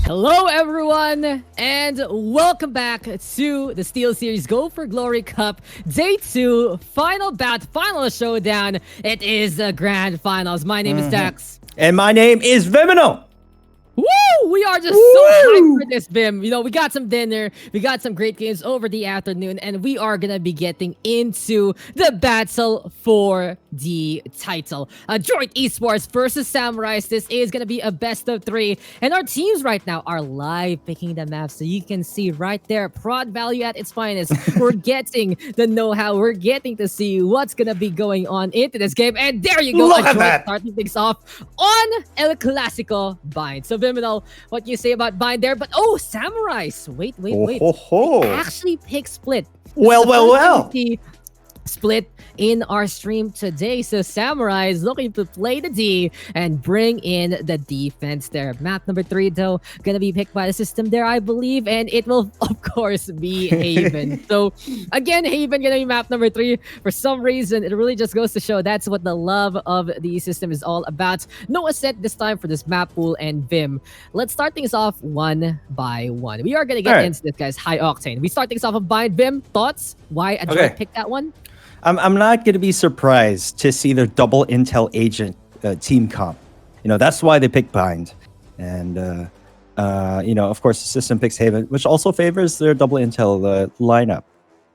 Hello, everyone, and welcome back to the SteelSeries Go for Glory Cup Day 2 Final Bout, Final Showdown. It is the Grand Finals. My name is Daks. And my name is Vyminal. Woo! We are just so hyped for this, Vim. You know, we got some dinner, we got some great games over the afternoon, and we are gonna be getting into the battle for the title. Adroit Esports versus Samurice. This is gonna be a best of 3, and our teams right now are live picking the maps, so you can see right there, prod value at its finest. We're getting the know-how, we're getting to see what's gonna be going on into this game, and there you go. Look at Adroit that. starting things off on El Clasico Bind. So Vyminal, what you say about Bind there? But Samurice, wait. Oh. Actually pick Split. Well. Split in our stream today. So Samurai is looking to play the D and bring in the defense there. Map number 3 though, gonna be picked by the system there, I believe, and it will of course be Haven. So again, Haven gonna be map number 3. For some reason, it really just goes to show that's what the love of the system is all about. No asset this time for this map pool and Vim. Let's start things off one by one. We are gonna get into this, guys. High octane. We start things off of Bind. Vim, thoughts? Why Adroit picked that one? I'm not going to be surprised to see their double intel agent team comp. You know, that's why they picked Bind. And, you know, of course, the system picks Haven, which also favors their double intel lineup.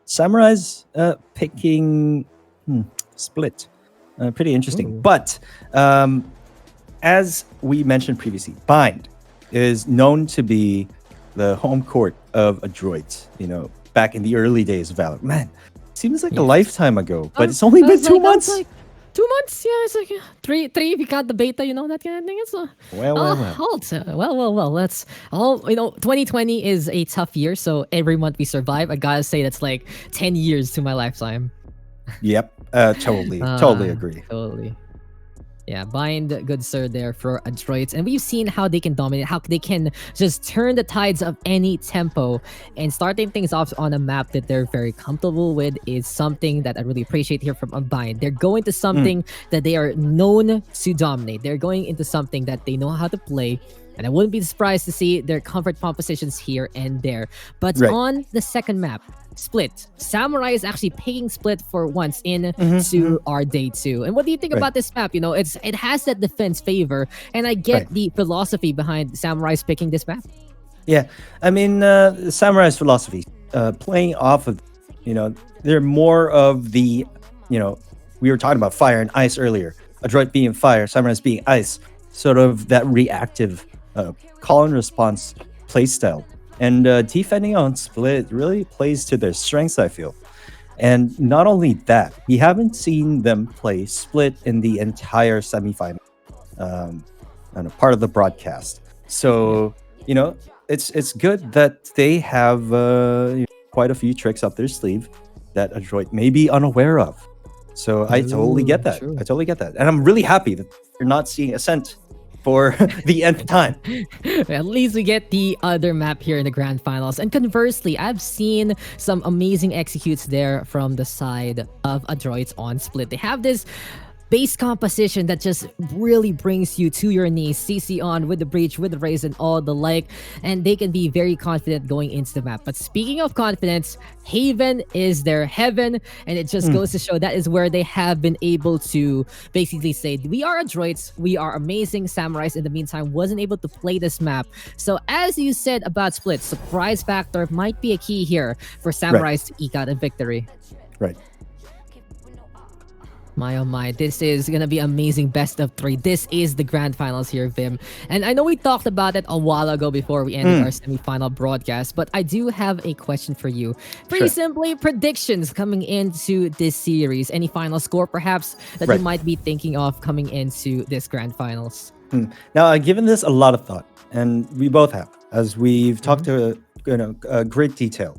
Samurai's picking Split. Pretty interesting. Ooh. But as we mentioned previously, Bind is known to be the home court of Adroit, you know, back in the early days of Valorant. Man, seems like a lifetime ago, but it's only been 2 months. Like 2 months, yeah. It's like three. If you got the beta, you know, that kind of thing. It's well. Let's all, you know, 2020 is a tough year, so every month we survive. I gotta say that's like 10 years to my lifetime. Yep, totally agree. Totally. Yeah, Bind, good sir there for Adroit. And we've seen how they can dominate, how they can just turn the tides of any tempo. And starting things off on a map that they're very comfortable with is something that I really appreciate here from Bind. They're going to something that they are known to dominate. They're going into something that they know how to play. And I wouldn't be surprised to see their comfort compositions here and there. But on the second map, Split, Samurai is actually picking Split for once into our day 2. And what do you think about this map? You know, it has that defense favor, and I get the philosophy behind Samurai's picking this map. Yeah, I mean, Samurai's philosophy, playing off of, you know, they're more of the, you know, we were talking about fire and ice earlier. Adroit being fire, Samurai's being ice, sort of that reactive call and response playstyle. And defending on Split really plays to their strengths, I feel. And not only that, we haven't seen them play Split in the entire semifinal, part of the broadcast. So, you know, it's good that they have quite a few tricks up their sleeve that Adroit may be unaware of. So I totally get that. True. I totally get that. And I'm really happy that you're not seeing Ascent for the nth time. At least we get the other map here in the grand finals. And conversely, I've seen some amazing executes there from the side of Adroit on Split. They have this base composition that just really brings you to your knees. CC on with the breach, with the raise, and all the like, and they can be very confident going into the map. But speaking of confidence, Haven is their heaven, and it just goes to show that is where they have been able to basically say, we are Adroits, we are amazing. Samurais in the meantime wasn't able to play this map. So as you said about Split, surprise factor might be a key here for Samurais to eke out a victory. Right. My oh my, this is gonna be amazing best of 3. This is the grand finals here, Vim. And I know we talked about it a while ago before we ended our semi-final broadcast, but I do have a question for you. Pretty simply, predictions coming into this series. Any final score perhaps that you might be thinking of coming into this grand finals? Now, I've given this a lot of thought, and we both have, as we've talked to great detail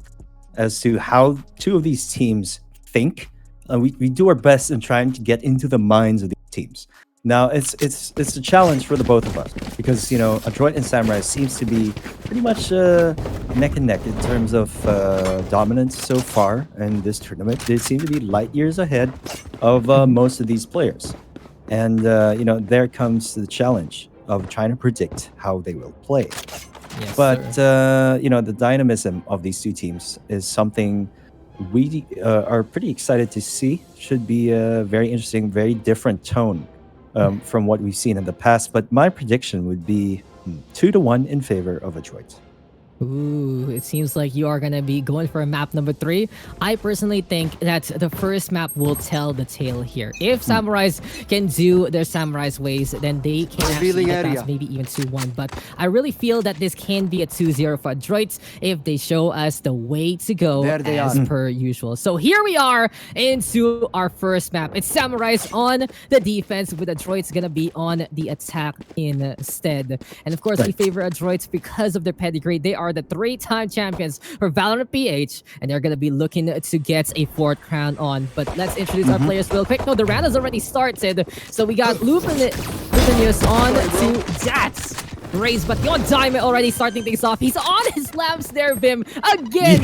as to how 2 of these teams think. We do our best in trying to get into the minds of these teams. Now, it's a challenge for the both of us because, you know, Adroit and Samurai seems to be pretty much neck and neck in terms of dominance so far in this tournament. They seem to be light years ahead of most of these players. And, you know, there comes the challenge of trying to predict how they will play. Yes, But sir. the dynamism of these two teams is something we are pretty excited to see. Should be a very interesting, very different tone from what we've seen in the past. But my prediction would be 2-1 in favor of Adroit. Ooh, it seems like you are going to be going for a map number 3. I personally think that the first map will tell the tale here. If Samurais can do their Samurai's ways, then they can actually Revealing get area. past maybe even 2-1. But I really feel that this can be a 2-0 for Adroits if they show us the way to go There they as are. per usual. So here we are into our first map. It's Samurais on the defense with Adroits going to be on the attack instead. And of course, we Right. favor Adroits because of their pedigree. They are the 3-time champions for Valorant PH, and they're gonna be looking to get a 4th crown on. But let's introduce our players real quick. No, the round has already started. So we got Lupinius on to Daks. Raze, but Yon Diamond already starting things off. He's on his lamps there, Vim. Again,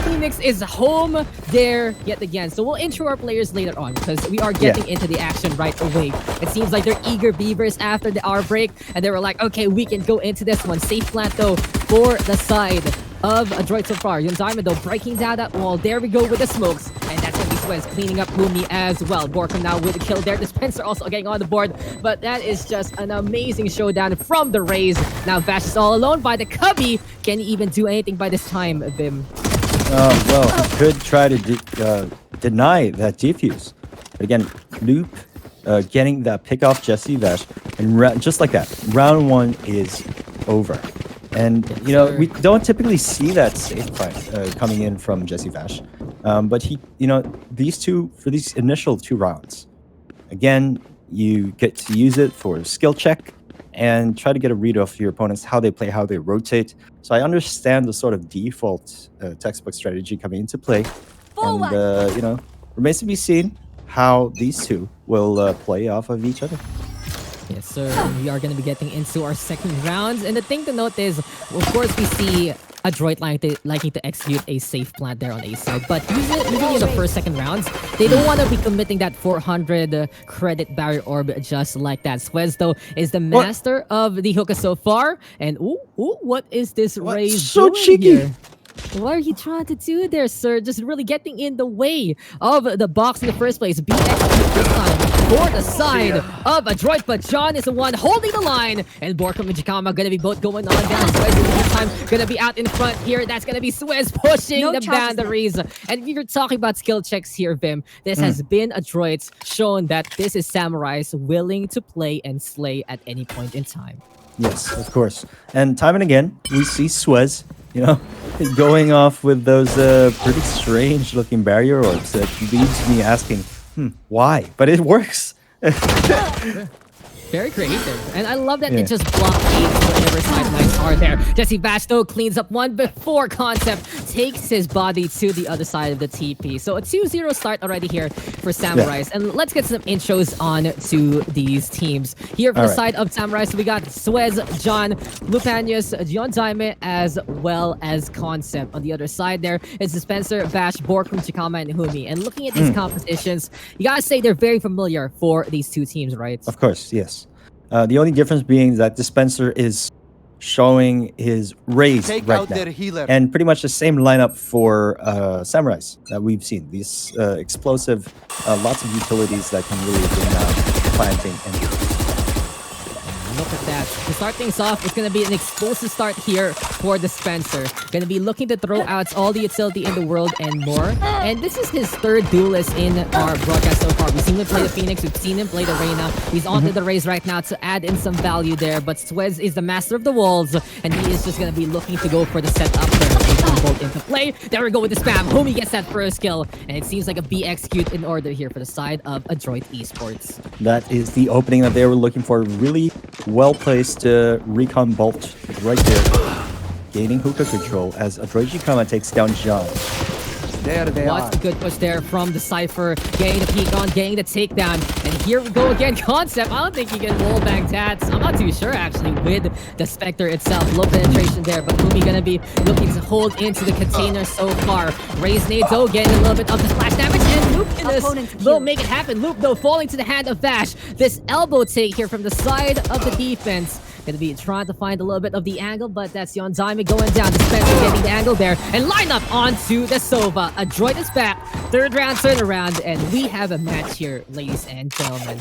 Phoenix is home there yet again. So we'll intro our players later on because we are getting into the action right away. It seems like they're eager beavers after the hour break, and they were like, okay, we can go into this one. Safe plant though for the side of Adroit so far. Yon Diamond though breaking down that wall. There we go with the smokes, and that's gonna be Swez cleaning up Lumi as well. Borkum now with the kill there. Dispenser also getting on the board, but that is just an amazing showdown from the Raze. Now Vash is all alone by the Cubby. Can he even do anything by this time, Vim? Well, he could try to deny that defuse. But again, Loop getting that pick off Jesse Vash, and just like that, round 1 is over. And sir. we don't typically see that safe fight coming in from Jesse Vash, but he, these initial 2 rounds, again, you get to use it for skill check and try to get a read of your opponents, how they play, how they rotate. So I understand the sort of default textbook strategy coming into play, and remains to be seen how these two will play off of each other. Yes, sir. And we are going to be getting into our second round. And the thing to note is, of course, we see Adroit liking to execute a safe plant there on A side. But usually in the first, second rounds, they don't want to be committing that 400 credit barrier orb just like that. Swez, though, is the master of the hookah so far. And what is this Raze So doing cheeky. here? What are you trying to do there, sir? Just really getting in the way of the box in the first place. BX this time for the side of Adroit, but John is the one holding the line. And Borkum and Jikama gonna be both going on down. Swez is this time gonna be out in front here. That's gonna be Swez pushing No the chances. boundaries. And you're talking about skill checks here, Vim. This has been Adroit shown that this is Samurais willing to play and slay at any point in time. Yes, of course. And time and again, we see Swez, going off with those pretty strange looking barrier orbs that leaves me asking, why? But it works. Very creative. And I love that it just blockades whatever sidelines are there. Jesse Vash, though, cleans up one before Concept takes his body to the other side of the TP. So a 2-0 start already here for Samurais. And let's get some intros on to these teams. Here for the side of Samurais, we got Swez, John, Lupanius, Yon Diamond, as well as Concept. On the other side there is Dispenser, Vash, Borkum, Chikama, and Humi. And looking at these compositions, you gotta say they're very familiar for these two teams, right? Of course, yes. The only difference being that Dispenser is showing his Raze Take right out now. their healer. And pretty much the same lineup for Samurais that we've seen. These explosive, lots of utilities that can really bring down planting and Look at that. To start things off, it's going to be an explosive start here for Dispenser. Going to be looking to throw out all the utility in the world and more. And this is his 3rd duelist in our broadcast so far. We've seen him play the Phoenix. We've seen him play the Reyna. He's onto the Raze right now to add in some value there. But Swez is the master of the walls. And he is just going to be looking to go for the setup there. Bolt into play. There we go with the spam. Homie gets that first kill. And it seems like a B execute in order here for the side of Adroit Esports. that is the opening that they were looking for. Really well-placed recon bolt right there. Gaining hookah control as Adroit Jikama takes down John. There they are. What's a good push there from the Cypher. Getting the peek on, getting the takedown. And here we go again. Concept. I don't think he can wallbang Tats. I'm not too sure actually with the Spectre itself. Low penetration there, but Lumi gonna be looking to hold into the container so far. Raze nades though, getting a little bit of the splash damage. And Luke in Opponent this will killed. make it happen. Luke though falling to the hand of Vash. This elbow take here from the side of the defense Gonna be trying to find a little bit of the angle, but that's Untitled going down. Dispenser getting the angle there and line up onto the Sova. Adroit is back. Third round turnaround, and we have a match here, ladies and gentlemen.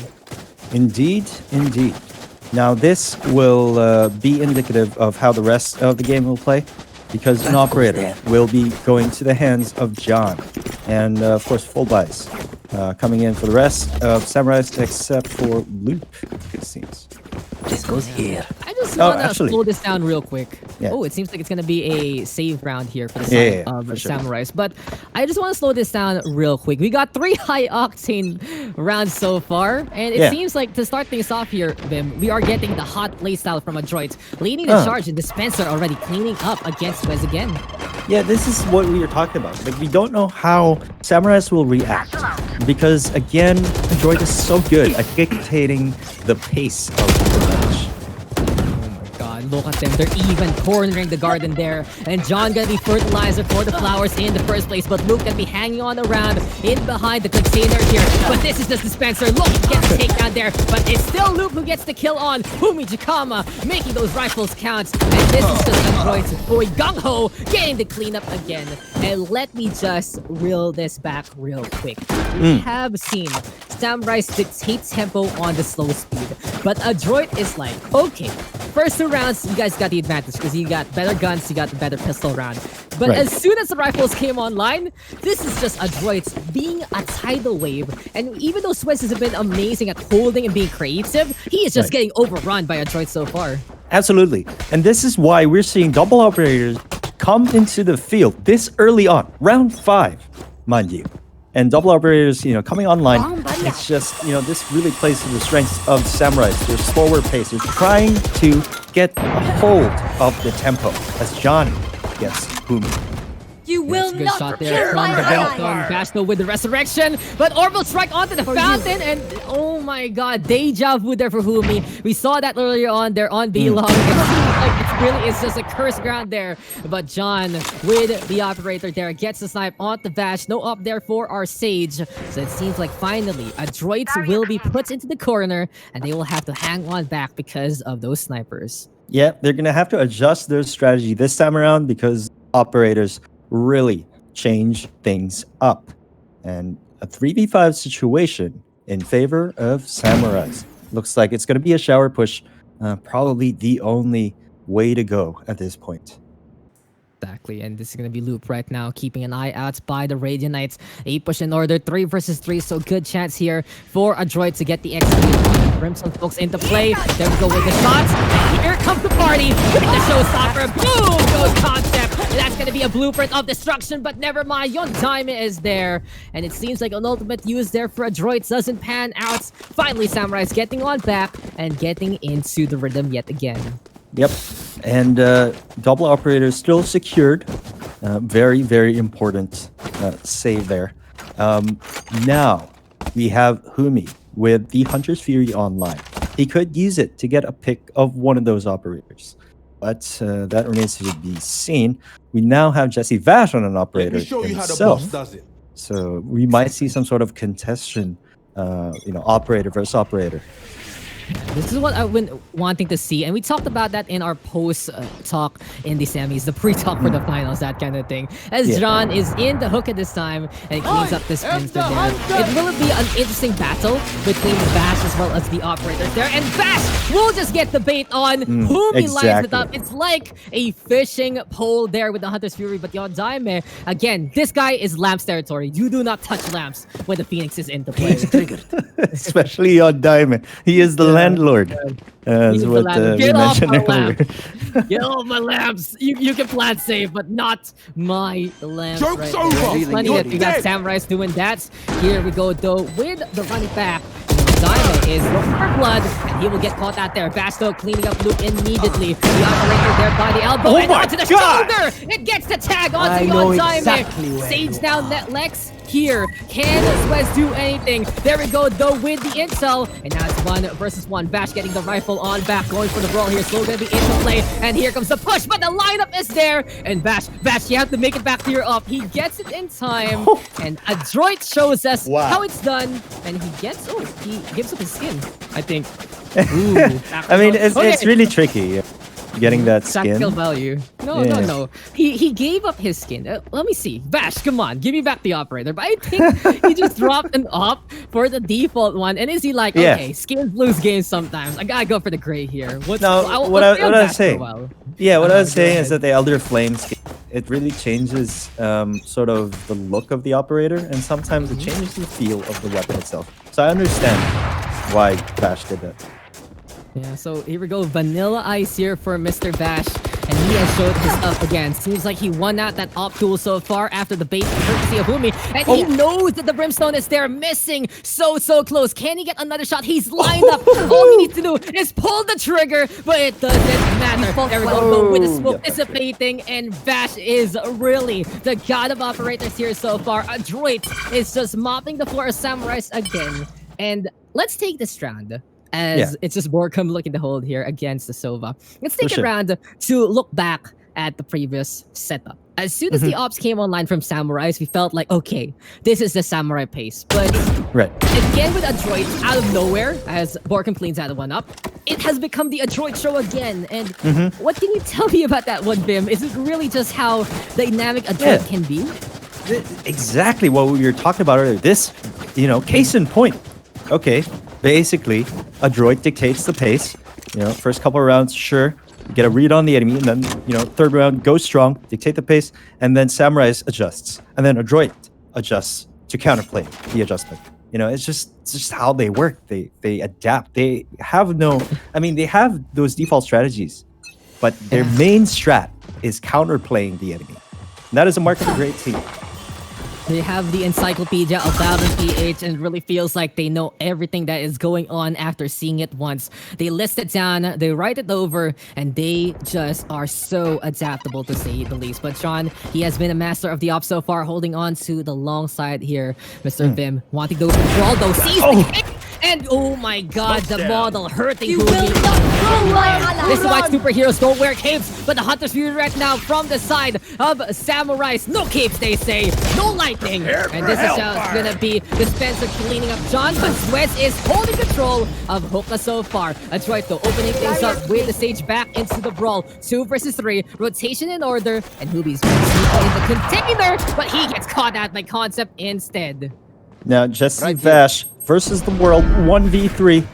Indeed, indeed. Now this will be indicative of how the rest of the game will play, because an operator will be going to the hands of John, and of course full buys coming in for the rest of Samurice except for Loop, it seems. This goes here. I just want to actually- slow this down real quick. Yeah. Oh, it seems like it's going to be a save round here for the Yeah, side of for sure. Samurice. But I just want to slow this down real quick. We got 3 high-octane rounds so far. And it Yeah. seems like to start things off here, Vim, we are getting the hot playstyle from Adroit. Leading the charge and Dispenser already cleaning up against Wes again. Yeah, this is what we were talking about. Like, we don't know how Samurice will react, because again, Adroit is so good at dictating the pace of the match. God, look at them. They're even cornering the garden there. And John gonna be fertilizer for the flowers in the first place. But Luke gonna be hanging on around in behind the container here. But this is the Dispenser. Look, he gets the takedown there. But it's still Luke who gets the kill on Fumi Jakama, making those rifles count. And this is just Adroit's boy Gung-Ho getting the cleanup again. And let me just reel this back real quick. We have seen Samurice dictate tempo on the slow speed. But Adroit is like, okay, first 2 rounds, you guys got the advantage because you got better guns, you got the better pistol round. But Right. as soon as the rifles came online, this is just Adroit being a tidal wave. And even though Swizz has been amazing at holding and being creative, he is just Right. getting overrun by Adroit so far. Absolutely. And this is why we're seeing double operators come into the field this early on, round 5, mind you. And double operators, coming online, it's just, this really plays to the strengths of Samurice. They're slower pace. They're trying to get a hold of the tempo as John gets Fumi. You will Good not shot there kill from my the ally. Bellstone. Bashno with the resurrection, but Orbital strike onto the fountain, and oh my god, deja vu there for Fumi. We saw that earlier on there on B-Long. It seems like it really is just a cursed ground there, but John with the operator there gets the snipe onto Vash. No up there for our Sage, so it seems like finally Adroit will be put into the corner, and they will have to hang on back because of those snipers. Yeah, they're going to have to adjust their strategy this time around because operators really change things up. And a 3v5 situation in favor of Samurice. Looks like it's going to be a shower push. Probably the only way to go at this point. Exactly, and this is gonna be Loop right now, keeping an eye out by the Radiant Knights. 8 push in order, 3 versus 3, so good chance here for Adroit to get the execute. Brimstone folks into play. There we go with the shots. And here comes the party with the showstopper. Boom goes Concept. And that's gonna be a blueprint of destruction, but never mind. Untitled is there, and it seems like an ultimate use there for Adroit doesn't pan out. Finally, Samurice getting on back and getting into the rhythm yet again. Yep. And double operator still secured. Very, very important save there. Now we have Fumi with the Hunter's Fury online. He could use it to get a pick of one of those operators. But that remains to be seen. We now have Jesse Vash on an operator Let me show you how the himself. boss does it. So we might see some sort of contestation, operator versus operator. This is what I've been wanting to see, and we talked about that in our post-talk in the semis, the pre-talk for the finals, that kind of thing. As Yeah. John is in the hook at this time, and cleans up this Spencer there. It will be an interesting battle between Bash as well as the operators there, and Bash will just get the bait on whom he lines it exactly. up. It's like a fishing pole there with the Hunter's Fury, but Yondaime, again, this guy is Lamps territory. You do not touch Lamps when the Phoenix is into play. Especially on Diamond. He is the landlord. As He's the what landlord. we Get off mentioned my earlier. Get off my lamps! You can plant safe, but not my lamps. Joke's right over. there. You're Plenty that we got dead. Samurice doing that. Here we go though with the running back. Diamond is looking for blood, and he will get caught out there. Basto cleaning up Luke immediately. The operator there by the elbow Oh and my onto the God! shoulder. It gets the tag I onto know Yon Diamond. exactly where Sage you down are. net Lex. Here, can Swez do anything? There we go though with the intel, and now it's 1 versus 1. Bash getting the rifle on back, going for the brawl here. Slow gonna be into play, and here comes the push, but the lineup is there. And Bash, you have to make it back to your up. He gets it in time, and Adroit shows us Wow. how it's done, and he gives up his skin, I think. Ooh, I mean, it's okay. really tricky getting that Tactical skin. value. No, Yeah. no. He gave up his skin. Let me see. Bash, come on, give me back the operator. But I think he just dropped an op for the default one. And is he like, Yeah. okay, skins lose games sometimes. I gotta go for the gray here. What's No, I'll what stay on I was Bash for a saying. while. Yeah, what I was Go saying ahead. is that the Elder Flame skin, it really changes sort of the look of the operator, and sometimes it changes the feel of the weapon itself. So I understand why Bash did that. Yeah, so here we go. Vanilla Ice here for Mr. Bash. And he has showed his up again. Seems like he won out that op duel so far after the bait courtesy of Umi. And he knows that the Brimstone is there, missing so close. Can he get another shot? He's lined up. All he needs to do is pull the trigger, but it doesn't matter. There we go, with the smoke dissipating, and Bash is really the god of operators here so far. Adroit is just mopping the floor of Samurice again. And let's take this round. As it's just Borkum looking to hold here against the Sova. Let's take a round to look back at the previous setup. As soon as the ops came online from Samurice, we felt like, okay, this is the Samurai pace. But again with Adroit, out of nowhere, as Borkum cleans out of one up, it has become the Adroit show again. And what can you tell me about that one, Vim? Is it really just how dynamic Adroit can be? Exactly what we were talking about earlier. This, case in point. Okay, basically, Adroit dictates the pace. First couple of rounds, sure, get a read on the enemy, and then, third round, go strong, dictate the pace, and then Samurice adjusts. And then Adroit adjusts to counterplay the adjustment. It's just how they work. They adapt. They have they have those default strategies, but their main strat is counterplaying the enemy. And that is a mark of a great team. They have the encyclopedia of Valorant PH, and it really feels like they know everything that is going on after seeing it once. They list it down, they write it over, and they just are so adaptable, to say the least. But Sean, he has been a master of the ops so far, holding on to the long side here. Mr. Vim wanting to control those, sees the kick, and oh my god, the model hurting Humi. This is why superheroes don't wear capes, but the Hunter's Fury right now from the side of Samurice. No capes, they say. No lightning. And this is gonna be Dispenser cleaning up John, but Sweats is holding control of Hookah so far. Adroit though, opening things up with the stage back into the brawl. 2 versus 3, rotation in order, and Hubi's in the container, but he gets caught out by Concept instead. Now, Jesse Vash versus the world, 1v3.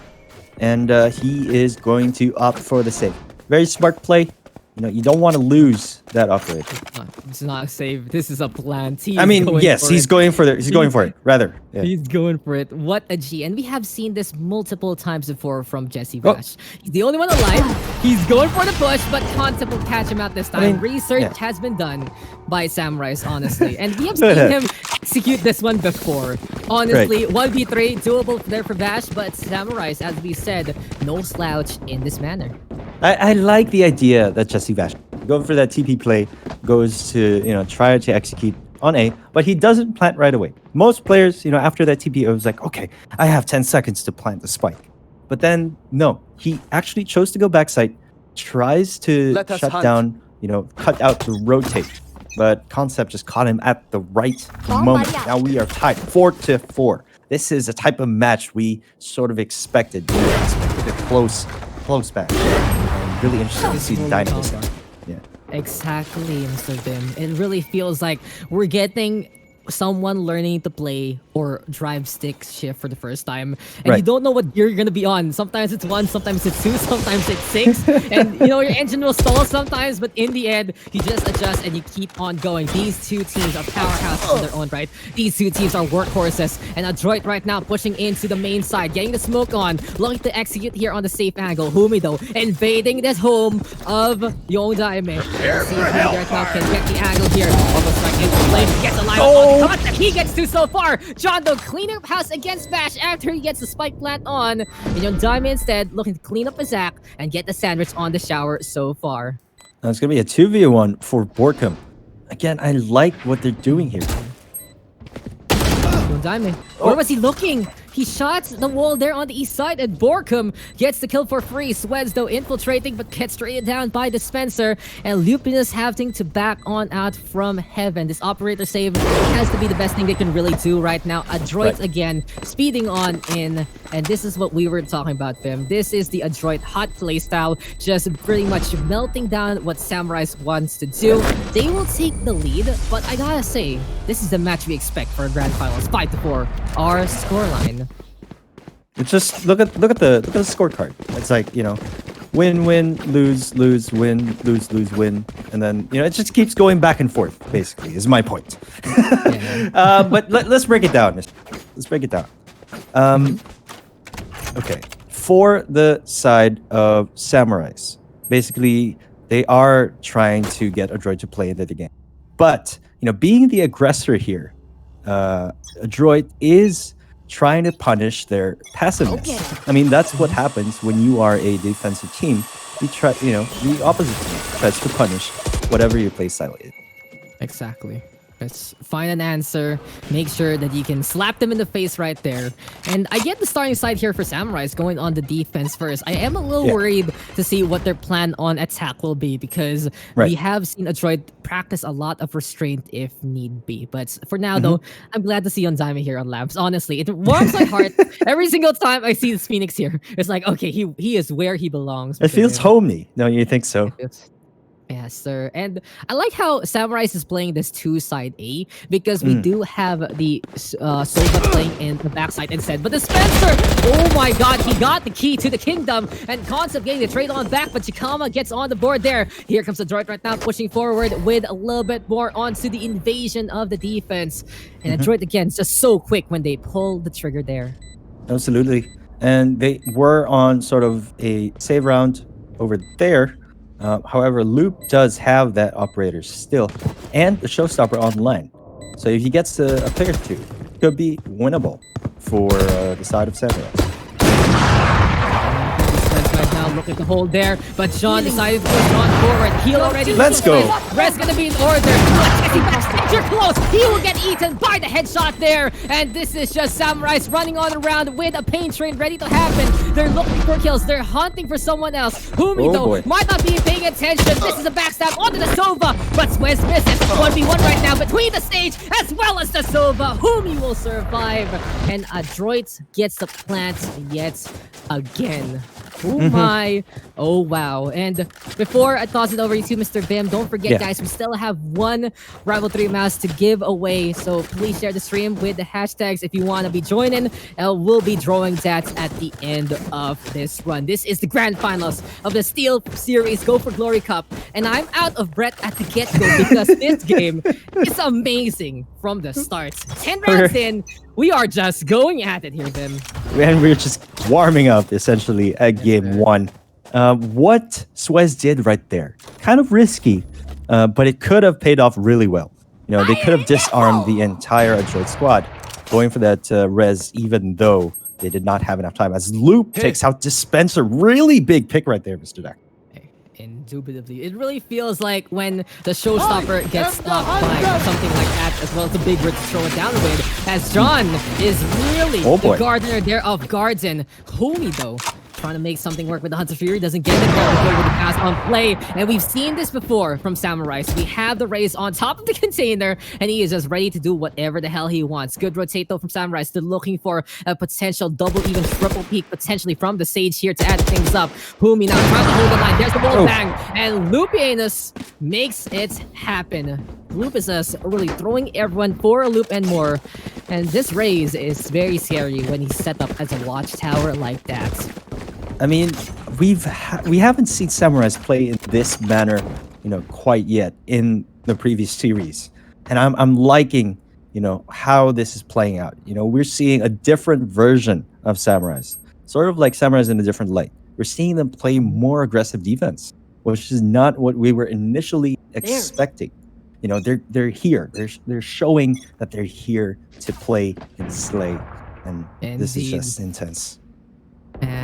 And he is going to opt for the save. Very smart play. You don't want to lose that operator. It's not a save. This is a plant. He's going for it. He's going for it, rather. Yeah. He's going for it. What a G. And we have seen this multiple times before from Jesse Vash. He's the only one alive. He's going for the push, but Concept will catch him out this time. Research has been done by Samurice, honestly. And we have seen him execute this one before. Honestly, 1v3, doable there for Vash, but Samurice, as we said, no slouch in this manner. I like the idea that Jesse Vash going for that TP play, goes to try to execute on A, but he doesn't plant right away. Most players, after that TP, it was like, okay, I have 10 seconds to plant the spike. But then no, he actually chose to go backside, tries to shut down, cut out to rotate. But Concept just caught him at the right moment. Now we are tied 4-4. This is a type of match we sort of expected. We expected a close back. And really interesting to see the dynamism. Yeah. Exactly, Mr. Vim. It really feels like we're getting someone learning to play or drive stick shift for the first time, and you don't know what you're gonna be on. Sometimes it's 1, sometimes it's 2, sometimes it's 6, and your engine will stall sometimes, but in the end you just adjust and you keep on going. These two teams are powerhouses in their own right. These two teams are workhorses, and Adroit right now pushing into the main side, getting the smoke on, looking to execute here on the safe angle. Humi though invading this home of Young Diamond. See if he right now can get the angle here. Almost like into play, gets a line on Concept. He gets 2 so far. John though cleaning up house against Vash after he gets the spike plant on. And Young Diamond instead looking to clean up his act and get the sandwich on the shower so far. Now it's gonna be a 2v1 for Borkum. Again, I like what they're doing here. Young Diamond. Where was he looking? He shots the wall there on the east side, and Borkum gets the kill for free. Sweds, though, infiltrating, but gets traded down by Dispenser, and Lupinus having to back on out from heaven. This operator save has to be the best thing they can really do right now. Adroit again, speeding on in, and this is what we were talking about, Vim. This is the Adroit hot playstyle, just pretty much melting down what Samurice wants to do. They will take the lead, but I gotta say, this is the match we expect for a grand finals. 5-4, our scoreline. It's just look at the scorecard. It's like, you know, win, win, lose, lose, win, lose, lose, win, and then, you know, it just keeps going back and forth. Basically, is my point. But let's break it down. Let's break it down. Okay, for the side of Samurice, basically they are trying to get Adroit to play into the game, but you know, being the aggressor here, Adroit is trying to punish their passiveness. I mean, that's what happens when you are a defensive team. You try, you know, the opposite team tries to punish whatever your play style is. Exactly. Let's find an answer. Make sure that you can slap them in the face right there. And I get the starting side here for Samurice going on the defense first. I am a little worried to see what their plan on attack will be, because we have seen Adroit practice a lot of restraint if need be. But for now, though, I'm glad to see Undiamond here on Labs. Honestly, it warms my heart every single time I see this Phoenix here. It's like, okay, he is where he belongs. It feels homey. Don't you think so? Yes, sir. And I like how Samurice is playing this two-side A, because we do have the Sova playing in the backside instead. But the Spencer, oh my god, he got the key to the kingdom, and Concept getting the trade on back, but Chikama gets on the board there. Here comes Adroit right now, pushing forward with a little bit more onto the invasion of the defense. And Adroit, again, is just so quick when they pull the trigger there. Absolutely. And they were on sort of a save round over there. However, Loop does have that operator still, and the showstopper online. So if he gets a player or two, it could be winnable for the side of Samurice. Right now, looking to hold there, but John decided to push on forward. Heal already. Let's go. Rest gonna be in order. You're close. He will get eaten by the headshot there, and this is just Samurice running on around with a pain train ready to happen. They're looking for kills. They're hunting for someone else. Humi though might not be paying attention. This is a backstab onto the Sova, but Swez misses. 1v1 right now between the stage as well as the Sova. Humi will survive, and Adroit gets the plant yet again. Oh my. Oh wow. And before I toss it over to Mr. Vim, don't forget guys, we still have one Rival 3 mouse to give away. So please share the stream with the hashtags if you want to be joining. And we'll be drawing that at the end of this run. This is the grand finals of the SteelSeries Go for Glory Cup. And I'm out of breath at the get-go because this game is amazing from the start. 10 rounds in, we are just going at it here, Vim. And we're just warming up, essentially, at game one. What Swez did right there, kind of risky, but it could have paid off really well. You know, they could have disarmed the entire Adroit squad, going for that res, even though they did not have enough time. As Loop takes out Dispenser, really big pick right there, Mr. Dak. Indubitably. It really feels like when the showstopper gets stopped by something like that, as well as a big red to throw it down with, as John is really the gardener there of Garden. Homie though, trying to make something work with the Hunter Fury, doesn't get it there with the pass on play, and we've seen this before from Samurice. We have the Raze on top of the container, and he is just ready to do whatever the hell he wants. Good rotate though from Samurice. They're looking for a potential double, even triple peak potentially from the Sage here to add things up. Humi now trying to hold the line. There's the wall bang, and Lupianus makes it happen. Loop is just really throwing everyone for a loop and more, and this Raze is very scary when he's set up as a watchtower like that. I mean, we haven't seen Samurice play in this manner, you know, quite yet in the previous series, and I'm liking, you know, how this is playing out. You know, we're seeing a different version of Samurice, sort of like Samurice in a different light. We're seeing them play more aggressive defense, which is not what we were initially expecting. You know, they're here. They're showing that they're here to play and slay, and this is just intense.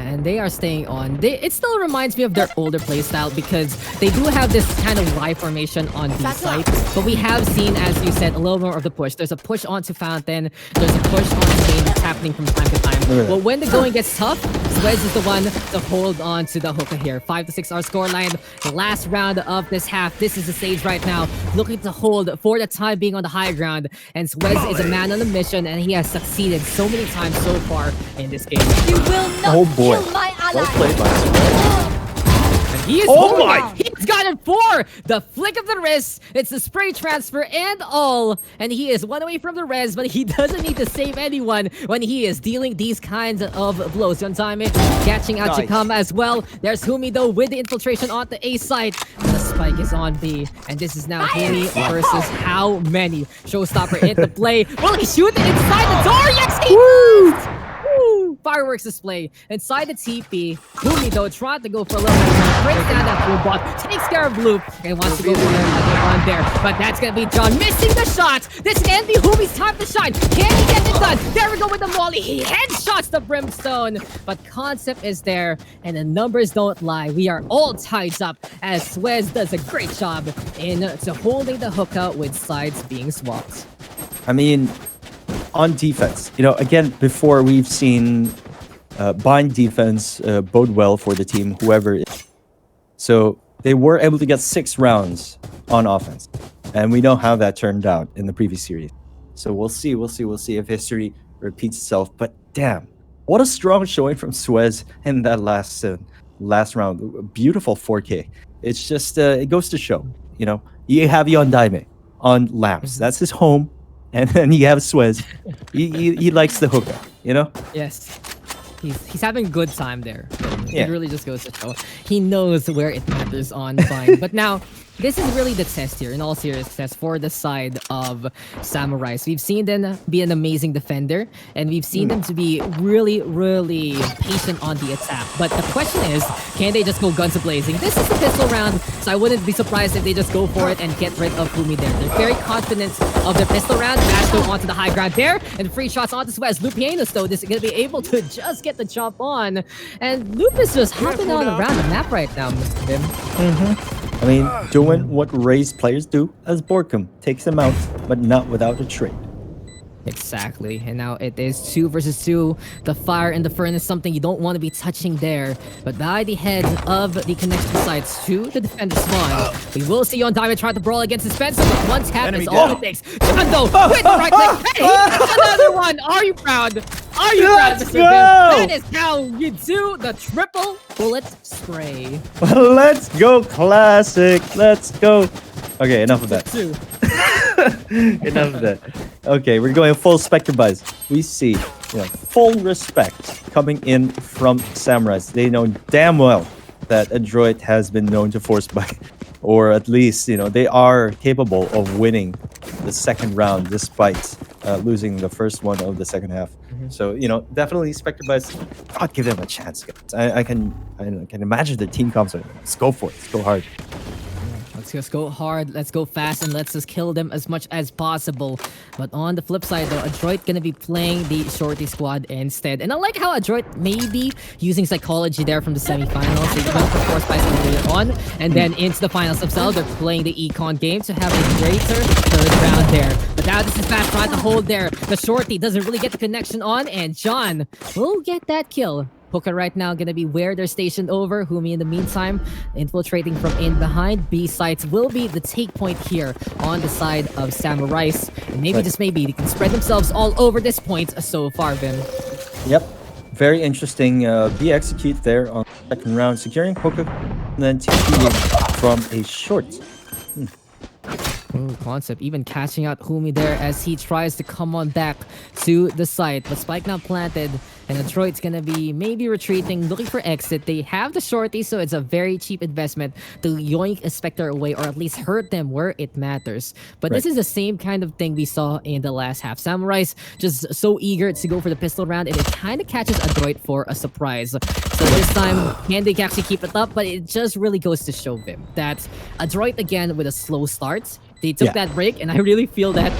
and they are staying on. It still reminds me of their older playstyle because they do have this kind of Y formation on B site, but we have seen, as you said, a little more of the push. There's a push onto Fountain, there's a push on main that's happening from time to time. But when the going gets tough, Swez is the one to hold on to the hookah here. 5-6 our scoreline. The last round of this half. This is the stage right now, looking to hold for the time being on the high ground. And Swez is a man on a mission, and he has succeeded so many times so far in this game. You will not kill my ally. Well played by Swez. He is Oh my! He's got it for the flick of the wrist. It's the spray transfer and all. And he is one away from the res, but he doesn't need to save anyone when he is dealing these kinds of blows. Yontime catching out Chikama as well. There's Humi though with the infiltration on the A site. The spike is on B. And this is now Humi versus how many? Showstopper into play. Will he shoot it inside the door? Yes, he does! Fireworks display inside the TP. Humi though trying to go for a little bit. Breaks down that blue bot, takes care of Loop, and wants to go for another one there. But that's gonna be John missing the shot. This can be Humi's time to shine. Can he get it done? There we go with the molly. He headshots the Brimstone. But concept is there, and the numbers don't lie. We are all tied up as Swez does a great job into holding the hookah with sides being swapped. I mean, on defense, again, before we've seen bind defense bode well for the team, whoever it is. So they were able to get 6 rounds on offense. And we know how that turned out in the previous series. So we'll see if history repeats itself. But damn, what a strong showing from Swez in that last round. Beautiful 4K. It's just, it goes to show, you have Yondaime on Lamps. That's his home. And then you have Swez. He likes the hookah, Yes. He's having a good time there. Yeah. It really just goes to show. He knows where it matters on Vine. But now, this is really the test here, in all seriousness, for the side of Samurice. We've seen them be an amazing defender, and we've seen them to be really, really patient on the attack. But the question is, can they just go guns a-blazing? This is a pistol round, so I wouldn't be surprised if they just go for it and get rid of Humi there. They're very confident of their pistol round. Mashto onto the high ground there, and free shots onto Swez. Lupianos, though, this is going to be able to just get the jump on. And Loop is just hopping on around the map right now, Mr. Vim. I mean, doing what raised players do as Borkum takes them out, but not without a trade. Exactly, and now it is 2 versus 2. The fire in the furnace, something you don't want to be touching there. But by the head of the connection sites to the defender spawn, we will see Yondaime try to brawl against Spencer, but one tap is all it takes. Chondo with the right click. Hey, another one. Are you proud? Are you proud, Mr. Vim? That is how you do the triple bullet spray. Let's go, classic. Let's go. Okay, enough of that. 2. Enough of that. Okay, we're going full Spectre buzz. We see full respect coming in from Samurice. They know damn well that Adroit has been known to force buy, or at least they are capable of winning the second round despite losing the first one of the second half. So definitely Spectre buzz. God, give them a chance, guys. I can imagine the team comps. Let's go for it. Let's go hard. Let's just go hard, let's go fast, and let's just kill them as much as possible. But on the flip side though, Adroit gonna be playing the Shorty squad instead. And I like how Adroit may be using psychology there from the semifinals. They went for force buys earlier on, and then into the finals themselves, they're playing the econ game to have a greater third round there. But now this is fast trying to hold there. The Shorty doesn't really get the connection on, and John will get that kill. Hookah right now gonna be where they're stationed over. Humi in the meantime infiltrating from in behind. B sites will be the take point here on the side of Samurice. And maybe just maybe they can spread themselves all over this point so far, Vim. Yep. Very interesting. B execute there on the second round, securing Hookah, and then TP from a short. Ooh, concept even catching out Humi there as he tries to come on back to the site. But spike now planted, and Adroit's gonna be maybe retreating, looking for exit. They have the shorty, so it's a very cheap investment to yoink a Spectre away, or at least hurt them where it matters. But this is the same kind of thing we saw in the last half. Samurice just so eager to go for the pistol round, and it kind of catches Adroit for a surprise. So this time, can they actually keep it up? But it just really goes to show them that Adroit, again, with a slow start, They took Yeah. that break, and I really feel that,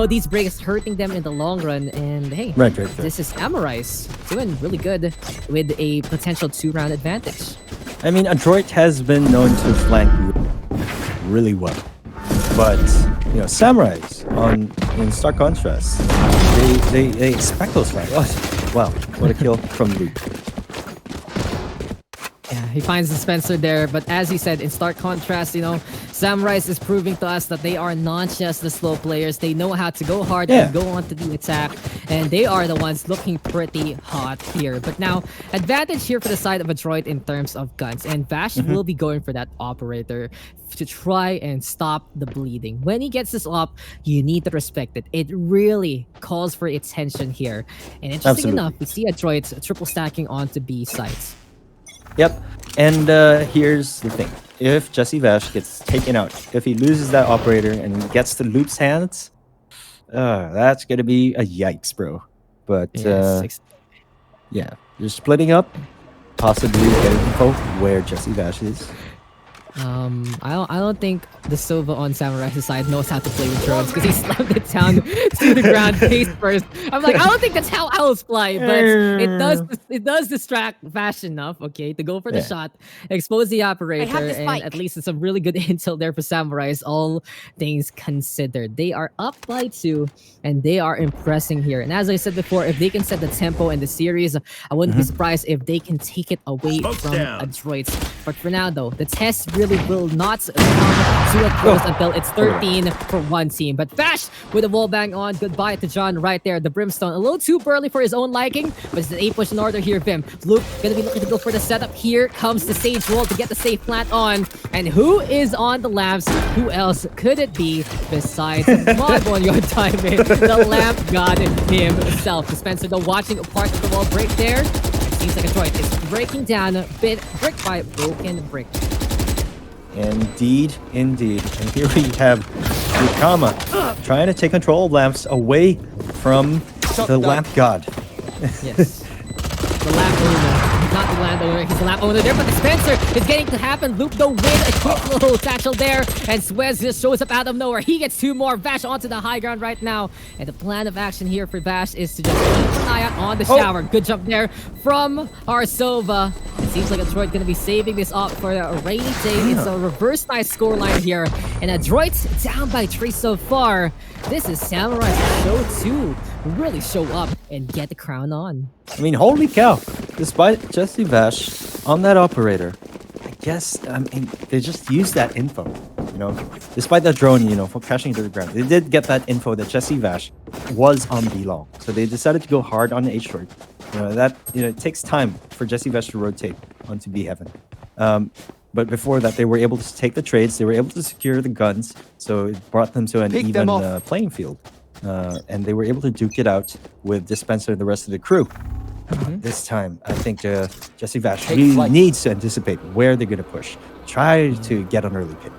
these breaks hurting them in the long run. And hey, Right. this is Samurice doing really good with a potential 2-round advantage. I mean, Adroit has been known to flank really well, but Samurais in stark contrast, they expect those flanks. Oh, wow, what a kill from Luke. Yeah, he finds the Spencer there, but as he said, in stark contrast, Samurice is proving to us that they are not just the slow players. They know how to go hard and go on to the attack, and they are the ones looking pretty hot here. But now, advantage here for the side of Adroit in terms of guns, and Vash will be going for that operator to try and stop the bleeding. When he gets this op, you need to respect it. It really calls for attention here. And interesting enough, we see Adroit triple stacking onto B sites. Yep, and here's the thing. If Jesse Vash gets taken out, if he loses that operator and gets to Loop's hands, that's going to be a yikes, bro. But yeah, you're splitting up, possibly getting info where Jesse Vash is. I don't think the Sova on Samurice's side knows how to play with drones because he slammed it down to the ground face first. I'm like, I don't think that's how owls fly, but it does distract Vash enough, okay, to go for the shot, expose the operator, and at least it's some really good intel there for Samurice, all things considered. They are up by 2, and they are impressing here. And as I said before, if they can set the tempo in the series, I wouldn't be surprised if they can take it away from Adroit. But for now, though, the test really will not come to a close until it's 13 for one team. But Vash with a wall bang on. Goodbye to John right there. The Brimstone a little too burly for his own liking, but it's an A push in order here. Vim. Luke gonna be looking to go for the setup. Here comes the Sage Wall to get the safe plant on. And who is on the lamps? Who else could it be besides my boy, your timing? The lamp god himself. Spencer though watching a part of the wall break there. It seems like Adroit is breaking down brick by broken brick. Indeed. And here we have Yukama trying to take control of lamps away from the lamp god. Yes. The lamp owner. Not the landowner, he's the lamp owner there, but the Spencer is getting to happen. Luke though with a quick little satchel there, and Swez just shows up out of nowhere. He gets 2 more. Vash onto the high ground right now. And the plan of action here for Vash is to just keep an eye out on the shower. Good jump there from our Sova. It seems like Adroit gonna be saving this up for a rainy day. It's a reverse nice scoreline here. And Adroit's down by 3 so far. This is Samurice's show to really show up and get the crown on. I mean, holy cow. Despite Jesse Vash on that operator, they just used that info, Despite that drone, for crashing to the ground. They did get that info that Jesse Vash was on B long. So they decided to go hard on the H short. It takes time for Jesse Vash to rotate onto B heaven. But before that, they were able to take the trades. They were able to secure the guns. So it brought them to an even playing field. And they were able to duke it out with Dispenser and the rest of the crew. This time, I think Jesse Vash really needs to anticipate where they're going to push. Try to get an early pick.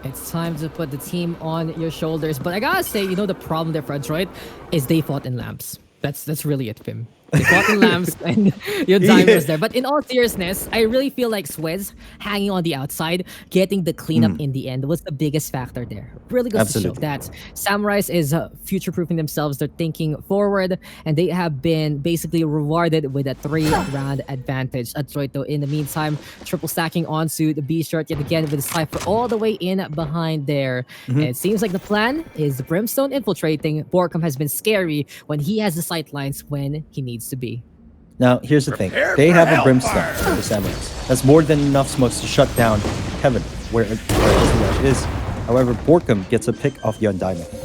It's time to put the team on your shoulders. But I gotta say, the problem there for Adroit is they fought in lamps. That's really it, Pim. They fought in lamps and your dive was there. But in all seriousness, I really feel like Swez hanging on the outside, getting the cleanup in the end was the biggest factor there. Really goes to show that Samurice is future-proofing themselves. They're thinking forward, and they have been basically rewarded with a 3-round advantage. Adroit, though, in the meantime, triple stacking onto the B short yet again with the Cypher all the way in behind there. And it seems like the plan is Brimstone infiltrating. Borkham has been scary when he has the sight lines when he needs to be. Now, here's the thing. They have a Brimstone for the Samurais. That's more than enough smokes to shut down Heaven, where it is. However, Borkham gets a pick off the Undiamond.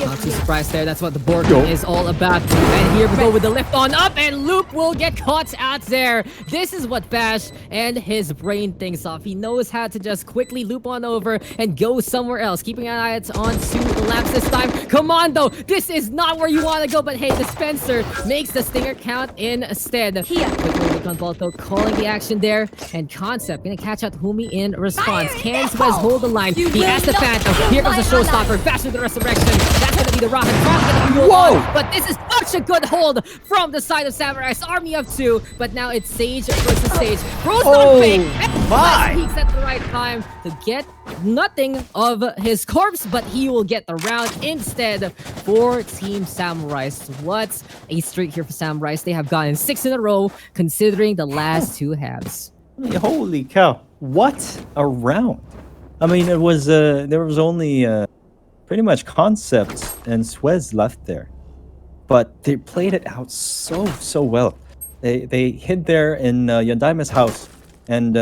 Not too surprised there. That's what the Borkham is all about. And here we go with the lift on up, and Luke will get caught out there. This is what Bash and his brain thinks off. He knows how to just quickly loop on over and go somewhere else. Keeping an eye on to the lamps this time. Come on, though. This is not where you want to go, but hey, the Spencer makes the stinger count instead. Here, Balto calling the action there, and Concept gonna catch out Humi in response. Can Swez hold the line? He has the Phantom. Here comes the Showstopper. Bash with the Resurrection. That's gonna be the rocket. Gonna be but this is such a good hold from the side of Samurice. Army of two, but now it's Sage versus Sage. Throws down fake. my. Peeks at the right time to get nothing of his corpse, but he will get the round instead for Team Samurice. What a streak here for Samurice. They have gotten 6 in a row, considering the last 2 halves. Holy cow! What a round! I mean, it was there was only pretty much Concept and Swez left there, but they played it out so well. They hid there in Yondaima's house and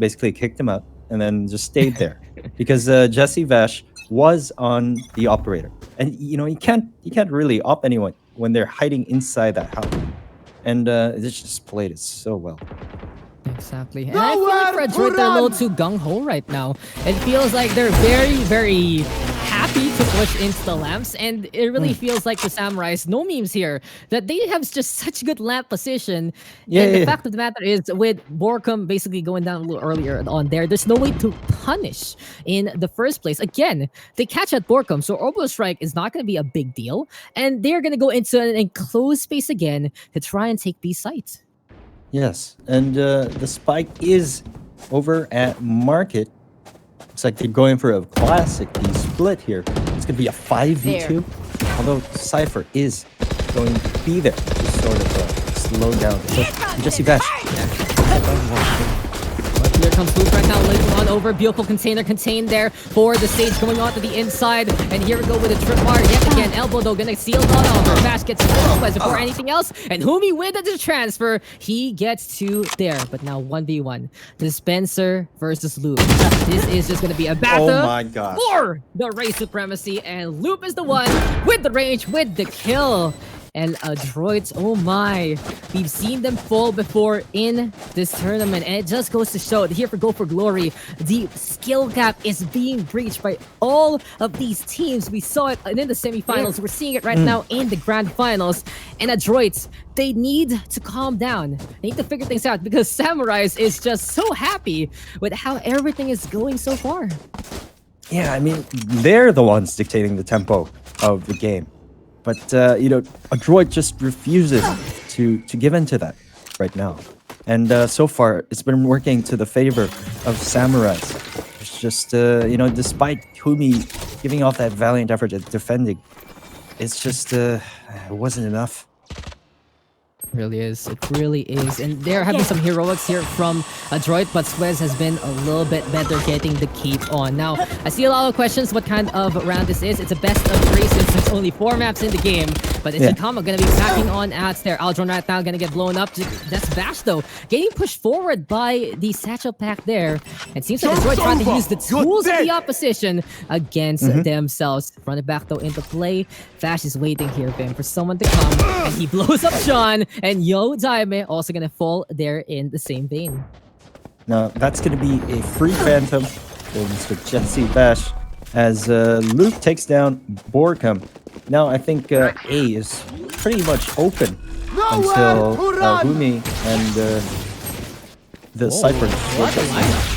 basically kicked him out, and then just stayed there because Jesse Vash was on the operator, and you can't really op anyone when they're hiding inside that house, and they just played it so well. Exactly. And I feel like for Adroit, they're a little too gung-ho right now. It feels like they're very, very happy to push into the lamps, and it really feels like for Samurice, no memes here, that they have just such good lamp position. And the fact of the matter is, with Borkum basically going down a little earlier on there's no way to punish in the first place. Again, they catch at Borkum, so Orbital Strike is not going to be a big deal, and they're going to go into an enclosed space again to try and take B site. Yes, and the spike is over at Market. Looks like they're going for a classic B split here. It's going to be a 5v2. Although Cypher is going to be there to sort of slow down. So, Jesse Bash. Here comes Luke right now, later on over. Beautiful container contained there for the Sage going on to the inside. And here we go with a trip bar yet again. Elbow though, gonna seal it on over. Bash gets first before anything else. And Humi with the transfer. He gets 2 there. But now 1v1. Dispenser versus Luke. This is just gonna be a battle Oh my gosh. for the race supremacy. And Loop is the one with the range, with the kill. And Adroit, oh my, we've seen them fall before in this tournament, and it just goes to show that here for Go for Glory, the skill gap is being breached by all of these teams. We saw it in the semifinals, we're seeing it right now in the grand finals, and Adroit, they need to calm down. They need to figure things out because Samurice is just so happy with how everything is going so far. Yeah, I mean, they're the ones dictating the tempo of the game. But, Adroit just refuses to give in to that right now. And so far, it's been working to the favor of Samurice. It's just, despite Humi giving off that valiant effort at defending, it's just, it wasn't enough. It really is. And there have been some heroics here from Adroit, but Swez has been a little bit better getting the keep on. Now, I see a lot of questions what kind of round this is. It's a best of 3 since there's only 4 maps in the game. But it's Ikama gonna be attacking on ads there. Aldron right now gonna get blown up. That's Bash though, getting pushed forward by the satchel pack there. It seems like Adroit trying to use the tools of the opposition against themselves. Run it back though into play. Bash is waiting here, Vim, for someone to come. And he blows up Sean. And Yo Daime also gonna fall there in the same vein. Now, that's gonna be a free Phantom for Mr. Jesse Bash as Luke takes down Borkum. Now, I think A is pretty much open until Humi and the Cypher. What a lineup.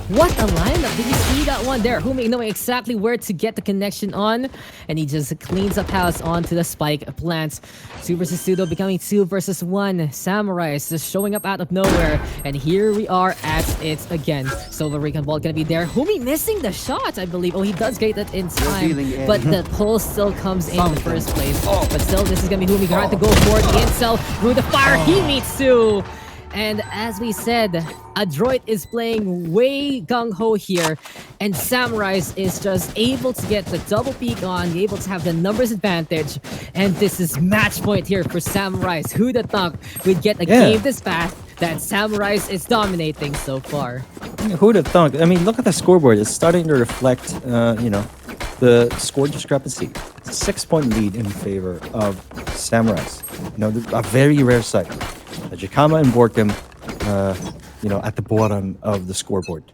What a lineup. Did you see that one there? Humi knowing exactly where to get the connection on. And he just cleans up house onto the spike plants. 2 versus 2 though, becoming 2 versus 1. Samurice just showing up out of nowhere. And here we are at it again. Silver Recon Ball gonna be there. Humi missing the shot, I believe. Oh, he does get that in time. But the pull still comes in the first place. But still, this is gonna be Humi trying to go for the incel through the fire. He meets 2. And as we said, Adroit is playing way gung-ho here, and Samurice is just able to get the double peak on, able to have the numbers advantage, and this is match point here for Samurice. Who'd have thought we'd get a game this fast that Samurice is dominating so far? Who'd have thought? I mean, look at the scoreboard. It's starting to reflect, the score discrepancy. 6-point lead in favor of Samurice. A very rare sight. Jakama and Borkum, at the bottom of the scoreboard.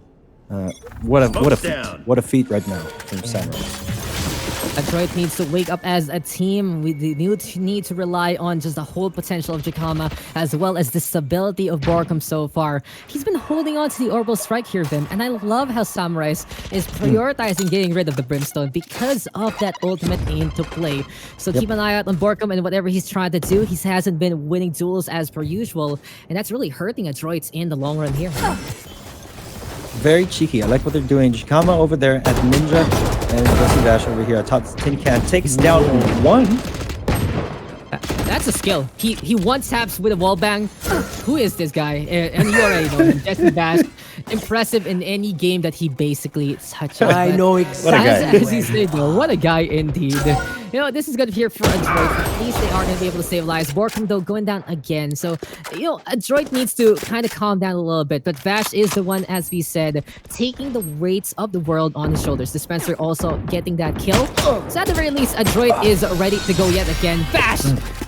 What a feat right now from Samurice. Adroit needs to wake up as a team. We need to rely on just the whole potential of Jakama as well as the stability of Borkum so far. He's been holding on to the orbital strike here, Vim, and I love how Samurice is prioritizing getting rid of the Brimstone because of that ultimate aim to play. So keep an eye out on Borkum and whatever he's trying to do. He hasn't been winning duels as per usual, and that's really hurting Adroit in the long run here. Very cheeky. I like what they're doing. Jakama over there at Ninja and Jesse Dash over here atop the tin can takes down one. That's a skill. He one taps with a wall bang. Who is this guy? And you already know him. Jesse Dash. Impressive in any game that he basically touches. I know exactly. As he said, though, what a guy indeed. You know, this is good here for Adroit. At least they are going to be able to save lives. Borkum, though, going down again. So, you know, Adroit needs to kind of calm down a little bit. But Vash is the one, as we said, taking the weights of the world on his shoulders. Dispenser also getting that kill. So at the very least, Adroit is ready to go yet again. Vash!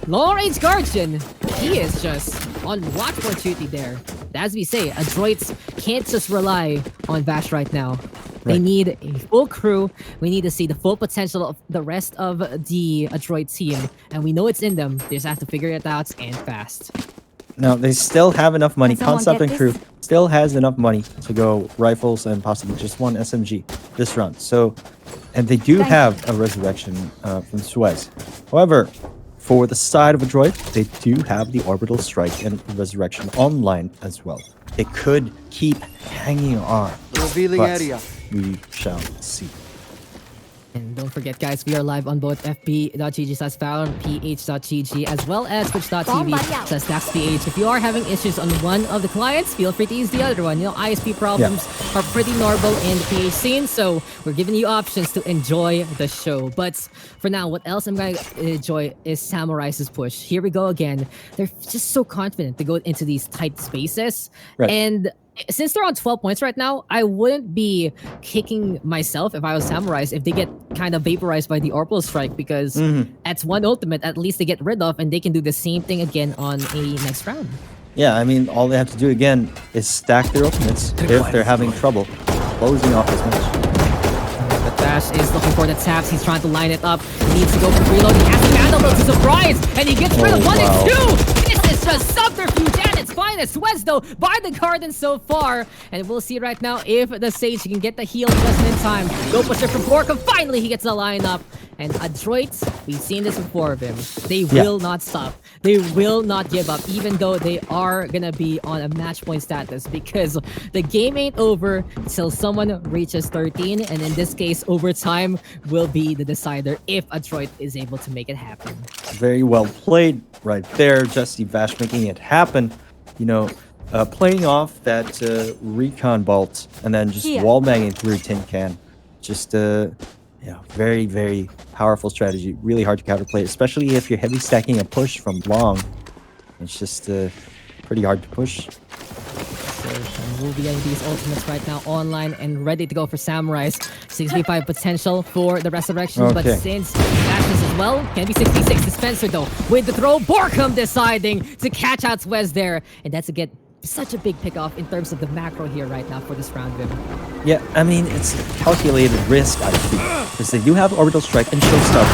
Long-range Guardian! He is just on watch for duty there. As we say, Adroits can't just rely on Vash right now. They need a full crew. We need to see the full potential of the rest of the Adroit team. And we know it's in them. They just have to figure it out and fast. No, they still have enough money. Can someone Concept get and crew this? still has enough money to go rifles and possibly just one SMG this round. So, and they do have a resurrection from Suez. However, for the side of Adroit, they do have the orbital strike and resurrection online as well. They could keep hanging on. Revealing but area. we shall see. And don't forget, guys, we are live on both fb.gg/Valorant, ph.gg, as well as twitch.tv/DaksPH. If you are having issues on one of the clients, feel free to use the other one. You know, ISP problems are pretty normal in the PH scene, so we're giving you options to enjoy the show. But for now, what else I'm going to enjoy is Samurice's push. Here we go again. They're just so confident to go into these tight spaces. Right. And since they're on 12 points right now, I wouldn't be kicking myself if I was Samurice if they get kind of vaporized by the orbital strike, because that's one ultimate at least they get rid of, and they can do the same thing again on a next round. Yeah, I mean, all they have to do again is stack their ultimates if they're having trouble closing off this match. But Dash is looking for the taps. He's trying to line it up. He needs to go for reload. He has to handle those. It's a surprise, and he gets rid of one and two. This is just subterfuge at its finest. Wes, though, by the garden so far. And we'll see right now if the Sage can get the heal just in time. Go pusher from Borkum. Finally, he gets the lineup. And Adroit, we've seen this before of him. They will not stop. They will not give up, even though they are gonna be on a match point status, because the game ain't over till someone reaches 13, and in this case, overtime will be the decider if Adroit is able to make it happen. Very well played right there. Jesse Vash making it happen. You know, playing off that recon bolt and then just wall banging through tin can. Just yeah, very, very powerful strategy. Really hard to counterplay, especially if you're heavy stacking a push from long. It's just pretty hard to push. So we'll be getting these ultimates right now online and ready to go for Samurice. 65 potential for the resurrections, but since Dashes as well, can be 66. Dispenser though, with the throw, Borkum deciding to catch out Swez there. And that's again such a big pickoff in terms of the macro here right now for this round, Vim. Yeah, I mean, it's a calculated risk, I think, because they do have orbital strike and show stuff.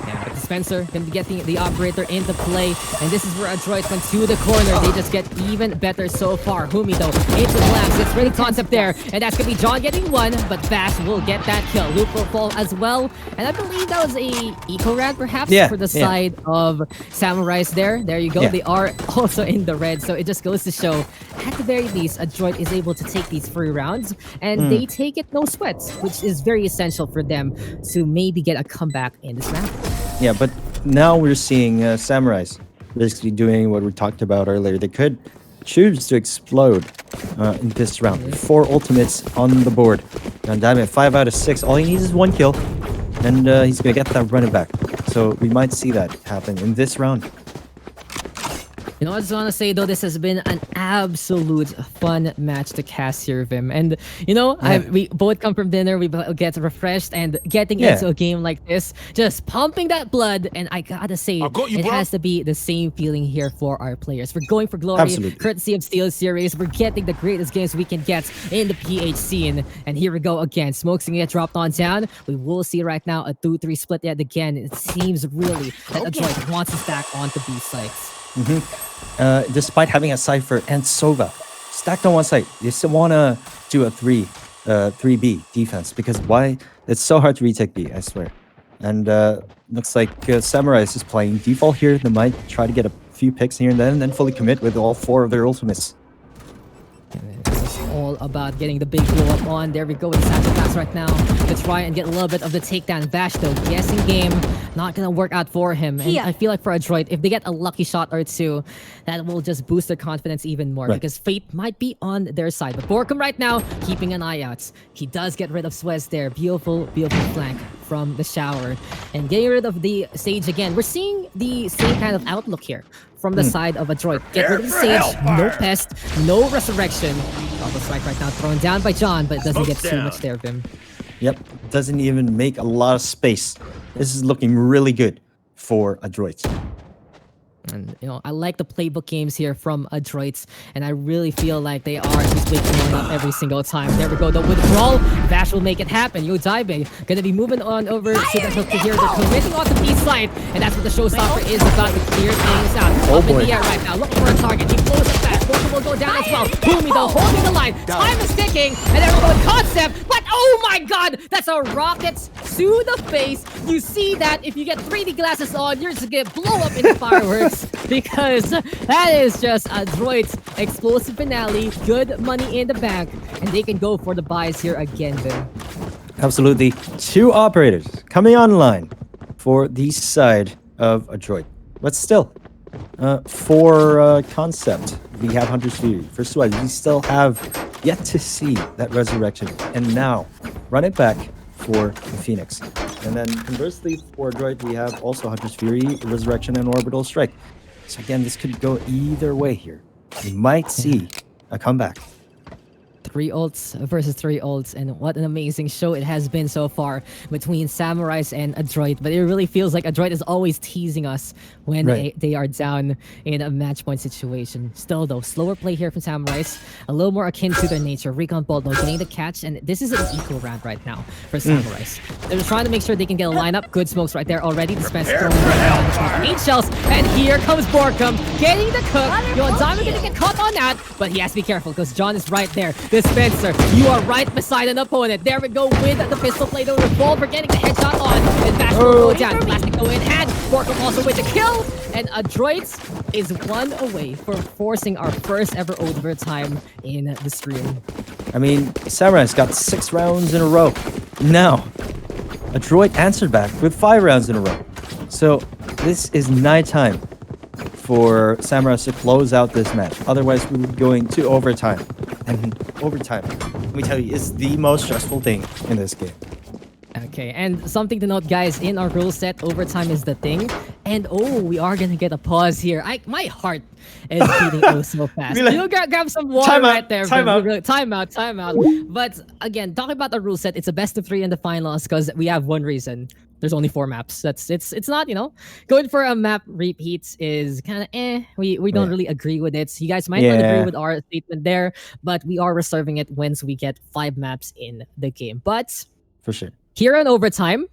Yeah, but Dispenser can be getting the operator into play, and this is where Adroit went to the corner. They just get even better so far. Humi though, into the collapse. It's really concept there, and that's gonna be John getting one, but Vash will get that kill. Luke will fall as well, and I believe that was a eco rad perhaps for the side of Samurice there. There you go. Yeah. They are also in the red, so it just goes to show, at the very least, Adroit is able to take these free rounds, and they take it no sweat, which is very essential for them to maybe get a comeback in this round. Yeah, but now we're seeing Samurice basically doing what we talked about earlier. They could choose to explode in this round. 4 ultimates on the board. Now Diamond, 5 out of 6. All he needs is 1 kill, and he's going to get that running back. So we might see that happen in this round. You know, I just want to say though, this has been an absolute fun match to cast here, Vim. And you know, we both come from dinner, we both get refreshed, and getting into a game like this, just pumping that blood. And I gotta say, it has to be the same feeling here for our players. We're going for glory, Absolutely. courtesy of SteelSeries. We're getting the greatest games we can get in the PH scene. And here we go again. Smoke's gonna get dropped on down. We will see right now a 2-3 split yet again. It seems really that Adroit wants us back onto B sites. Despite having a Cypher and Sova stacked on one side, you still want to do a 3B defense, because why? It's so hard to retake B, I swear. And looks like Samurice is playing default here. They might try to get a few picks here and then fully commit with all 4 of their ultimates. This is all about getting the big blow up on. There we go with the Satchel Pass right now to try and get a little bit of the takedown. Vash though, guessing game, not gonna work out for him. And I feel like for Adroit, if they get a lucky shot or two, that will just boost their confidence even more, because fate might be on their side. But Borkum right now, keeping an eye out. He does get rid of Swez there. Beautiful, beautiful flank from the shower. And getting rid of the Sage again. We're seeing the same kind of outlook here from the side of Adroit. Get rid of the Sage, no Pest, no Resurrection. Double strike right now, thrown down by John, but it doesn't get too much there, Vim. Yep, doesn't even make a lot of space. This is looking really good for Adroit. And, you know, I like the playbook games here from Adroit, and I really feel like they are just waking one up every single time. There we go, the withdrawal. Vash will make it happen. Yo Daibe gonna be moving on over to the hook to here. They're committing onto B side, and that's what the showstopper is about to clear things out. Up in the air right now, looking for a target. He blows it fast. Borkum will go down as well. Pumi though, holding the line. Time is ticking, and there we go with Concept. But oh my god, that's a rocket to the face. You see that if you get 3D glasses on, you're just gonna blow up in fireworks. Because that is just Adroit's explosive finale. Good money in the bank, and they can go for the buys here again, then. Absolutely. 2 operators coming online for the side of Adroit. But still, for Concept, we have Hunter's Fury. For Swag, we still have yet to see that resurrection. And now, run it back for the Phoenix. And then conversely, for Adroit, we have also Hunter's Fury, Resurrection, and Orbital Strike. So again, this could go either way here. We might see a comeback. 3 ults versus 3 ults, and what an amazing show it has been so far between Samurice and Adroit. But it really feels like Adroit is always teasing us when they are down in a match point situation. Still though, slower play here from Samurice, a little more akin to their nature. Recon Bolt though, getting the catch, and this is an equal round right now for Samurice. They're just trying to make sure they can get a lineup. Good smokes right there already. Dispenser throwing right down 8 shells, and here comes Borkum getting the cook. Yo, Diamond gonna get caught on that, but he has to be careful because John is right there. Dispenser, you are right beside an opponent. There we go with the pistol play, the revolver getting the headshot on, and Vash will go down. Plastic go in hand. Borkum also with the kill, and Adroit is 1 away for forcing our first ever overtime in the stream. I mean, Samurice got 6 rounds in a row. Now, Adroit answered back with 5 rounds in a row. So this is night time for Samurice to close out this match. Otherwise, we would be going to overtime. And overtime, let me tell you, is the most stressful thing in this game. Okay, and something to note, guys, in our rule set, overtime is the thing. And oh, we are gonna get a pause here. My heart is beating oh so fast. Like, you grab some water right there. Time out. Time out. But again, talking about the rule set, it's a best of 3 in the finals because we have one reason. There's only 4 maps. It's not, you know, going for a map repeats is kind of We don't really agree with it. So you guys might not agree with our statement there, but we are reserving it once we get 5 maps in the game. But for sure, here in overtime,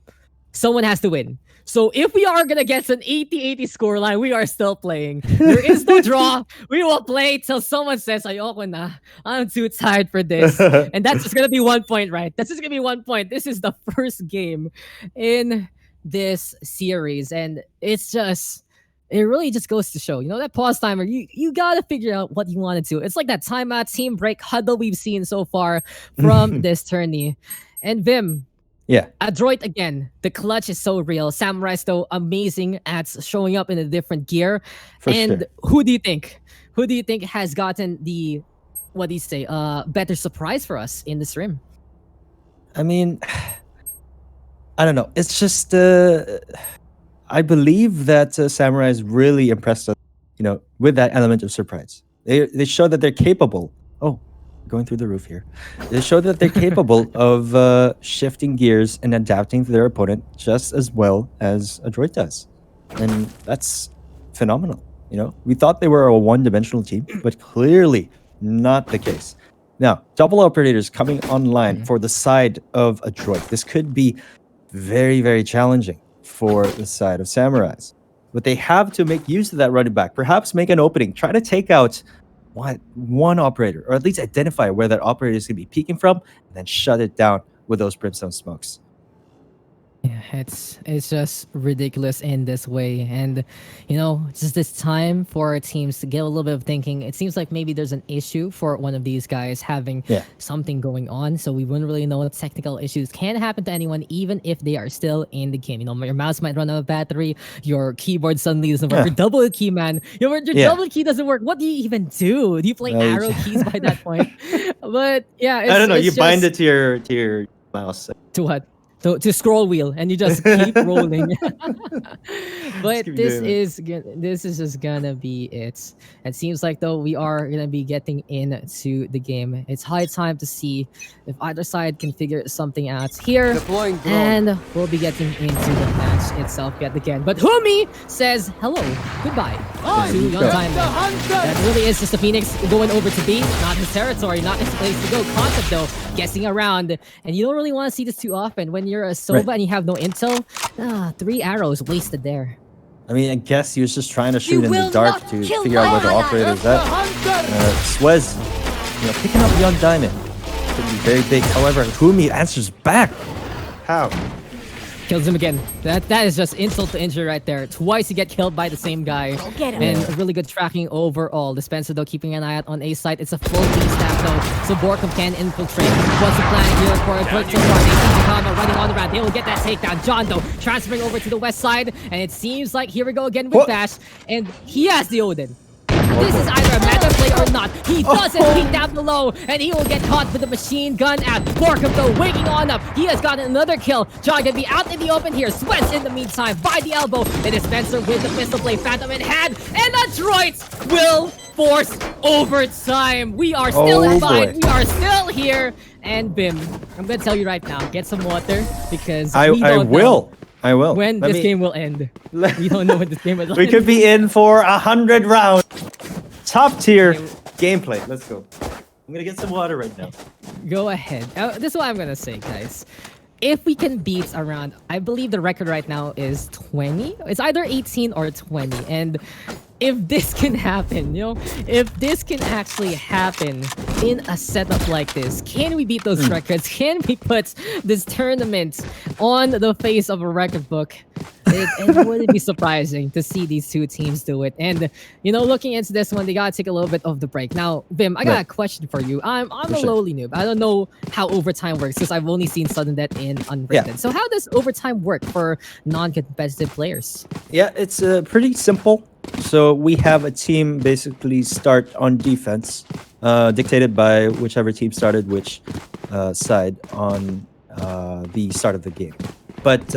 someone has to win. So if we are gonna get an 80-80 scoreline, we are still playing. There is no draw. We will play till someone says, "Ayoko na. I'm too tired for this." And that's just gonna be 1 point, right? That's just gonna be 1 point. This is the first game in this series, and it's just, it really just goes to show, you know, that pause timer, you gotta figure out what you want to do. It's like that timeout, team break, huddle we've seen so far from this tourney. And Vim, yeah, Adroit again. The clutch is so real. Samurice though, amazing at showing up in a different gear. Who do you think? Who do you think has gotten the, what do you say, better surprise for us in this rim? I mean, I don't know. It's just I believe that Samurice really impressed us with that element of surprise. They show that they're capable. Oh, going through the roof here. They show that they're capable of shifting gears and adapting to their opponent just as well as Adroit does. And that's phenomenal. We thought they were a one-dimensional team, but clearly not the case. Now, double operators coming online for the side of Adroit. This could be very, very challenging for the side of Samurais. But they have to make use of that running back. Perhaps make an opening. Try to take out one operator, or at least identify where that operator is going to be peeking from, and then shut it down with those brimstone smokes. Yeah, it's just ridiculous in this way. And, just this time for our teams to get a little bit of thinking. It seems like maybe there's an issue for one of these guys having something going on. So we wouldn't really know what technical issues can happen to anyone, even if they are still in the game. Your mouse might run out of battery, your keyboard suddenly doesn't work, your double key, man. Your double key doesn't work. What do you even do? Do you play arrow keys by that point? But yeah, I don't know. You bind it to your mouse. To what? To scroll wheel, and you just keep rolling. But this is just gonna be it. It seems like though we are gonna be getting into the game. It's high time to see if either side can figure something out here, and we'll be getting into the match itself yet again. But Humi says hello, goodbye to Young Time. That really is just the Phoenix going over to B, not his territory, not his place to go. Concept though, guessing around, and you don't really want to see this too often when you're a Soba and you have no intel. 3 arrows wasted there. I mean, I guess he was just trying to shoot in the dark to figure out where the operator's at. Swez, picking up Young Diamond could be very big. However, Humi answers back. How? Kills him again. That is just insult to injury right there. Twice you get killed by the same guy. And really good tracking overall. Dispenser though keeping an eye out on A side. It's a full B stack though. So Borkum can infiltrate. What's the plan here for a quick so far? They see Takama running on the round. They will get that takedown. John though transferring over to the west side. And it seems like here we go again with Bash. And he has the Odin. This is either a meta play or not. He doesn't peek down below, and he will get caught with the machine gun out. Borkum though waking on up. He has gotten another kill. John gonna be out in the open here. Sweats in the meantime by the elbow. And Dispenser with the pistol play. Phantom in hand. And Adroit will force overtime. We are still inside. We are still here. And Bim, I'm gonna tell you right now, get some water because I will. When this game will end. We don't know when this game will end. We could be in for 100 rounds. Top tier gameplay. Let's go. I'm gonna get some water right now. Go ahead. This is what I'm gonna say, guys. If we can beat around, I believe the record right now is 20. It's either 18 or 20. And if this can happen, if this can actually happen in a setup like this, can we beat those records? Can we put this tournament on the face of a record book? It wouldn't be surprising to see these two teams do it. And, looking into this one, they gotta take a little bit of the break. Now, Vim, I got a question for you. I'm a lowly noob. I don't know how overtime works because I've only seen sudden death in Unrated. Yeah. So how does overtime work for non-competitive players? Yeah, it's pretty simple. So we have a team basically start on defense, dictated by whichever team started which side on the start of the game. But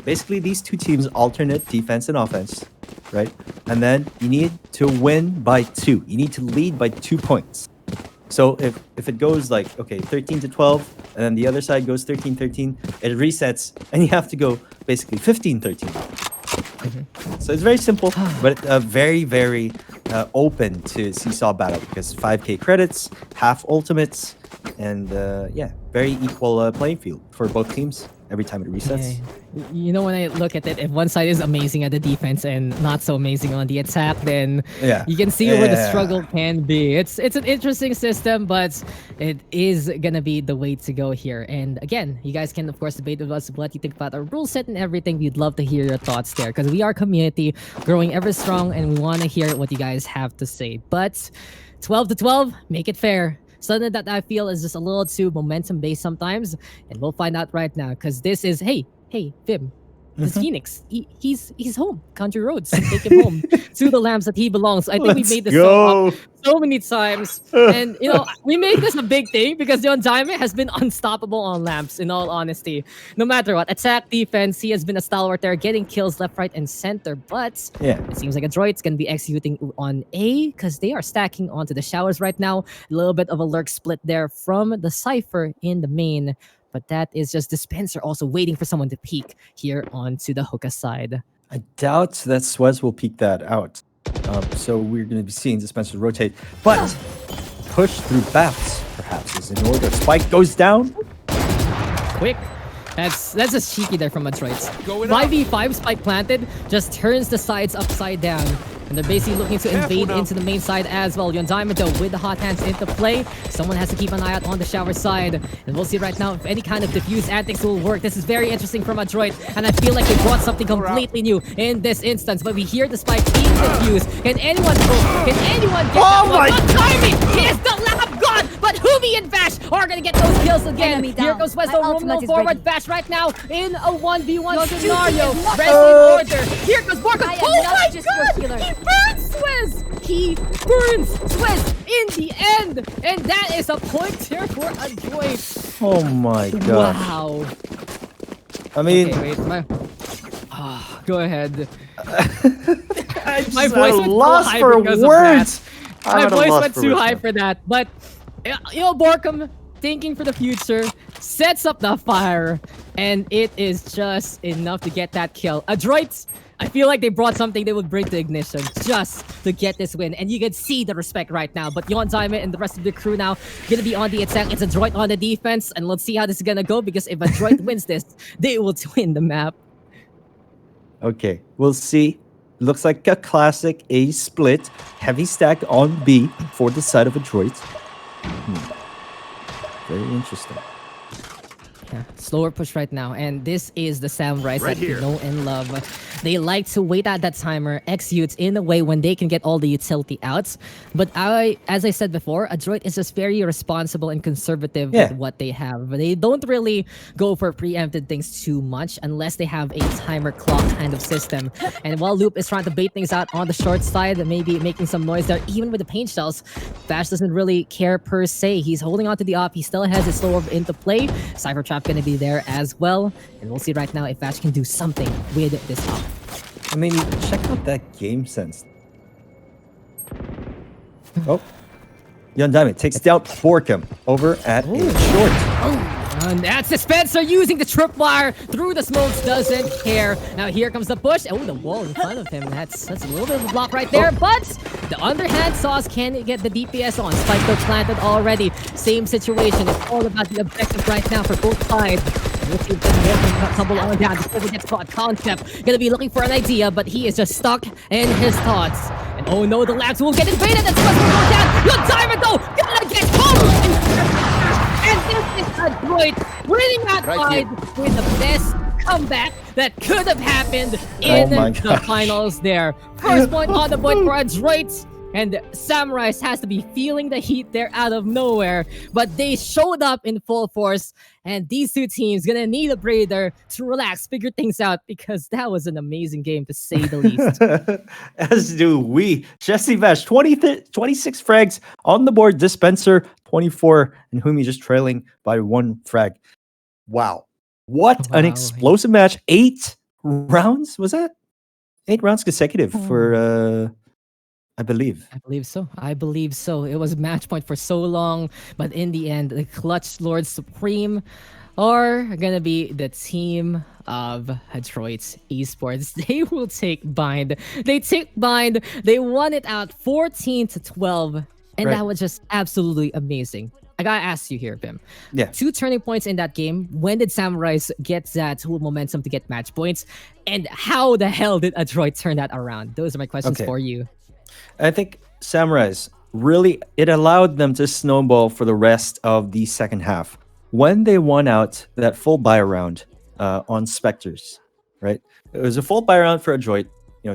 basically these two teams alternate defense and offense, right? And then you need to win by 2. You need to lead by 2 points. So if it goes like, 13-12, and then the other side goes 13-13, it resets, and you have to go basically 15-13. So it's very simple, but very, very open to seesaw battle because 5k credits, half ultimates, and very equal playing field for both teams every time it resets. Yeah. When I look at it, if one side is amazing at the defense and not so amazing on the attack, then you can see where the struggle can be. It's an interesting system, but it is gonna be the way to go here. And again, you guys can of course debate with us what you think about our rule set and everything. We'd love to hear your thoughts there because we are a community growing ever strong and we want to hear what you guys have to say. But 12-12, make it fair. Something that I feel is just a little too momentum based sometimes, and we'll find out right now because this is hey Vim, this Phoenix, he's home. Country roads, take him home to the lambs that he belongs. I think we Let's made this go. so many times, and we make this a big thing because Leon Diamond has been unstoppable on lamps. In all honesty, no matter what, attack, defense, he has been a stalwart there, getting kills left, right, and center. But Yeah. it seems like Adroit's gonna be executing on A because they are stacking onto the showers right now. A little bit of a lurk split there from the Cypher in the main. But that is just Dispenser also waiting for someone to peek here onto the hookah side. I doubt that Swez will peek that out. So we're going to be seeing Dispenser rotate. But push through Bats, perhaps, is in order. Spike goes down. Quick. That's just cheeky there from Adroit. 5v5 Spike planted just turns the sides upside down. And they're basically looking to invade into the main side as well. Yon Diamond, though, with the hot hands into play. Someone has to keep an eye out on the shower side. And we'll see right now if any kind of diffuse antics will work. This is very interesting from Adroit. And I feel like they brought something completely new in this instance. But we hear the Spike being diffused. Can anyone get that one? Not timing! He is the lab gone! But Humi and Vash are gonna get those kills again. Here goes Westo roaming forward. Vash right now in a 1v1 scenario. Res in order. Here goes Borka. Oh my god! He burns Swizz! He burns Swizz in the end! And that is a point here for Adroit. Oh my god. Wow. I mean, Okay, wait, go ahead. my voice went lost high for because of words. My voice went too high for that. But, Borkum, thinking for the future, sets up the fire, and it is just enough to get that kill. Adroit, I feel like they brought something they would bring to Ignition just to get this win. And you can see the respect right now. But Yon Diamond and the rest of the crew now gonna be on the attack. It's Adroit on the defense. And let's see how this is gonna go, because if Adroit wins this, they will win the map. Okay, we'll see. Looks like a classic A split. Heavy stack on B for the side of Adroit. Very interesting. Yeah, slower push right now, and this is the Samurice that we know and love. They like to wait at that timer, execute in a way when they can get all the utility outs. But as I said before, Adroit is just very responsible and conservative with what they have. They don't really go for preempted things too much unless they have a timer clock kind of system. And while Loop is trying to bait things out on the short side, maybe making some noise there, even with the paint shells, Bash doesn't really care per se. He's holding on to the op. He still has his slow orb into play. Cypher Trap going to be there as well. And we'll see right now if Bash can do something with this op. I mean, check out that game sense. Oh. Young Diamond takes down Borkum over at A short. And that's Dispenser using the tripwire through the smokes, doesn't care. Now here comes the push. Oh, the wall in front of him. That's a little bit of a block right there. But the underhand sauce can get the DPS on. Spike though planted already. Same situation. It's all about the objective right now for both sides. We'll see if they can tumble on down before we get caught. Concept gonna be looking for an idea, but he is just stuck in his thoughts. And oh no, the labs will get invaded. That's what's going down. Your diamond though, gonna get home. And this is Adroit winning that fight with the best comeback that could have happened in the finals there. First point on the board for Adroit. And Samurice has to be feeling the heat there out of nowhere. But they showed up in full force. And these two teams gonna need a breather to relax, figure things out, because that was an amazing game to say the least. As do we. Jesse Vash, 26 frags on the board. Dispenser, 24. And Humi just trailing by 1 frag. Wow. What an explosive match. 8 rounds, was that? 8 rounds consecutive for... I believe so. I believe so. It was a match point for so long, but in the end, the Clutch Lords Supreme are gonna be the team of Adroit Esports. They will take bind. They take bind. They won it out 14-12, and that was just absolutely amazing. I gotta ask you here, Bim. Yeah. 2 turning points in that game. When did Samurice get that whole momentum to get match points? And how the hell did Adroit turn that around? Those are my questions for you. I think Samurice really, it allowed them to snowball for the rest of the second half. When they won out that full buy round on Spectres, right? It was a full buy round for Adroit,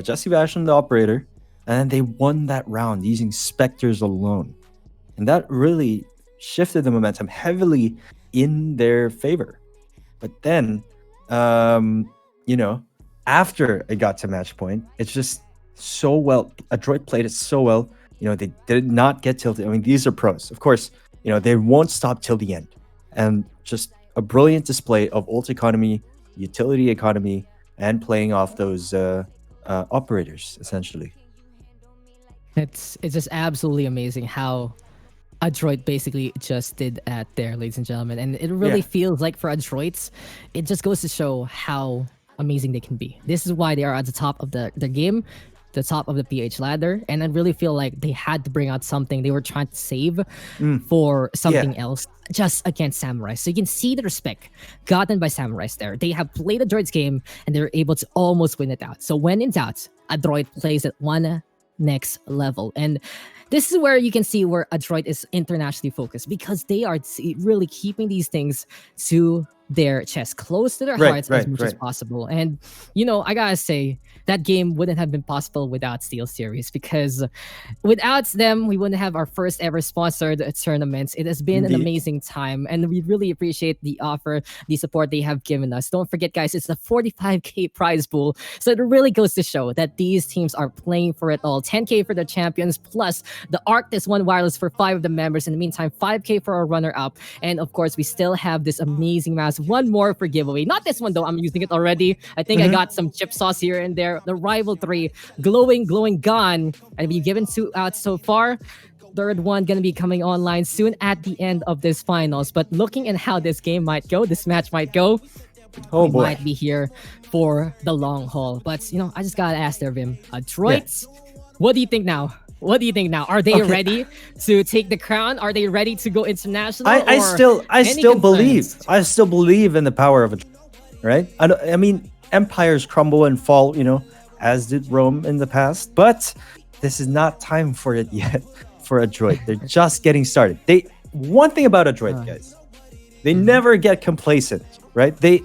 Jesse Bash and the operator, and they won that round using Spectres alone. And that really shifted the momentum heavily in their favor. But then, after it got to match point, it's just so well. Adroit played it so well. They did not get tilted. I mean, these are pros. Of course, they won't stop till the end. And just a brilliant display of ult economy, utility economy, and playing off those operators, essentially. It's just absolutely amazing how Adroit basically just did that there, ladies and gentlemen. And it really feels like for Adroits, it just goes to show how amazing they can be. This is why they are at the top of the game, the top of the PH ladder. And I really feel like they had to bring out something they were trying to save for something else just against Samurice. So you can see the respect gotten by Samurice there. They have played Adroit's game and they're able to almost win it out. So when in doubt, Adroit plays at one next level. And this is where you can see where Adroit is internationally focused, because they are really keeping these things to their chest, close to their hearts as much as possible. And I gotta say, that game wouldn't have been possible without SteelSeries, because without them, we wouldn't have our first ever sponsored tournaments. It has been an amazing time, and we really appreciate the offer, the support they have given us. Don't forget, guys, it's a 45K prize pool, so it really goes to show that these teams are playing for it all. 10K for the champions, plus the Arctis One wireless for 5 of the members. In the meantime, 5K for our runner-up, and of course, we still have this amazing mass. One more for giveaway. Not this one though. I'm using it already. I think I got some chip sauce here and there. The Rival 3, glowing gun. And we've given 2 out so far. Third one gonna be coming online soon at the end of this finals. But looking at how this game might go, this match might go, we might be here for the long haul. But I just gotta ask there, Vim. Adroit, what do you think now? What do you think now? Are they ready to take the crown? Are they ready to go international? I still believe in the power of Adroit, right? I mean, empires crumble and fall, as did Rome in the past. But this is not time for it yet for Adroit. They're just getting started. One thing about Adroit, guys, they never get complacent, right? The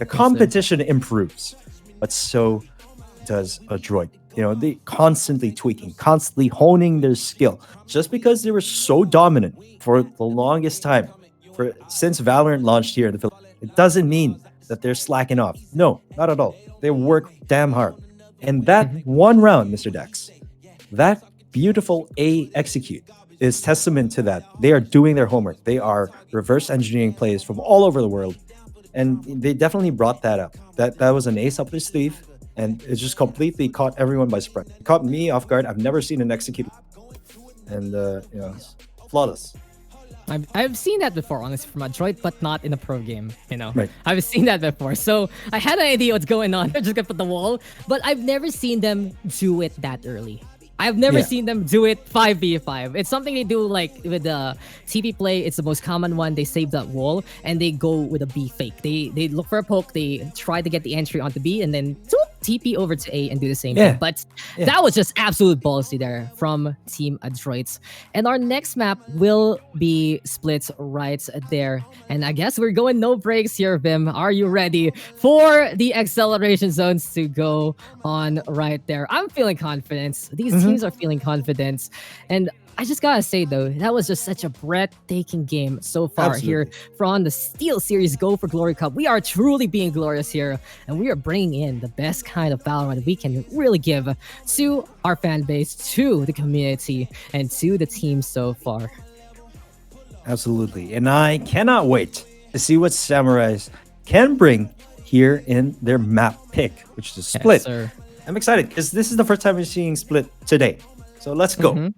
competition improves, but so does Adroit. They constantly tweaking, constantly honing their skill. Just because they were so dominant for the longest time, since Valorant launched here in the Philippines, it doesn't mean that they're slacking off. No, not at all. They work damn hard. And that one round, Mr. Daks, that beautiful A execute is testament to that. They are doing their homework. They are reverse engineering plays from all over the world. And they definitely brought that up. That was an ace up their sleeve. And it just completely caught everyone by surprise. It caught me off guard. I've never seen an execute. And, it's flawless. I've seen that before, honestly, from Adroit, but not in a pro game, Right. I've seen that before. So I had an idea what's going on. They're just gonna put the wall. But I've never seen them do it that early. I've never seen them do it 5v5. It's something they do like with the TP play. It's the most common one. They save that wall and they go with a B fake. They look for a poke. They try to get the entry onto B and then TP over to A and do the same thing. But that was just absolute ballsy there from Team Adroit. And our next map will be split right there. And I guess we're going no breaks here, Vim. Are you ready for the acceleration zones to go on right there? I'm feeling confident. These teams are feeling confident. And I just gotta say though, that was just such a breathtaking game so far here from the SteelSeries Go for Glory Cup. We are truly being glorious here, and we are bringing in the best kind of Valorant we can really give to our fan base, to the community, and to the team so far. Absolutely. And I cannot wait to see what Samurice can bring here in their map pick, which is a split. Yes, sir. I'm excited because this is the first time we're seeing split today. So let's go.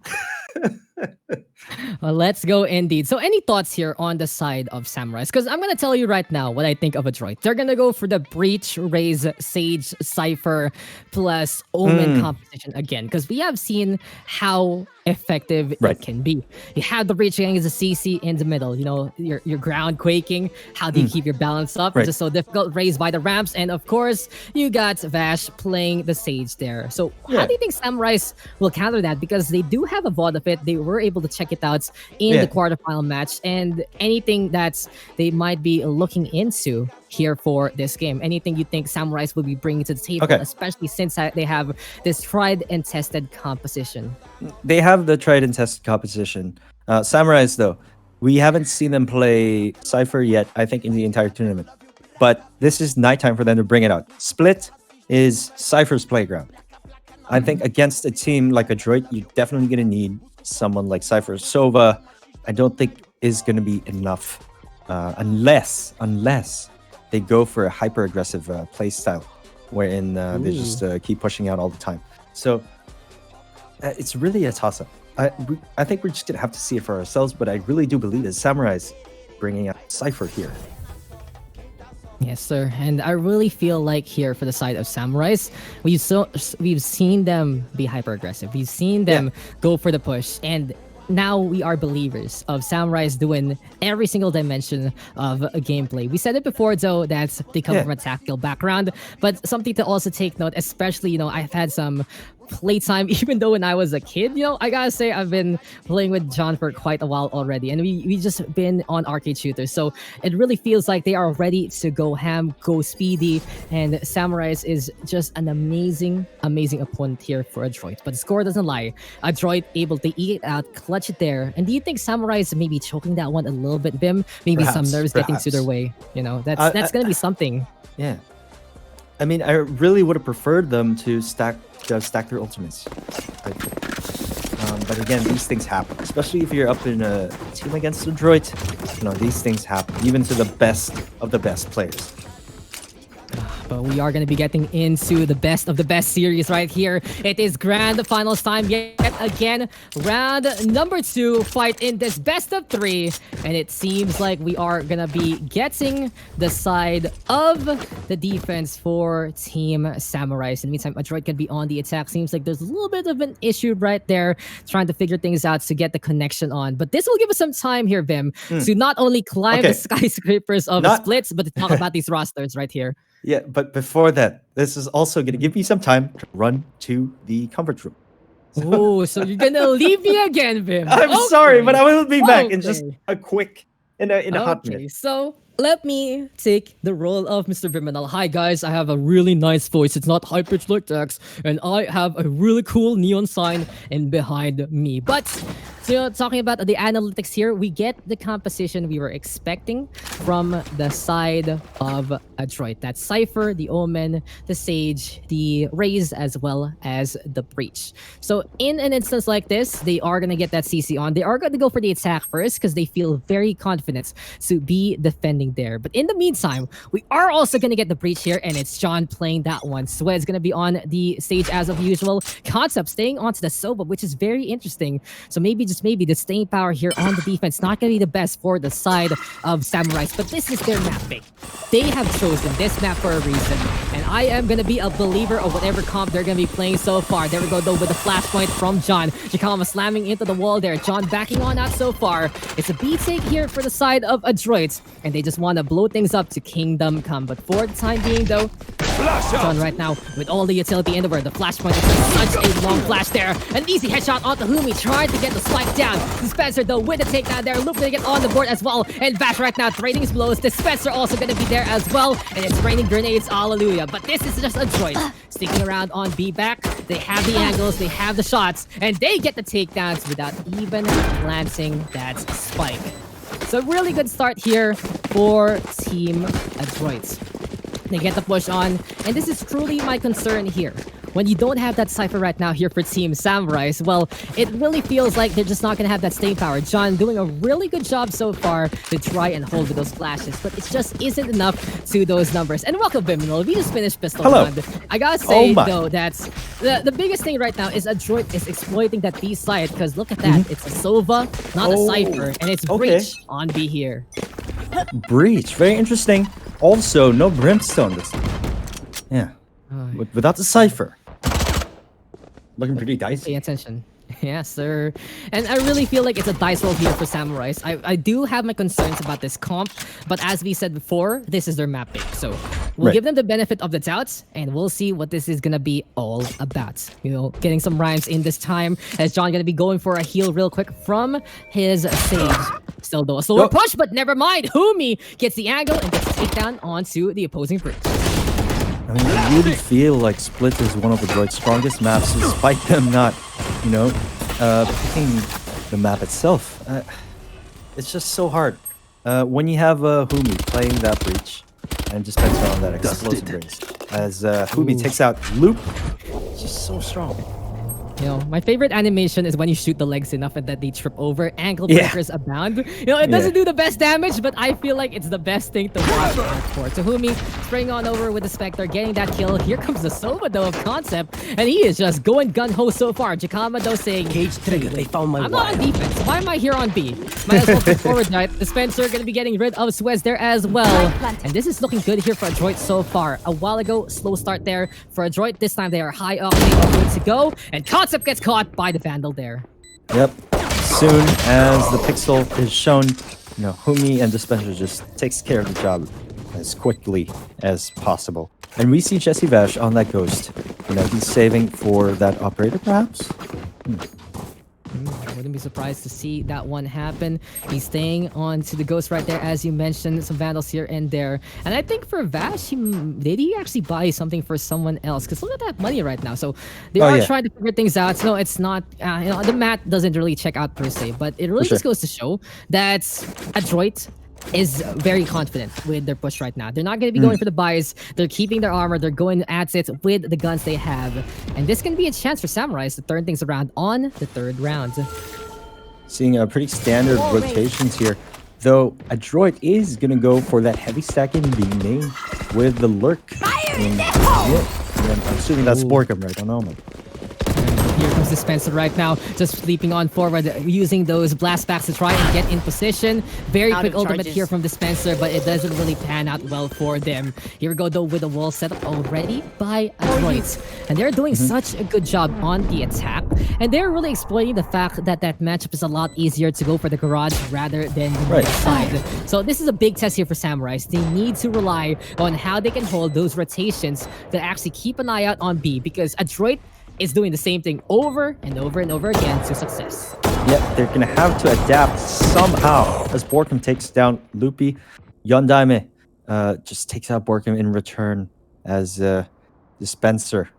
Well, let's go indeed. So any thoughts here on the side of Samurice? Because I'm going to tell you right now what I think of Adroit. They're going to go for the Breach, Raze, Sage, Cypher, plus Omen competition again. Because we have seen how effective it can be. You have the Breach gang as a CC in the middle. Your ground quaking. How do you keep your balance up? It's just so difficult. Raised by the ramps. And of course, you got Vash playing the Sage there. So how do you think Samurice will counter that? Because they do have a VOD of it. They were able to check it out in the quarterfinal match. And anything that they might be looking into here for this game. Anything you think Samurice will be bringing to the table, especially since they have this tried and tested composition? They have the tried and tested composition. Samurice, though, we haven't seen them play Cypher yet, I think, in the entire tournament. But this is nighttime for them to bring it out. Split, is Cypher's playground. I think against a team like Adroit, you're definitely going to need someone like Cypher. Sova, I don't think is going to be enough unless they go for a hyper aggressive play style, wherein they just keep pushing out all the time. So it's really a toss up. I think we're just going to have to see it for ourselves, but I really do believe that Samurice bringing out Cypher here. Yes, sir. And I really feel like here for the side of Samurice, we've seen them be hyper aggressive. We've seen them go for the push, and now we are believers of Samurice doing every single dimension of a gameplay. We said it before, though, that they come from a tactical background, but something to also take note, especially, I've had some playtime, even though when I was a kid, I gotta say I've been playing with John for quite a while already, and we just been on arcade shooters, so it really feels like they are ready to go ham, go speedy, and Samurice is just an amazing opponent here for Adroit. But the score doesn't lie. Adroit able to eat it out, clutch it there. And do you think Samurice may be choking that one a little bit, Vim? Maybe some nerves getting to their way. That's gonna be something. Yeah. I mean, I really would have preferred them to stack their ultimates. But again, these things happen, especially if you're up in a team against Adroit. These things happen, even to the best of the best players. But we are going to be getting into the best of the best series right here. It is grand finals time yet again. Round number 2 fight in this best of 3. And it seems like we are going to be getting the side of the defense for Team Samurice. In the meantime, Adroit can be on the attack. Seems like there's a little bit of an issue right there, trying to figure things out to get the connection on. But this will give us some time here, Vim, to not only climb the skyscrapers of splits, but to talk about these rosters right here. Yeah, but before that, this is also going to give me some time to run to the comfort room. Oh, so you're going to leave me again, Vim. I'm sorry, but I will be back in just a quick, in a hot minute. So let me take the role of Mr. Vyminal. Hi guys, I have a really nice voice. It's not high-pitched like Daks, and I have a really cool neon sign in behind me. But talking about the analytics here, we get the composition we were expecting from the side of Adroit. That's Cypher, the Omen, the Sage, the Raze, as well as the Breach. So in an instance like this, they are going to get that CC on. They are going to go for the attack first because they feel very confident to be defending there. But in the meantime, we are also going to get the Breach here, and it's John playing that one. Swed's going to be on the stage as of usual. Concept staying onto the Sova, which is very interesting. So maybe the staying power here on the defense not going to be the best for the side of Samurice, but this is their map pick. They have chosen this map for a reason, and I am going to be a believer of whatever comp they're going to be playing so far. There we go, though, with the flashpoint from John. Jakama slamming into the wall there. John backing on out so far. It's a B take here for the side of Adroit, and they just want to blow things up to Kingdom Come. But for the time being, though, John right now with all the utility in the world. The flashpoint is such a long flash there. An easy headshot onto Humi, trying to get the spike down. Dispenser, though, with the takedown there. Loop to get on the board as well. And Vash right now trading his blows. Dispenser also going to be there as well. And it's raining grenades, hallelujah. But this is just Adroit sticking around on B back. They have the angles, they have the shots, and they get the takedowns without even glancing that spike. So really good start here for Team Adroit. They get the push on, and this is truly my concern here. When you don't have that Cypher right now here for Team Samurice, well, it really feels like they're just not going to have that staying power. John doing a really good job so far to try and hold with those flashes, but it just isn't enough to those numbers. And welcome, Vyminal. We just finished pistol round. I gotta say, though, that's the biggest thing right now is Adroit is exploiting that B side, because look at that. It's a Sova, not a Cypher, and it's Breach on B here. Breach, very interesting. Also, no Brimstone this time. Yeah. Without the Cypher. Looking pretty dicey. Pay attention. Yes, sir. And I really feel like it's a dice roll here for Samurice. I do have my concerns about this comp, but as we said before, this is their map pick. So we'll give them the benefit of the doubts, and we'll see what this is gonna be all about. Getting some rhymes in this time, as John gonna be going for a heal real quick from his Sage. Still though, a slower push, but never mind. Humi gets the angle and gets a takedown onto the opposing bridge. I mean, I really feel like Split is one of Adroit's strongest maps, despite them not, picking the map itself. It's just so hard. When you have Humi playing that Breach and Dispenser on that explosive race. as Humi takes out Loop. Just so strong. You know, my favorite animation is when you shoot the legs enough and that they trip over. Ankle Yeah. breakers abound. You know, it doesn't do the best damage, but I feel like it's the best thing to watch out for. Tahumi spraying on over with the Spectre, getting that kill. Here comes the Sova though of Concept, and he is just going gun-ho so far. Jakama though saying, Cage trigger, they found my I'm not on defense. Why am I here on B? Might as well put forward right. Dispenser gonna be getting rid of Swez there as well. And this is looking good here for Adroit so far. A while ago, slow start there for Adroit. This time they are high octane, good to go. And Concept gets caught by the Vandal there. Yep. Soon as the pixel is shown, you know, Humi and Dispenser just takes care of the job as quickly as possible. And we see Jesse Vash on that ghost. You know, he's saving for that operator, perhaps? I wouldn't be surprised to see that one happen. He's staying on to the ghost right there, as you mentioned. Some Vandals here and there. And I think for Vash, did he actually buy something for someone else? Because look at that money right now. So they are trying to figure things out. No, it's not, you know, the math doesn't really check out per se. But it really just goes to show that Adroit is very confident with their push right now. They're not going to be going for the buys. They're keeping their armor. They're going at it with the guns they have. And this can be a chance for Samurice to turn things around on the third round. Seeing a pretty standard rotations here. Though Adroit is going to go for that heavy stacking being named with the lurk. I'm assuming that's Borkum, right? I don't know. Here comes Dispenser right now, just leaping on forward, using those blast backs to try and get in position. Very quick ultimate here from Dispenser, but it doesn't really pan out well for them. Here we go though with a wall set up already by Adroit. And they're doing such a good job on the attack. And they're really exploiting the fact that that matchup is a lot easier to go for the garage rather than the right side. So this is a big test here for Samurice. They need to rely on how they can hold those rotations to actually keep an eye out on B, because Adroit is doing the same thing over and over and over again to success. Yep, they're going to have to adapt somehow as Borkum takes down Loopy. Yondaime just takes out Borkum in return as Dispenser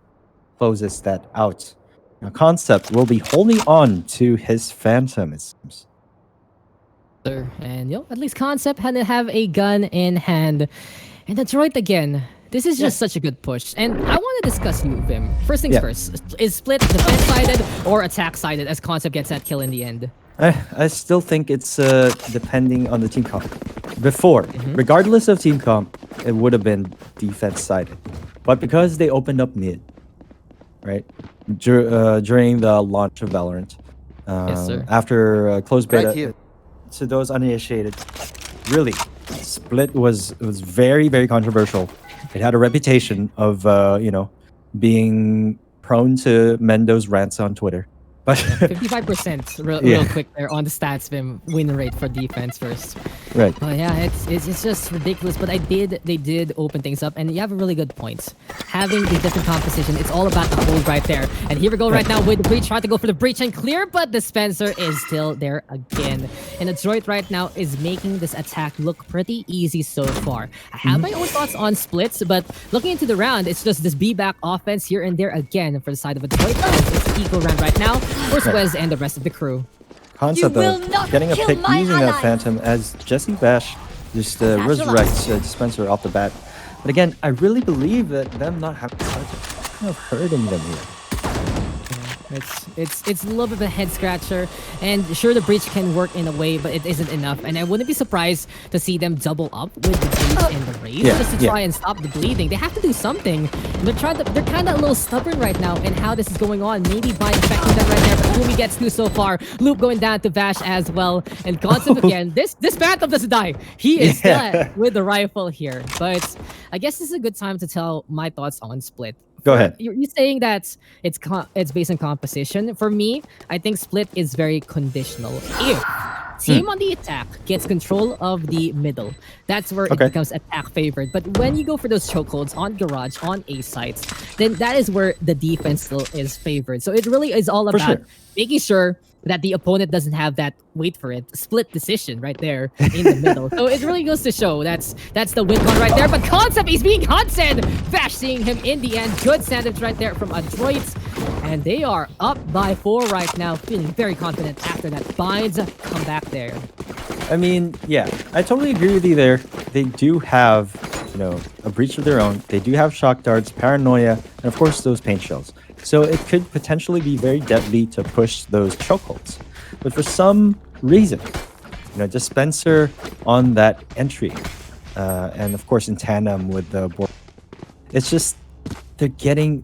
closes that out. Now, Concept will be holding on to his Phantom, it seems. And, you know, at least Concept had to have a gun in hand. And Adroit again. This is just such a good push. And I want to discuss you, Vim. First things first. Is Split defense-sided or attack-sided as Concept gets that kill in the end? I still think it's depending on the team comp. Before, regardless of team comp, it would have been defense-sided. But because they opened up mid, right, during the launch of Valorant, after closed beta, to those uninitiated, really, Split was very, very controversial. It had a reputation of, you know, being prone to Mendo's rants on Twitter. But 55% real quick there on the stats, Vim, win rate for defense first. Right. But yeah, it's just ridiculous. But they did open things up, and you have a really good point. Having the different composition, it's all about the hold right there. And here we go right now with the breach, trying to go for the breach and clear, but Dispenser is still there again. And Adroit right now is making this attack look pretty easy so far. I have my own thoughts on splits, but looking into the round, it's just this B-back offense here and there again for the side of Adroit. It's equal round right now for Swez and the rest of the crew. Concept of getting a pick using that Phantom as Jesse Bash just resurrects Dispenser off the bat. But again, I really believe that them not having such kind of hurting them here. It's a little bit of a head scratcher, and sure the breach can work in a way, but it isn't enough. And I wouldn't be surprised to see them double up with the breach and the raise just to try and stop the bleeding. They have to do something. And they're kind of a little stubborn right now in how this is going on. Maybe by infecting them right there, but Lumi gets through so far. Loop going down to Vash as well, and Concept again. This Phantom doesn't die. He is still with the rifle here. But I guess this is a good time to tell my thoughts on Split. Go ahead. You're saying that it's based on composition. For me, I think Split is very conditional. If team on the attack gets control of the middle, that's where it becomes attack favored. But when you go for those chokeholds on garage, on A sites, then that is where the defense still is favored. So it really is all about making sure that the opponent doesn't have that, wait for it, split decision right there in the middle. So it really goes to show that's the win con right there. But Concept is being hunted! Vash seeing him in the end. Good stand-ups right there from Adroit. And they are up by 4 right now, feeling very confident after that binds comeback there. I mean, yeah, I totally agree with you there. They do have a breach of their own. They do have shock darts, paranoia, and of course those paint shells. So it could potentially be very deadly to push those chokeholds. But for some reason, Dispenser on that entry, and of course in tandem with the board, it's just they're getting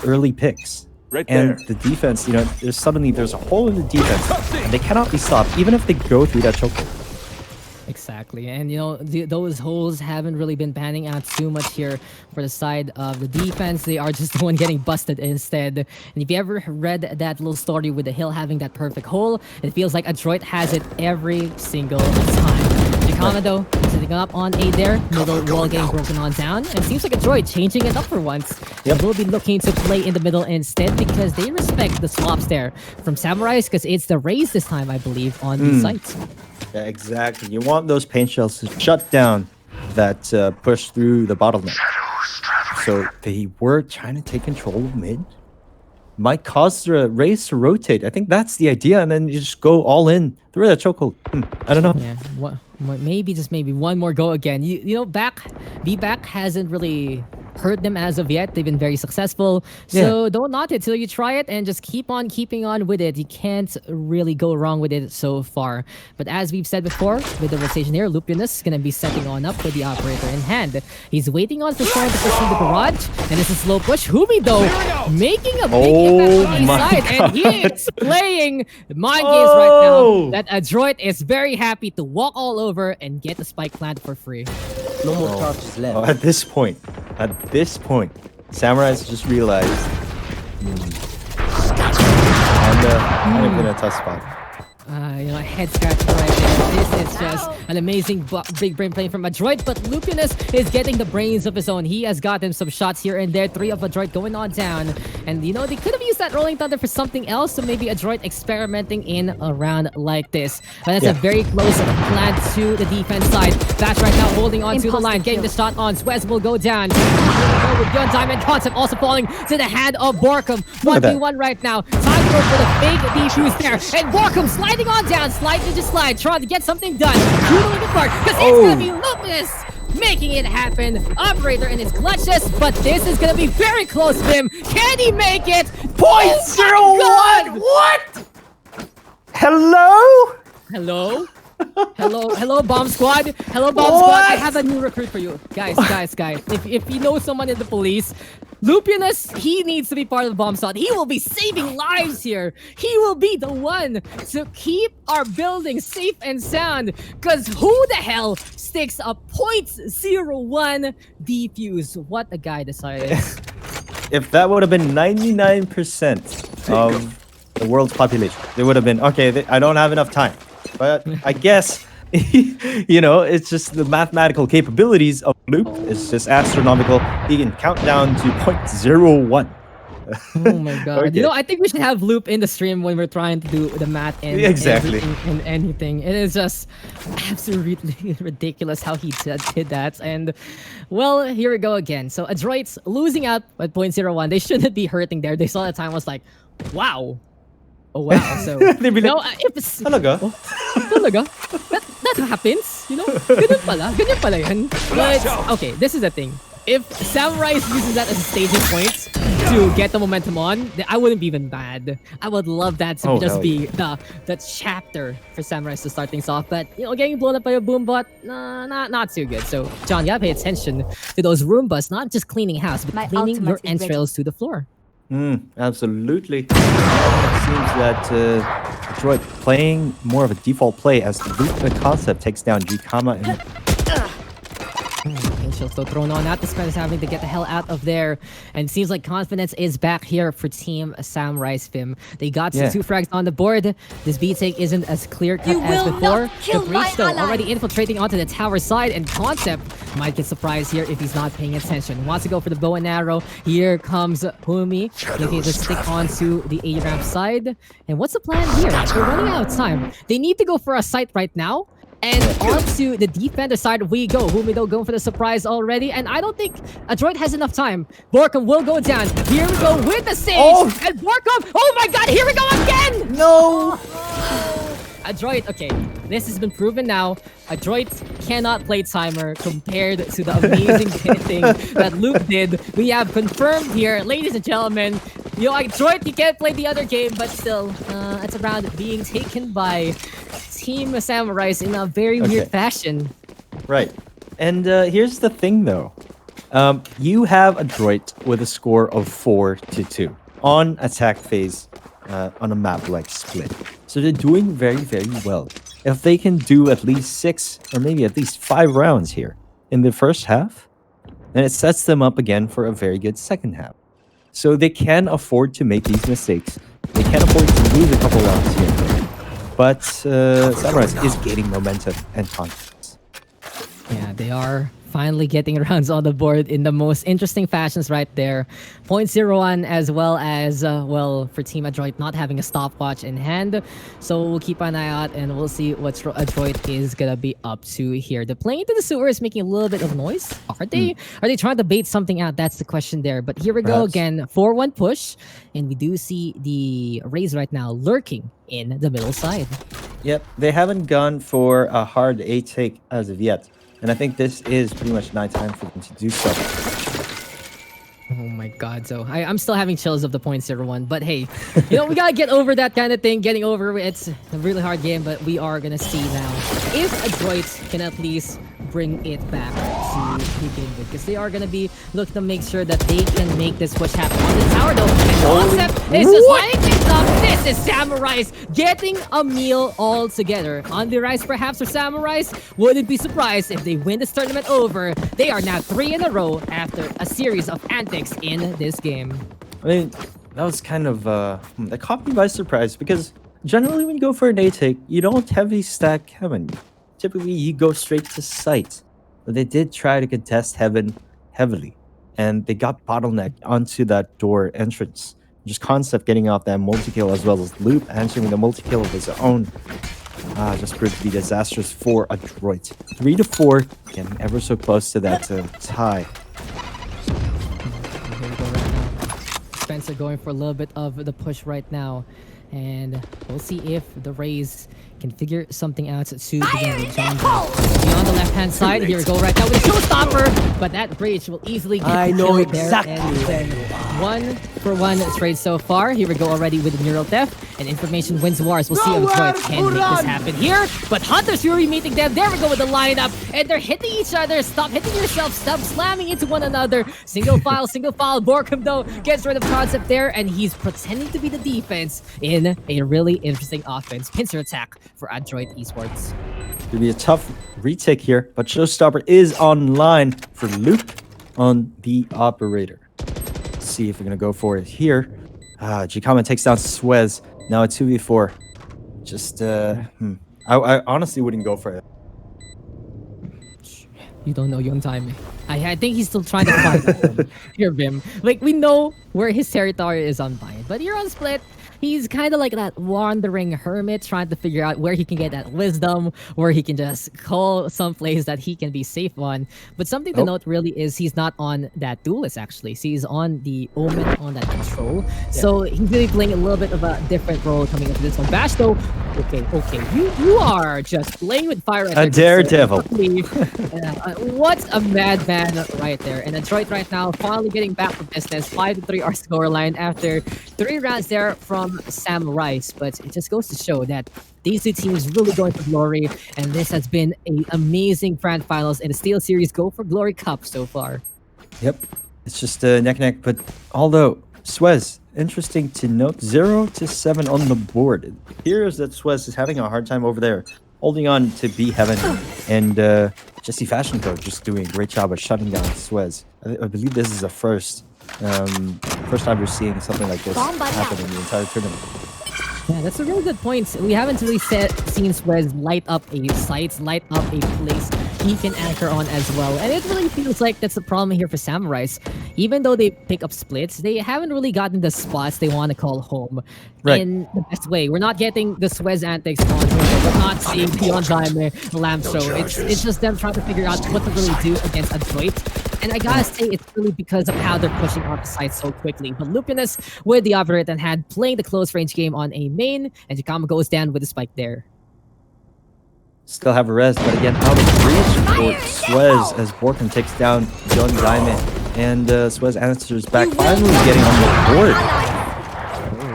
early picks. Right and there. the defense, there's a hole in the defense, and they cannot be stopped even if they go through that chokehold. Exactly, and those holes haven't really been panning out too much here for the side of the defense. They are just the one getting busted instead. And if you ever read that little story with the hill having that perfect hole, it feels like Adroit has it every single time. Jikama though, sitting up on A there, middle wall getting broken on down, and it seems like Adroit changing it up for once. Yep. They will be looking to play in the middle instead because they respect the swaps there from Samurice, because it's the raise this time, I believe, on the site. Yeah, exactly. You want those paint shells to shut down that push through the bottleneck. So they were trying to take control of mid. Might cause the race to rotate. I think that's the idea, and then you just go all in through that chokehold. I don't know. Yeah, maybe one more go again. Back hasn't really hurt them as of yet. They've been very successful. So don't knock it till you try it and just keep on keeping on with it. You can't really go wrong with it so far. But as we've said before, with the rotation here, Lupinus is going to be setting on up with the operator in hand. He's waiting on Storm to pursue the garage, and this is slow push. Humi though, making a big impact on his side, and he is playing mind games right now. That Adroit is very happy to walk all over and get the spike plant for free. No more charges left. Oh, at this point, Samurice just realized. And kind of in a tough spot. Head scratch right there. This is just an amazing big brain play from Adroit, but Lupinus is getting the brains of his own. He has gotten some shots here and there. 3 of Adroit going on down. And they could have used that Rolling Thunder for something else, so maybe Adroit experimenting in a round like this. But that's a very close plant to the defense side. That's right now holding on to the line, getting the shot on. Swez will go down. With Gun Diamond Concept also falling to the hand of Borkum. 1v1 right now. Time to go for the big defuse there. And Borkum sliding on down, slightly just slide, trying to get something done. Doodling apart, because it's gonna be Lupinus making it happen. Operator in his clutches, but this is gonna be very close to him. Can he make it? 0.01! What? Hello? Hello, Bomb Squad. Hello, Bomb Squad. I have a new recruit for you. Guys. If you know someone in the police, Lupinus, he needs to be part of the Bomb Squad. He will be saving lives here. He will be the one to keep our building safe and sound. Because who the hell sticks a 0.01 defuse? What a guy decided. If that would have been 99% of the world's population, they would have been, okay, I don't have enough time. But I guess, it's just the mathematical capabilities of Loop is just astronomical. He can count down to 0.01. Oh my god. Okay. I think we should have Loop in the stream when we're trying to do the math and Exactly. and anything. It is just absolutely ridiculous how he did that. And well, here we go again. So Adroit's losing out at 0.01. They shouldn't be hurting there. They saw the time was like, wow. Oh wow. So They'd be like, if it's Talaga? Talaga? That happens, Ganyan pala yan. But okay, this is the thing. If Samurice uses that as a staging point to get the momentum on, then I wouldn't be even mad. I would love that to just be the chapter for Samurice to start things off. But getting blown up by a boombot, not too good. So John, you gotta pay attention to those Roombas, not just cleaning house, but cleaning your entrails to the floor. Absolutely. It seems that Adroit playing more of a default play as the concept takes down Jikama and She'll still thrown on out. Despite having to get the hell out of there. And it seems like confidence is back here for Team Samurice Vim. They got 2 frags on the board. This B-take isn't as clear-cut as before. The breach though already infiltrating onto the tower side, and Concept might get surprised here if he's not paying attention. Wants to go for the bow and arrow. Here comes Humi looking to stick onto the A-ramp side. And what's the plan here? We're running out of time. They need to go for a site right now. And onto the defender side we go. Humido going for the surprise already. And I don't think Adroit has enough time. Borkum will go down. Here we go with the stage. And Borkum, oh my god, here we go again! No! Adroit, okay, this has been proven now. Adroit cannot play timer compared to the amazing thing that Luke did. We have confirmed here, ladies and gentlemen, Adroit, you can't play the other game, but still, it's a round being taken by Team Samurice in a very weird fashion. Right. And here's the thing, though. You have Adroit with a score of 4-2 on attack phase on a map like Split. So they're doing very, very well. If they can do at least 6 or maybe at least 5 rounds here in the first half, then it sets them up again for a very good second half. So they can afford to make these mistakes. They can afford to lose a couple rounds here and there. But Samurice is gaining momentum and confidence. Yeah, they are finally getting rounds on the board in the most interesting fashions right there. 0.01 as well as, for Team Adroit not having a stopwatch in hand. So we'll keep an eye out and we'll see what Adroit is going to be up to here. The plane to the sewer is making a little bit of noise. Are they trying to bait something out? That's the question there. But here we go again. 4-1 push. And we do see the Raze right now lurking in the middle side. Yep, they haven't gone for a hard A take as of yet. And I think this is pretty much nighttime for them to do so. Oh my god, so I'm still having chills of the 0.01, but hey, we gotta get over that kind of thing. Getting over it's a really hard game, but we are gonna see now if Adroit can at least bring it back to begin with, because they are gonna be looking to make sure that they can make this push happen on the tower though. And concept is just lining things up. This is Samurice getting a meal all together. On the rise perhaps for Samurice. Wouldn't be surprised if they win this tournament over. They are now 3 in a row after a series of antics in this game. I mean, that was kind of that caught me by surprise, because generally when you go for an A take, you don't heavy stack heaven. Typically you go straight to site. But they did try to contest heaven heavily, and they got bottlenecked onto that door entrance. Just Concept getting off that multi-kill, as well as Loop answering the multi-kill of his own. Just proved to be disastrous for Adroit. 3-4, getting ever so close to that tie. Spencer going for a little bit of the push right now, and we'll see if the Raze can figure something out to begin with John. On the left hand side, here we go right now with a showstopper, but that bridge will easily get I know exactly there. And 1-for-1 trade so far. Here we go already with Neural Theft, and Information wins wars. We'll see if Adroit can make this happen here, but Hunter's Fury meeting them. There we go with the lineup, and they're hitting each other. Stop hitting yourself, stop slamming into one another. Single file. Borkum though gets rid of Concept there, and he's pretending to be the defense in a really interesting offense. Pincer attack for Adroit Esports. It'll be a tough retake here, but Showstopper is online for Luke on the operator. Let's see if we're gonna go for it here. Jikama takes down Swez. Now a 2v4. Just I honestly wouldn't go for it. You don't know Young Time. I think he's still trying to find here, Vim. Like, we know where his territory is on Bind, but here on Split, he's kind of like that wandering hermit trying to figure out where he can get that wisdom, where he can just call some place that he can be safe on. But something to note really is he's not on that duelist actually. So he's on the Omen, on that control. Yeah. So he's really playing a little bit of a different role coming into this one. Bash though, okay. You are just playing with fire. A daredevil. What a madman right there. And Adroit right now finally getting back to business. 5-3 our scoreline after 3 rounds there from Samurice, but it just goes to show that these two teams really going for glory, and this has been an amazing grand finals in the SteelSeries Go for Glory Cup so far. Yep, it's just neck and neck, but although Swez, interesting to note, 0-7 on the board. It appears that Swez is having a hard time over there, holding on to B Heaven, and Jesse Fashion Code just doing a great job of shutting down Swez. I believe this is the first time we're seeing something like this happen in the entire tournament. Yeah, that's a really good point. We haven't really seen Swez light up a site, light up a place he can anchor on as well. And it really feels like that's the problem here for Samurice. Even though they pick up splits, they haven't really gotten the spots they want to call home in the best way. We're not getting the Swez antics on here. We're not seeing Beyond Diamond, Lamb Show. It's just them trying to figure out what to really do against Adroit. And I gotta say, it's really because of how they're pushing off the site so quickly. But Lupinus with the operator and had playing the close range game on a main, and Jikama goes down with the spike there. Still have a res, but again, out of reach for Suez as Borkum takes down Young Diamond. And Suez answers back, finally getting on the board.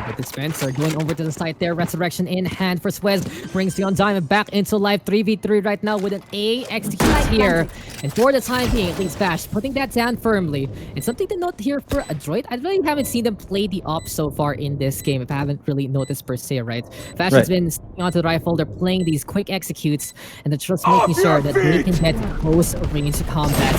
But the Spencer going over to the side there. Resurrection in hand for Suez. Brings the Diamond back into life. 3v3 right now with an A executes here. And for the time being, at least Vash putting that down firmly. And something to note here for Adroit, I really haven't seen them play the op so far in this game, if I haven't really noticed per se, right? Vash has been sticking onto the rifle. They're playing these quick executes, and they're just making sure that they can get close range combat.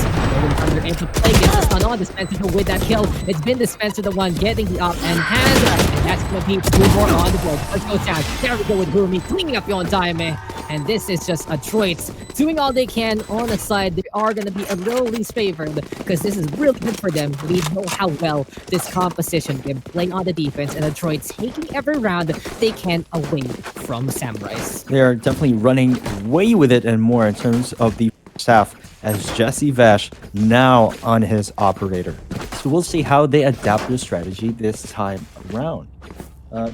They're able to play, gets the stun on Dispenser with that kill. It's been Dispenser the one getting the up and hand. And that's going to be 2 more on the board. Let's go down. There we go with Rumi cleaning up Yon Diamond. And this is just Adroit doing all they can on the side. They are going to be a little least favored because this is really good for them. We know how well this composition can play on the defense, and Adroit taking every round they can away from Samurice. They are definitely running away with it and more in terms of the staff as Jesse Vash now on his operator. So we'll see how they adapt their strategy this time around.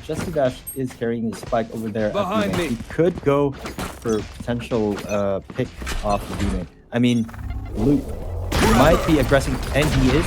Jesse Vash is carrying his spike over there. Behind me. He could go for potential pick off of Vyminal. I mean, Luke might be aggressing, and he is.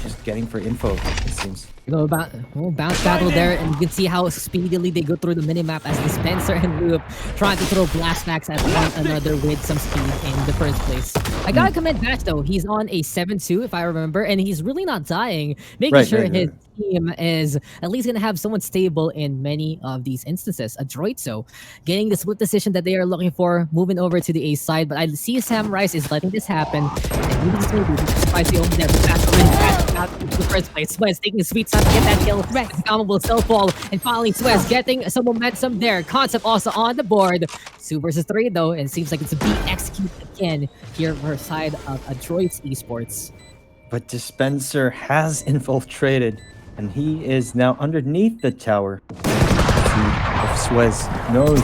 Just getting for info, it seems. Bounce battle there, and you can see how speedily they go through the minimap as Dispenser and Loop trying to throw blast backs at one another with some speed in the first place. I gotta commend Vash though. He's on a 7-2 if I remember, and he's really not dying, making sure his team is at least gonna have someone stable in many of these instances. Adroit so getting the split decision that they are looking for, moving over to the A side, but I see Samurice is letting this happen, and he just maybe despite the open there, Vash out in the first place. Suez taking a sweet time to get that kill. The Common will still fall, and finally Suez getting some momentum there. Concept also on the board. 2 versus 3 though, and it seems like it's a beat execute again here for side of Adroit Esports. But Dispenser has infiltrated, and he is now underneath the tower. If Suez knows.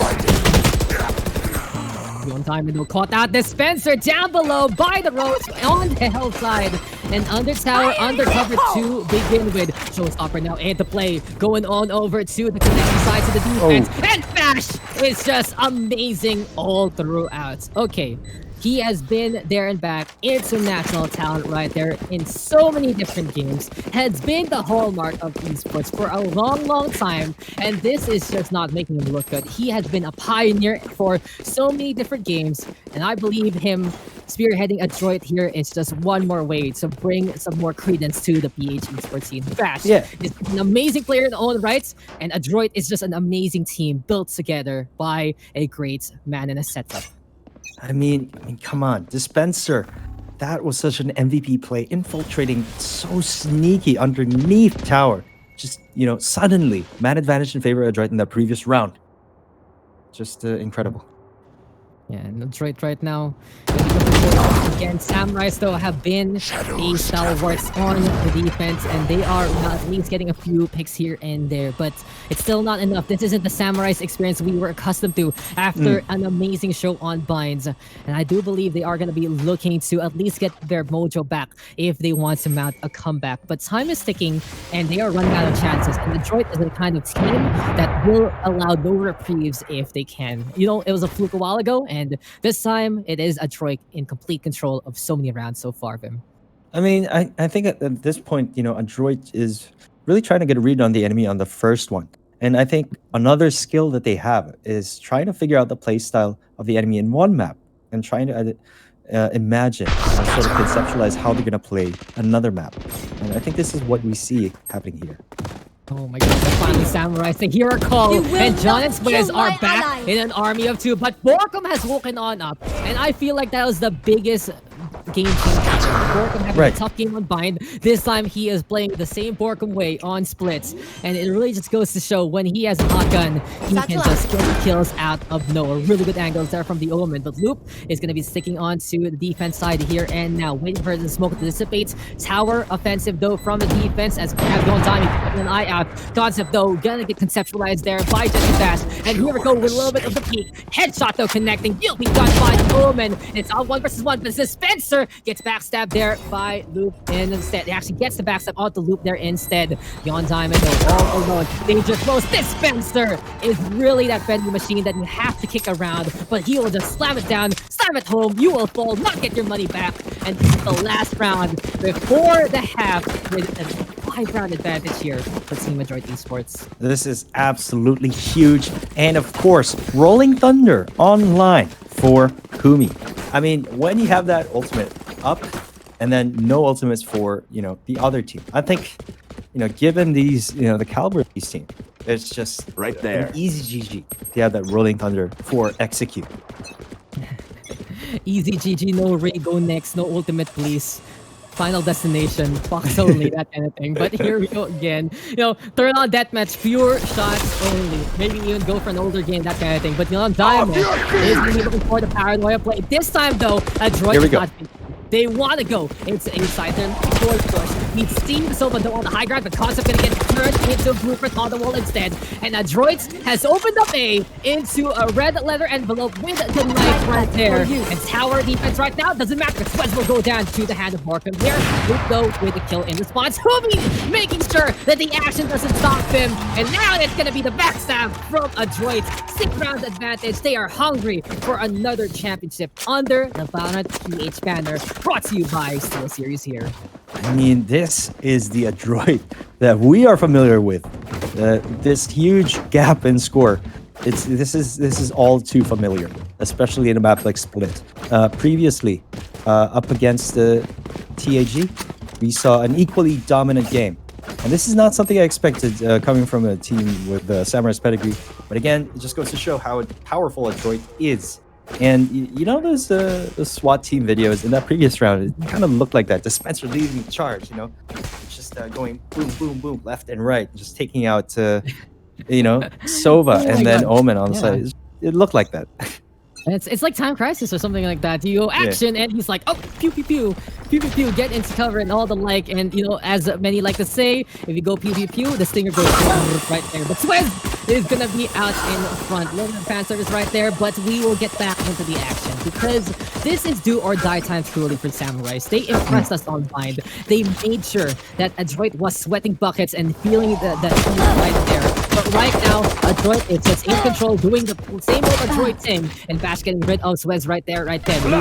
Yon Diamond caught out Dispenser down below by the ropes on the hell side. And under tower, under cover to begin with. Showstopper now into play. Going on over to the connection side to the defense. And Vash is just amazing all throughout. Okay. He has been there and back, international talent right there in so many different games, has been the hallmark of esports for a long, long time, and this is just not making him look good. He has been a pioneer for so many different games, and I believe him spearheading Adroit here is just one more way to bring some more credence to the PH esports scene. Vash is an amazing player in own rights, and Adroit is just an amazing team built together by a great man in a setup. I mean, come on, Dispenser. That was such an MVP play, infiltrating so sneaky underneath tower. Just, suddenly, man advantage in favor of Adroit in the previous round. Just incredible. Yeah, and Adroit right now. Again, Samurice though have been a stalwarts on the defense, and they are at least getting a few picks here and there, but it's still not enough. This isn't the Samurice experience we were accustomed to after an amazing show on Binds, and I do believe they are going to be looking to at least get their mojo back if they want to mount a comeback. But time is ticking, and they are running out of chances, and Adroit is the kind of team that will allow no reprieves if they can. It was a fluke a while ago, and this time it is Adroit in complete control of so many rounds so far, Vim. I mean, I think at this point, Adroit is really trying to get a read on the enemy on the first one. And I think another skill that they have is trying to figure out the play style of the enemy in one map and trying to imagine and sort of conceptualize how they're going to play another map. And I think this is what we see happening here. Oh my god, finally Samurice, the hero call, and John and Suez are back in an army of 2, but Borkum has woken on up, and I feel like that was the biggest game changer. Borkum having a tough game on Bind. This time he is playing the same Borkum way on splits, and it really just goes to show when he has a hot gun, he can just get kills out of nowhere. Really good angles there from the Omen, but Loop is going to be sticking on to the defense side here and now, waiting for the smoke to dissipate. Tower offensive though from the defense as we have Yon Diamond keeping an eye out. Concept though gonna get conceptualized there by Jesse Vash, and here we go with a little bit of the peak. Headshot though connecting, he'll be done by the Omen. It's all 1 versus 1, but Dispenser gets backstabbed backstab there by Loop instead. He actually gets the backstab onto Loop there instead. Yon Diamond though, all alone. Danger close. Dispenser is really that vending machine that you have to kick around, but he will just slam it down, slam it home. You will fall, not get your money back. And this is the last round before the half with a 5-round advantage here for Team Adroit Esports. This is absolutely huge. And of course, Rolling Thunder online for Kumi. I mean, when you have that ultimate up and then no ultimates for, the other team, I think, given these, the caliber of these teams, it's just Right there. an easy GG to have that Rolling Thunder for execute. Easy GG, no Ray, go next, no ultimate please. Final destination, box only, that kind of thing. But here we go again. Turn on deathmatch, pure shots only. Maybe even go for an older game, that kind of thing. But Diamond is really looking for the paranoia play. This time though, Adroit Here we is go. not. They want to go into inside their forward push. We've seen the Sova on the high ground, but Concept gonna get turned into a blueprint on the wall instead. And Adroit has opened up A into a red leather envelope with the knife right there. And tower defense right now doesn't matter. Sweats will go down to the hand of Markham here. We'll go with the kill in response. Kumi making sure that the action doesn't stop him. And now it's gonna be the backstab from Adroit. 6 rounds advantage. They are hungry for another championship under the Valorant PH banner. Brought to you by SteelSeries here. I mean, this is the Adroit that we are familiar with. This huge gap in score. This is all too familiar, especially in a map like Split. Previously, up against the TAG, we saw an equally dominant game. And this is not something I expected coming from a team with Samurice pedigree. But again, it just goes to show how powerful Adroit is. And those SWAT team videos in that previous round, it kind of looked like that. Dispenser leading the charge, just going boom, boom, boom, left and right, just taking out, Sova and then God. Omen on the side. It looked like that. It's like Time Crisis or something like that. You go action and he's like, oh, pew, pew, pew, pew, pew, pew, get into cover and all the like. And, as many like to say, if you go pew, pew, pew, the stinger goes right there. But Swez is going to be out in front. Little fan service right there, but we will get back into the action because this is do or die time truly for Samurice. They impressed us on Bind. They made sure that Adroit was sweating buckets and feeling the heat right there. But right now, Adroit is just in control, doing the same old Adroit thing, and Bash getting rid of Swez right there.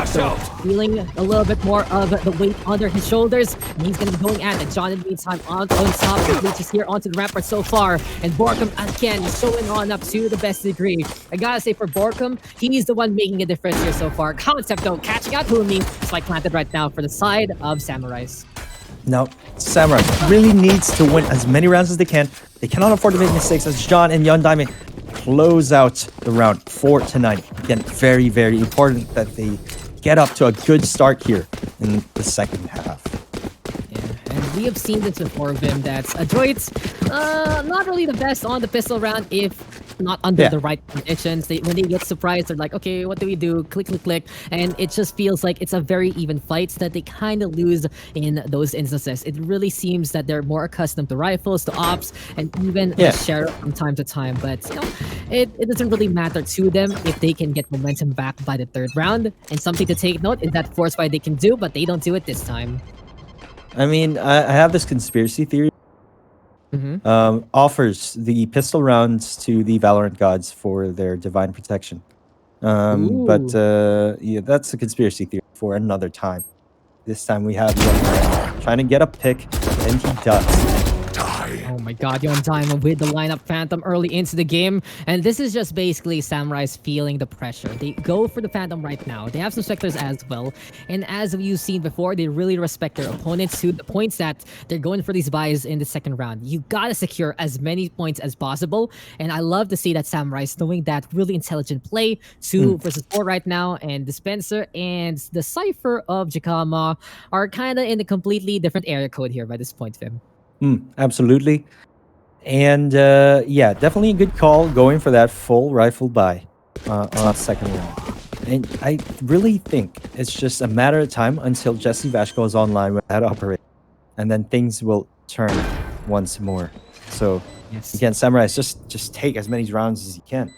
So feeling a little bit more of the weight under his shoulders, and he's going to be going at it. John, in the meantime, on top, reaches here onto the rampart so far, and Borkum again showing on up to the best degree. I gotta say for Borkum, he's the one making a difference here so far. Concept though, catching out Humi, spike planted right now for the side of Samurice. Now, Samurice really needs to win as many rounds as they can. They cannot afford to make mistakes as John and Yon Diamond close out the round 4-9. Again, very, very important that they get up to a good start here in the second half. Yeah, and we have seen this before, Vim, that Adroit's not really the best on the pistol round if not under the right conditions. When they get surprised, they're like, okay, what do we do? Click, click, click. And it just feels like it's a very even fight that they kind of lose in those instances. It really seems that they're more accustomed to rifles, to ops, and even the sheriff from time to time. But, it doesn't really matter to them if they can get momentum back by the 3rd round. And something to take note is that force fight they can do, but they don't do it this time. I mean, I have this conspiracy theory. Offers the pistol rounds to the Valorant gods for their divine protection. But that's a conspiracy theory for another time. This time we have Yon trying to get a pick, and he does. Oh my god, Yon Diamond with the lineup Phantom early into the game. And this is just basically Samurice feeling the pressure. They go for the Phantom right now. They have some Spectres as well. And as you've seen before, they really respect their opponents to the points that they're going for these buys in the 2nd round. You gotta secure as many points as possible. And I love to see that Samurice doing that really intelligent play. 2 versus 4 right now. And Dispenser and the Cypher of Jakama are kind of in a completely different area code here by this point, Vim. Absolutely. And definitely a good call going for that full rifle buy on the 2nd round. And I really think it's just a matter of time until Jesse Vash goes online with that operation. And then things will turn once more. So, again, Samurice, just take as many rounds as you can.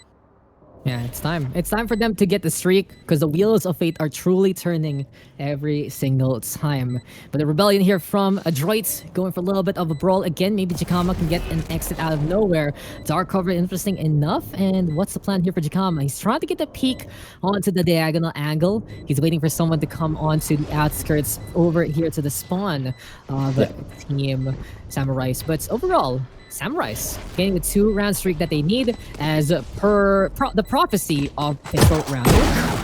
Yeah, it's time. It's time for them to get the streak because the wheels of fate are truly turning every single time. But the rebellion here from Adroit going for a little bit of a brawl again. Maybe Jakama can get an exit out of nowhere. Dark cover interesting enough. And what's the plan here for Jakama? He's trying to get the peek onto the diagonal angle. He's waiting for someone to come onto the outskirts over here to the spawn of Team Samurice. But overall, Samurice getting the 2-round streak that they need as per the prophecy of Pistol Round.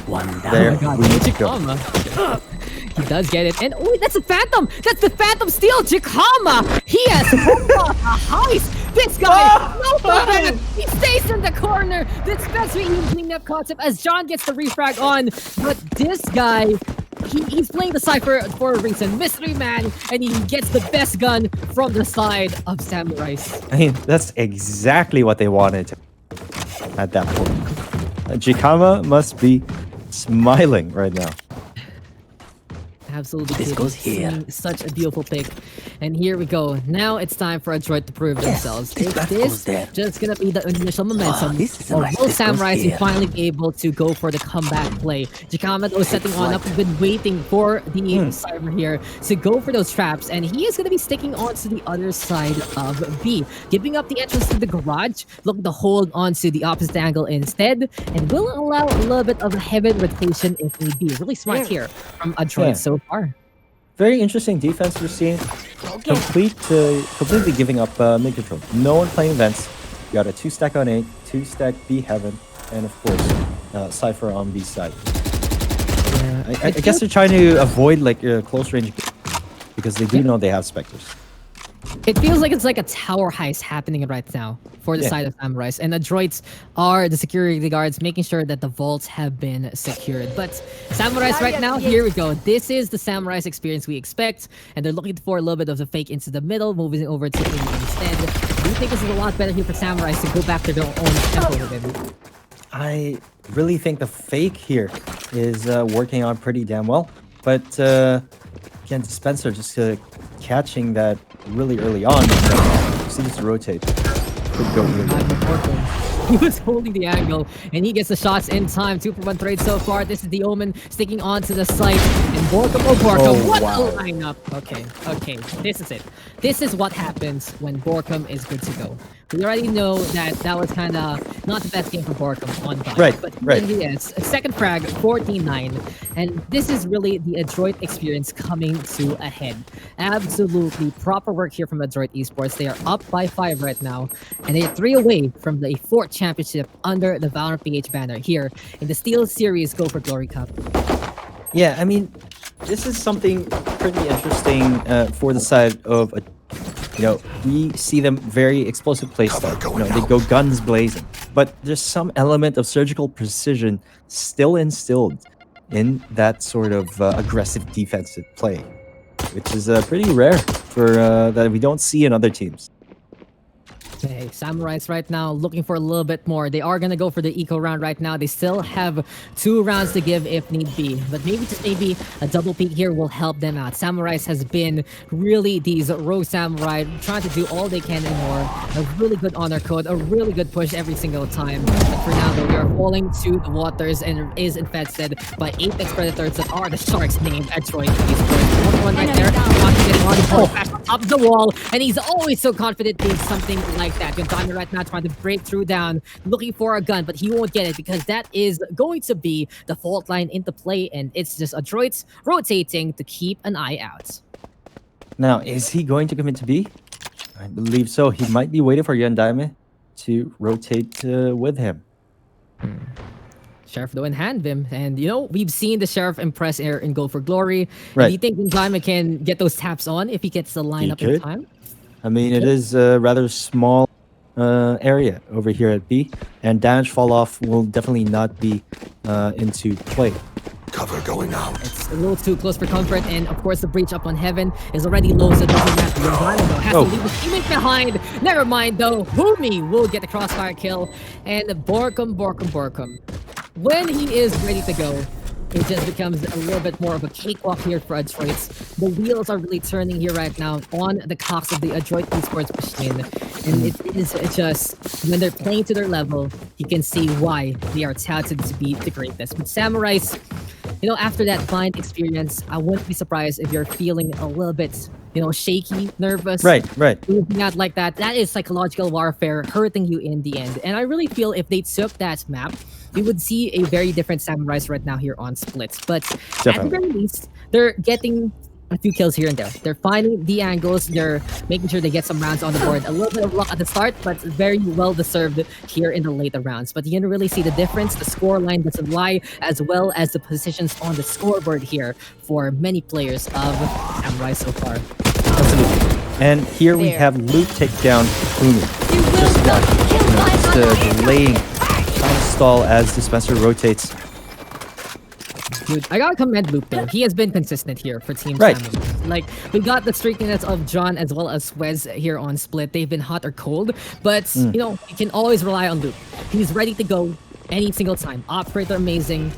One down. There Oh my god, we go. Jakama. He does get it. And oh, that's a Phantom! That's the Phantom steal! Jakama! He has pulled off a heist! This guy, no problem! He stays in the corner! The dispensary even cleaning up concept as John gets the refrag on. But this guy, he's playing the Cypher for a reason. Mystery Man, and he gets the best gun from the side of Samurice. I mean, that's exactly what they wanted at that point. Jikama must be smiling right now. Absolutely. This kid. goes It's here. Such a beautiful pick. And here we go. Now it's time for Adroit to prove themselves. this Is back this goes there. just gonna be the initial momentum? this is a Or nice will this goes Samurice here. finally be able to go for the comeback play? Jakama though setting on up. We've been waiting for the Cyber here to go for those traps. And he is gonna be sticking onto the other side of B. Giving up the entrance to the garage. Looking to hold onto the opposite angle instead. And will allow a little bit of a heavy rotation if need be. Really smart here from Adroit Yeah. so far. Very interesting defense we're seeing. Completely giving up mid control. No one playing vents. You got a 2-stack on A, 2-stack B heaven, and of course, Cypher on B side. I guess they're trying to avoid like close range because they do know they have specters. It feels like it's like a tower heist happening right now for the Yeah. side of Samurice. And the droids are the security guards making sure that the vaults have been secured. But Samurice right now, here we go. This is the Samurice experience we expect. And they're looking for a little bit of the fake into the middle, moving over to A instead. Do you think this is a lot better here for Samurice to go back to their own tempo with it? I really think the fake here is working on pretty damn well. But again, Spencer just catching that really early on. Seems to rotate. Could go either. He was holding the angle, and he gets the shots in time. 2-for-1 trade so far. This is the Omen sticking onto the site. And Borkum, what wow. a lineup. Okay, this is it. This is what happens when Borkum is good to go. We already know that that was kind of not the best game for Borkum on bot. Right, But right. here he is. A second frag, 14-9. And this is really the Adroit experience coming to a head. Absolutely proper work here from Adroit Esports. They are up by 5 right now. And they are 3 away from the 4th championship under the Valorant PH banner here in the SteelSeries Go for Glory Cup. Yeah, I mean, this is something pretty interesting for the side of, we see them very explosive playstyle. They go guns blazing, but there's some element of surgical precision still instilled in that sort of aggressive defensive play, which is pretty rare for that we don't see in other teams. Okay, Samurice right now looking for a little bit more. They are going to go for the eco round right now. They still have 2 rounds to give if need be. But maybe a double peek here will help them out. Samurice has been really these rogue samurai trying to do all they can and more. A really good honor code, a really good push every single time. But for now though, we are falling to the waters and is infested by Apex Predators that are the sharks named Adroit Esports. One right there, on top of the wall, and he's always so confident doing something like that. Gonzalo right now trying to break through down, looking for a gun, but he won't get it because that is going to be the fault line into play, and it's just Adroit rotating to keep an eye out. Now, is he going to commit to B? I believe so. He might be waiting for Yandaime to rotate with him. Sheriff though in hand, Vim. And we've seen the Sheriff impress air in Go for Glory. Right. Do you think Gonzalo can get those taps on if he gets the lineup in could. time? I mean, it is a rather small area over here at B, and damage fall off will definitely not be into play. Cover going out. It's a little too close for comfort, and of course the breach up on Heaven is already low, so it doesn't matter. Gonzalo though has to leave his teammate behind. Never mind though, Humi will get the crossfire kill, and Borkum. When he is ready to go, it just becomes a little bit more of a cakewalk here for Adroit. The wheels are really turning here right now on the cocks of the Adroit Esports machine. And it is just, when they're playing to their level, you can see why they are touted to be the greatest. But Samurice, after that Bind experience, I wouldn't be surprised if you're feeling a little bit, shaky, nervous. Right. Looking out like that, that is psychological warfare hurting you in the end. And I really feel if they took that map, we would see a very different Samurice right now here on Splits. But at the very least, they're getting a few kills here and there. They're finding the angles. They're making sure they get some rounds on the board. A little bit of luck at the start, but very well deserved here in the later rounds. But you can really see the difference. The score line doesn't lie, as well as the positions on the scoreboard here for many players of Samurai so far. Absolutely. And here we have Luke take down Umi. Just delaying, trying to stall as Dispenser rotates. Dude, I gotta commend Luke though. He has been consistent here for Team Right. Samurai. Like, we got the streakiness of John as well as Wes here on Split. They've been hot or cold, but you can always rely on Luke. He's ready to go any single time. Operator amazing,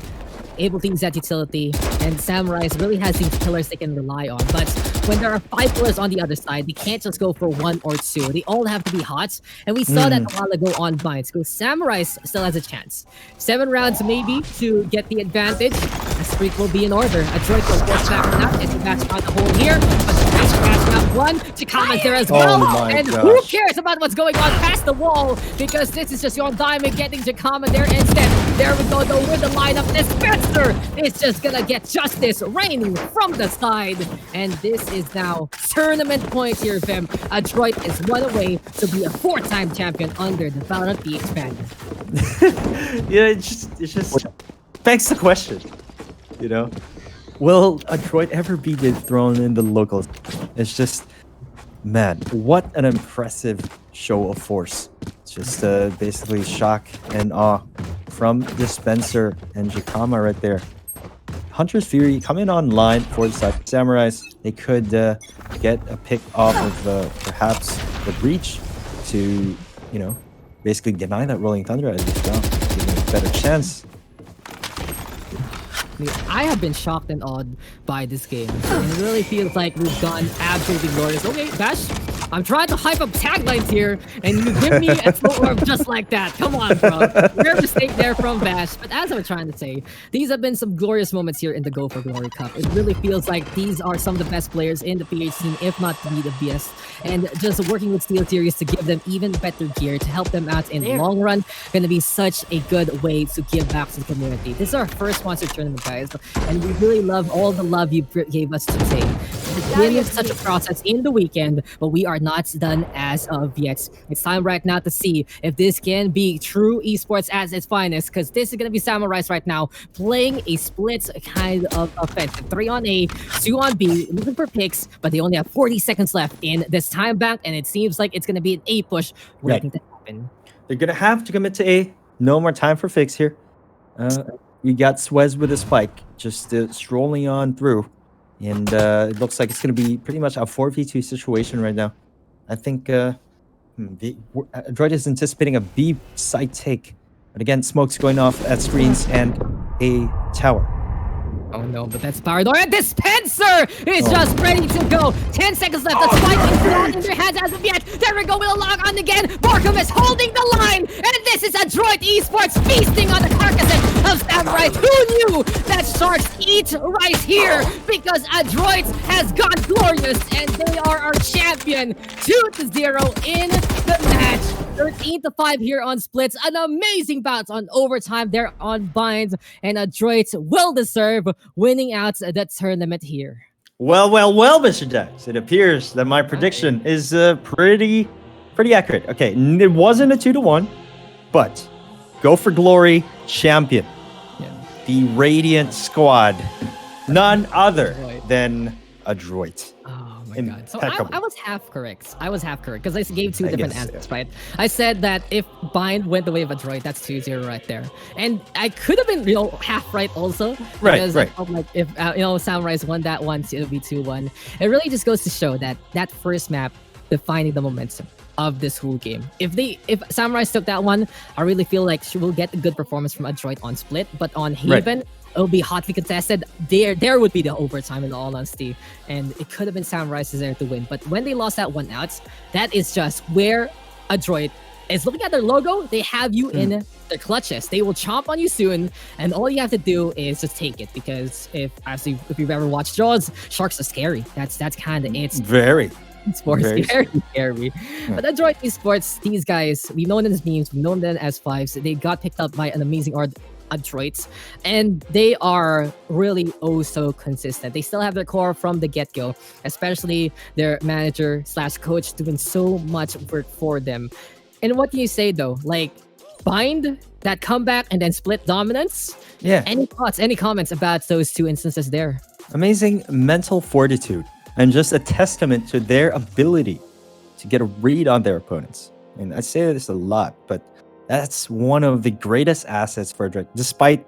able to use that utility, and Samurai really has these pillars they can rely on. But when there are 5 pillars on the other side, they can't just go for 1 or 2. They all have to be hot, and we saw that a while ago on Binds, because Samurai still has a chance. 7 rounds maybe to get the advantage. A streak will be in order. Adroit will force back on that as he backs around the hole here, but the crash out 1. Chikama's there as well, and who cares about what's going on past the wall, because this is just Yon Diamond getting Chikama there instead. There we go, though, with the lineup. Dispenser is just gonna get justice raining from the side, and this is now tournament point here, Vim. Adroit is 1 away to be a 4-time champion under the Valorant B expanded. It's just begs the question, will Adroit ever be dethroned in the locals? It's just, man, what an impressive show of force. It's just basically shock and awe from Dispenser and Jikama right there. Hunter's Fury coming online for the side. Samurais, they could get a pick off of perhaps the breach to, basically deny that Rolling Thunder as well, giving a better chance. I have been shocked and awed by this game, and it really feels like we've gone absolutely glorious. Okay, Bash, I'm trying to hype up taglines here, and you give me a slow orb just like that. Come on, bro. Rare mistake there from Bash. But as I was trying to say, these have been some glorious moments here in the Go for Glory Cup. It really feels like these are some of the best players in the PH scene, if not to be the best. And just working with SteelSeries to give them even better gear to help them out in the long run, going to be such a good way to give back to the community. This is our first sponsored tournament, guys, and we really love all the love you gave us today. It's been such a process in the weekend, but we are not done as of yet. It's time right now to see if this can be true esports at its finest, because this is going to be Samurice right now playing a split kind of offensive. 3 on A, 2 on B, looking for picks, but they only have 40 seconds left in this time bank, and it seems like it's going to be an A push waiting to happen. They're going to have to commit to A. No more time for fix here. We got Swez with a spike, just strolling on through. And it looks like it's going to be pretty much a 4v2 situation right now. I think Adroit is anticipating a B side take. But again, smoke's going off at screens and a tower. Oh no, but that's Parador, and Dispenser is just ready to go. 10 seconds left. The spike is not in their hands as of yet. There we go with a log on again. Borkum is holding the line, and this is Adroit Esports feasting on the carcasses of Samurai. Who knew that sharks eat rice here? Because Adroit has gone glorious, and they are our champion. 2-0 in the match. 13-5 here on Splits. An amazing bout on overtime there on Binds, and Adroit will deserve winning out the tournament here. Well, Mr. Daks. It appears that my prediction is pretty accurate. Okay, it wasn't a 2-1, but Go for Glory champion. Yeah. The Radiant squad. None other than Adroit. Oh my god. So I was half correct. Because I gave 2 different answers, right? I said that if Bind went the way of Adroit, that's 2-0 right there. And I could have been, half right also. Because I felt like if, Samurai's won that one, it would be 2-1. It really just goes to show that that first map defining the momentum of this whole game. If Samurai took that one, I really feel like she will get a good performance from Adroit on Split, but on Haven, it'll be hotly contested. There would be the overtime in all honesty, and it could have been Samurai's there to win. But when they lost that one out, that is just where Adroit is looking at their logo, they have you in their clutches. They will chomp on you soon, and all you have to do is just take it. Because if you've ever watched Jaws, sharks are scary. That's kind of it. Very. Sports Very very scary. But Adroit Esports, these guys, we've known them as memes, we've known them as fives. They got picked up by an amazing Adroits, and they are really oh so consistent. They still have their core from the get-go, especially their manager slash coach doing so much work for them. And what do you say though? Like, bind that comeback and then split dominance? Yeah. Any thoughts, any comments about those two instances there? Amazing mental fortitude and just a testament to their ability to get a read on their opponents. And I say this a lot, but that's one of the greatest assets for Adroit. Despite,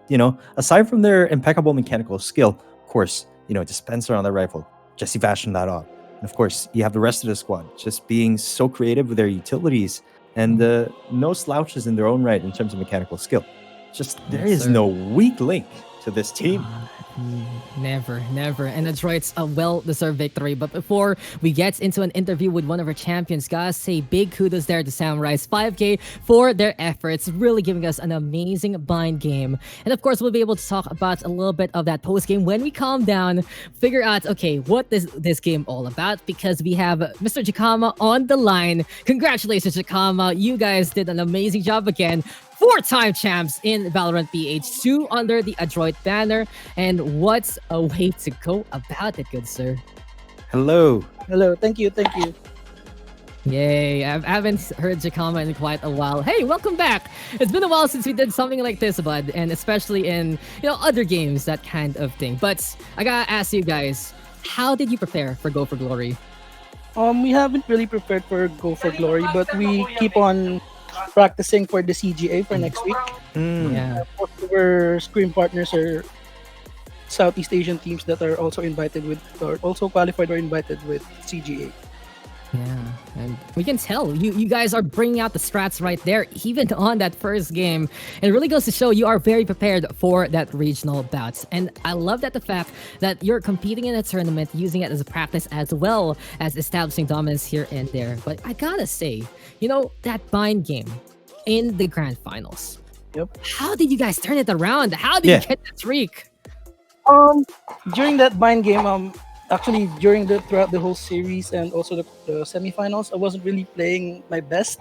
aside from their impeccable mechanical skill, of course, dispenser on the rifle, Jesse fashioned that off. And of course, you have the rest of the squad just being so creative with their utilities and no slouches in their own right in terms of mechanical skill. Just there is no weak link to this team. Never. And Adroit's a well-deserved victory. But before we get into an interview with one of our champions, guys, say big kudos there to Samurice 5K for their efforts, really giving us an amazing bind game. And of course, we'll be able to talk about a little bit of that post-game when we calm down, figure out, okay, what is this game all about? Because we have Mr. Jakama on the line. Congratulations, Jakama. You guys did an amazing job again. 4-time champs in Valorant PH2 under the Adroit banner. And what a way to go about it, good sir. Hello. Thank you. Yay, I haven't heard Jakama in quite a while. Hey, welcome back. It's been a while since we did something like this, bud, and especially in, other games, that kind of thing. But I gotta ask you guys, how did you prepare for Go for Glory? We haven't really prepared for Go for Glory, but we keep on practicing for the CGA for next week. Yeah. Most of our screen partners are Southeast Asian teams that are also also qualified or invited with CGA. Yeah, and we can tell you guys are bringing out the strats right there, even on that first game. It really goes to show you are very prepared for that regional bout. And I love that the fact that you're competing in a tournament, using it as a practice as well as establishing dominance here and there. But I gotta say, that bind game in the grand finals. Yep. How did you guys turn it around? How did you get the streak? During that bind game, actually throughout the whole series and also the semifinals, I wasn't really playing my best.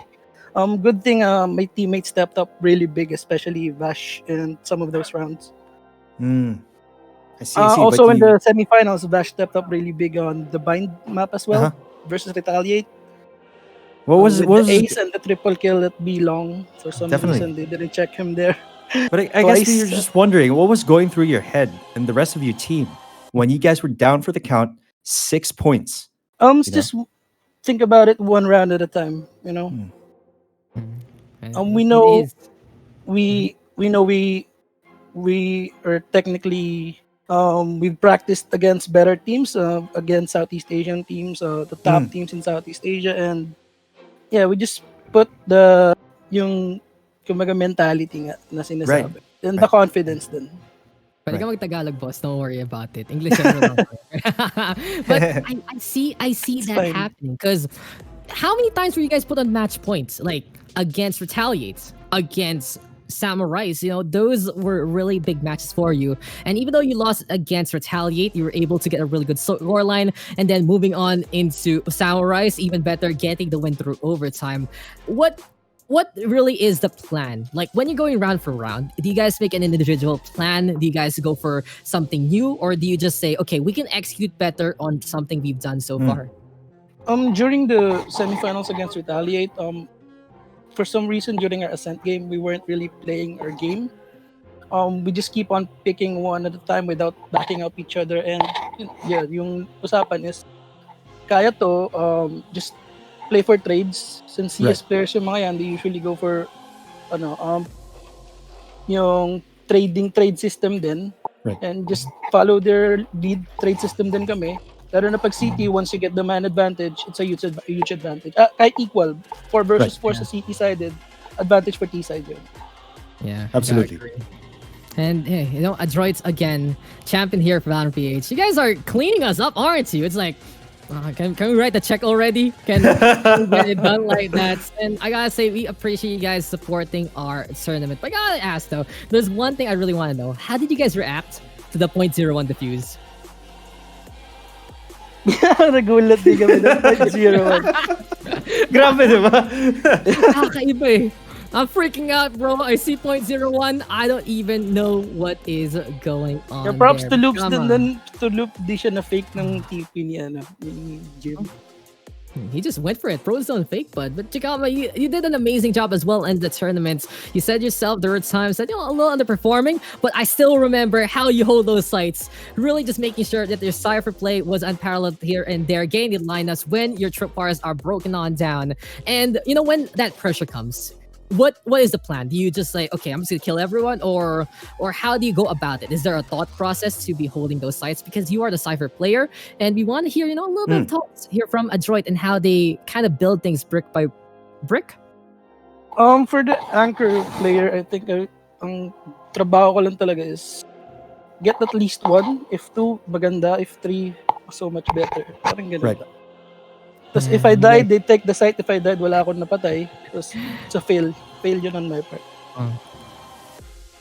Good thing my teammates stepped up really big, especially Vash in some of those rounds. I see. Also in the semifinals, Vash stepped up really big on the bind map as well versus Retaliate. What was the ace and the triple kill at B long? For some reason, they didn't check him there. But I guess we were just wondering, what was going through your head and the rest of your team when you guys were down for the count, 6 points? Just think about it one round at a time. We know we are technically we've practiced against better teams, against Southeast Asian teams, the top teams in Southeast Asia, and we just put yung kumaga mentality nga na sinasabi. And the confidence din. Pwede ka mag-Tagalog, boss. Don't worry about it. English everyone. But I see that happening. Because how many times were you guys put on match points? Like, against Retaliates, against Samurice, those were really big matches for you. And even though you lost against Retaliate, you were able to get a really good scoreline. And then moving on into Samurice, even better, getting the win through overtime. What really is the plan? Like, when you're going round for round, do you guys make an individual plan? Do you guys go for something new? Or do you just say, okay, we can execute better on something we've done so far? During the semifinals against Retaliate, for some reason during our Ascent game, we weren't really playing our game. We just keep on picking one at a time without backing up each other. And yung usapan is, kaya to, just play for trades. Since CS players yung mga yan, they usually go for yung trade system din. And just follow their lead. Trade system din kami. Lalo na pag CT, once you get the man advantage, it's a huge advantage. Kahit equal, 4 versus 4 sa CT sided, advantage for T side yun. Yeah, absolutely. And hey, Adroit's again champion here for Valorant PH. You guys are cleaning us up, aren't you? It's like Can we write the check already? Can we get it done like that? And I gotta say, we appreciate you guys supporting our tournament. But I gotta ask though, there's one thing I really want to know. How did you guys react to the .01 defuse? Nagulat din kami ng 0-1. Grabe, di ba? Kakaiba eh. I'm freaking out, bro. I see .01. I don't even know what is going on. Yeah, props there. to Loops Come din on. nun. To Loop, di siya na fake ng TP ni Jim. He just went for it. Pros don't fake, but Chikama, you did an amazing job as well in the tournaments. You said yourself there were times that a little underperforming, but I still remember how you hold those sights. Really just making sure that your Cypher play was unparalleled here and there, gaining lineups when your trip bars are broken on down. And when that pressure comes, what is the plan? Do you just like, okay, I'm just gonna kill everyone, or how do you go about it? Is there a thought process to be holding those sites? Because you are the Cypher player, and we want to hear a little bit of thoughts here from Adroit and how they kind of build things brick by brick. For the anchor player, I think ang trabaho ko lang talaga is get at least 1. If 2, maganda. If 3, so much better. Parang ganun. Right. Tapos if I died, they take the site. If I died, wala akong napatay. Tapos it's a fail. Fail yun on my part.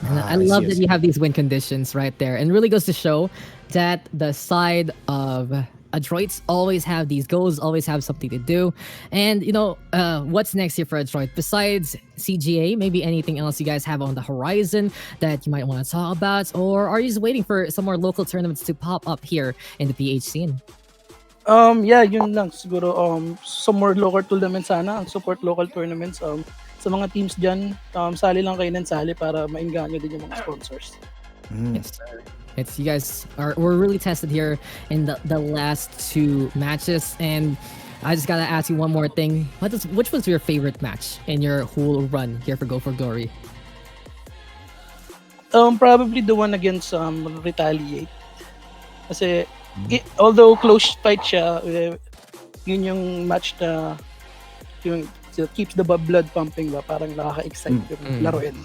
And I love that you have these win conditions right there. And really goes to show that the side of Adroits always have these goals, always have something to do. And, what's next here for Adroit? Besides CGA, maybe anything else you guys have on the horizon that you might want to talk about? Or are you just waiting for some more local tournaments to pop up here in the PH scene? Yeah, yun lang siguro. Some more local tournaments sana, support local tournaments. Sa mga teams dyan, sali lang kayo ng sali para mainganyo din yung mga sponsors. Yes, sir. You guys were really tested here in the last 2 matches, and I just gotta ask you one more thing. Which was your favorite match in your whole run here for Go for Glory? Probably the one against Retaliate. Kasi although close fight siya, yun yung match na yung keeps the blood pumping ba, parang nakaka-excite yung laruin.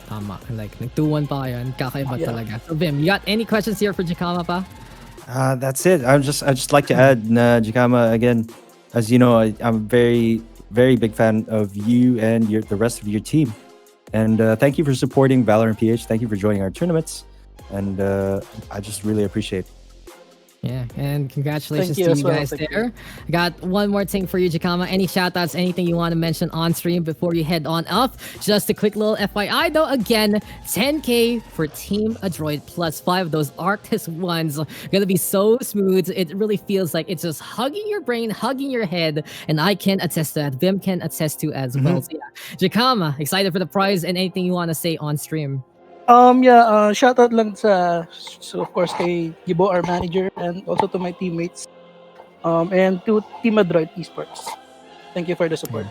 Tama. Like, nag-2-1 pa kayo, and kakaiba talaga. So, Vim, you got any questions here for Jikama pa? That's it. I just like to add, Jikama, again, as you know, I'm a very, very big fan of you and the rest of your team. And thank you for supporting Valorant PH. Thank you for joining our tournaments. And I just really appreciate it. Yeah, and congratulations Thank you to as you well, guys thank there. I got one more thing for you, Jikama. Any shoutouts, anything you want to mention on stream before you head on off? Just a quick little FYI though, again, 10K for Team Adroit plus 5 of those Arctis ones. Gonna be so smooth. It really feels like it's just hugging your brain, hugging your head, and I can attest to that. Vim can attest to as well. So yeah, Jikama, excited for the prize and anything you want to say on stream? Shout out lang so of course kay Gibo, our manager, and also to my teammates, and to Team Adroit Esports. Thank you for the support.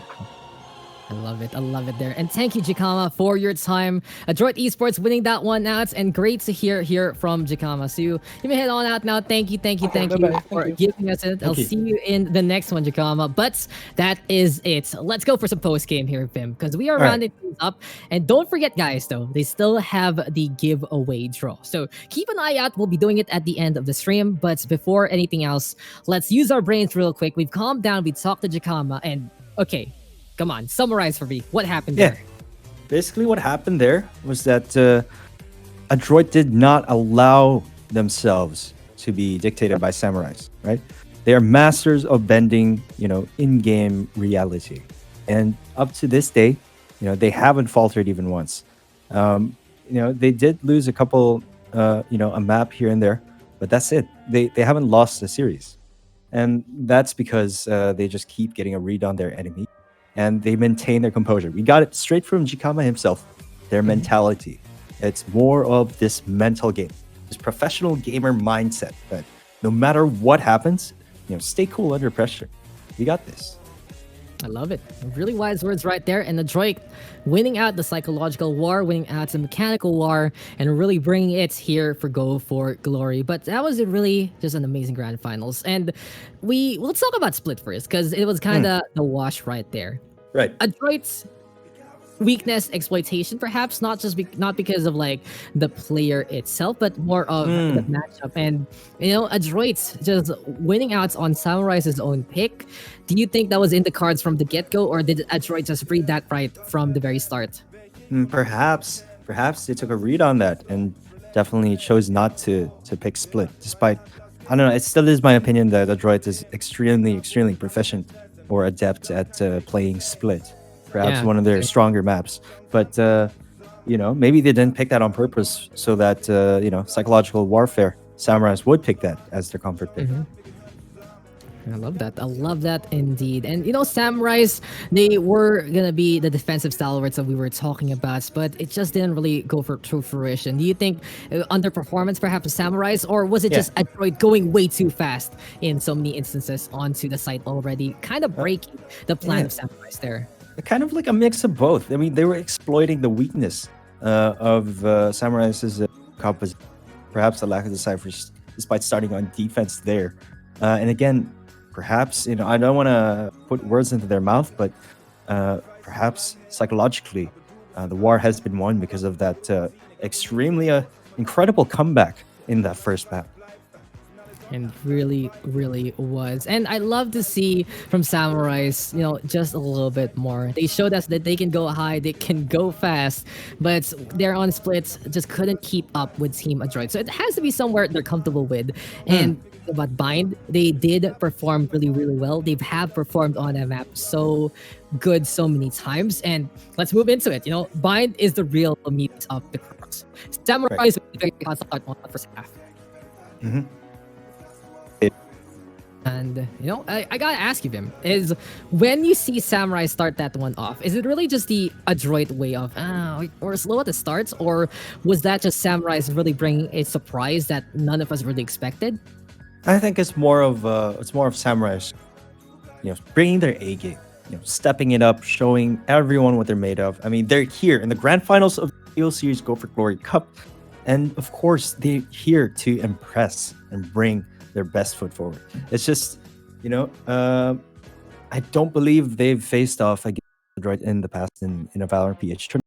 I love it there. And thank you, Jikama, for your time. Adroit Esports winning that one out, and great to hear from Jikama. So you may head on out now. Thank you bye-bye. for Thank you. giving us it. I'll see you in the next one, Jikama. But that is it. Let's go for some post game here, Vim, because we are rounding things up. And don't forget, guys, though, they still have the giveaway draw. So keep an eye out. We'll be doing it at the end of the stream. But before anything else, let's use our brains real quick. We've calmed down. We talked to Jikama, and okay. Come on, summarize for me. What happened there? Basically, what happened there was that Adroit did not allow themselves to be dictated by Samurice, right? They are masters of bending, in-game reality. And up to this day, they haven't faltered even once. They did lose a couple, a map here and there, but that's it. They haven't lost the series. And that's because they just keep getting a read on their enemy. And they maintain their composure. We got it straight from Jikama himself. Their mentality. It's more of this mental game, this professional gamer mindset that no matter what happens, stay cool under pressure. We got this. I love it. Really wise words right there. And Adroit winning out the psychological war, winning out the mechanical war, and really bringing it here for Go for Glory. But that was really just an amazing grand finals. And let's talk about Split first, because it was kind of the wash right there. Right. Adroit weakness exploitation, perhaps not just not because of like the player itself, but more of the matchup. And Adroit's just winning out on Samurice's own pick. Do you think that was in the cards from the get-go, or did Adroit just read that right from the very start? Perhaps they took a read on that and definitely chose not to pick split. Despite, I don't know, it still is my opinion that Adroit is extremely proficient or adept at playing split. Perhaps Yeah. one of their stronger maps, but maybe they didn't pick that on purpose so that psychological warfare samurais would pick that as their comfort pick. I love that. I love that indeed. And Samurais, they were gonna be the defensive stalwarts that we were talking about, but it just didn't really go to fruition. Do you think underperformance perhaps of Samurais, or was it Yeah. just Android going way too fast in so many instances onto the site already, kind of breaking the plan yeah. of Samurais there? Kind of like a mix of both. I mean, they were exploiting the weakness of Samurai's composition, perhaps the lack of the ciphers, despite starting on defense there. And again, perhaps I don't want to put words into their mouth, but perhaps psychologically, the war has been won because of that extremely incredible comeback in that first map. And really, really was. And I love to see from Samurais, just a little bit more. They showed us that they can go high, they can go fast, but their on splits just couldn't keep up with Team Adroit. So it has to be somewhere they're comfortable with. And about Bind, they did perform really, really well. They have performed on a map so good so many times. And let's move into it. Bind is the real meat of the cross. Samurai is very constant on the first half. Mm-hmm. And I gotta ask you, Vim, is when you see Samurai start that one off, is it really just the adroit way of or slow at the starts, or was that just Samurai's really bringing a surprise that none of us really expected? I think it's more of samurais, bringing their A game, stepping it up, showing everyone what they're made of. I mean, they're here in the grand finals of the SteelSeries Go for Glory Cup, and of course, they're here to impress and bring their best foot forward. It's just, I don't believe they've faced off against Android in the past in a Valorant PH tournament.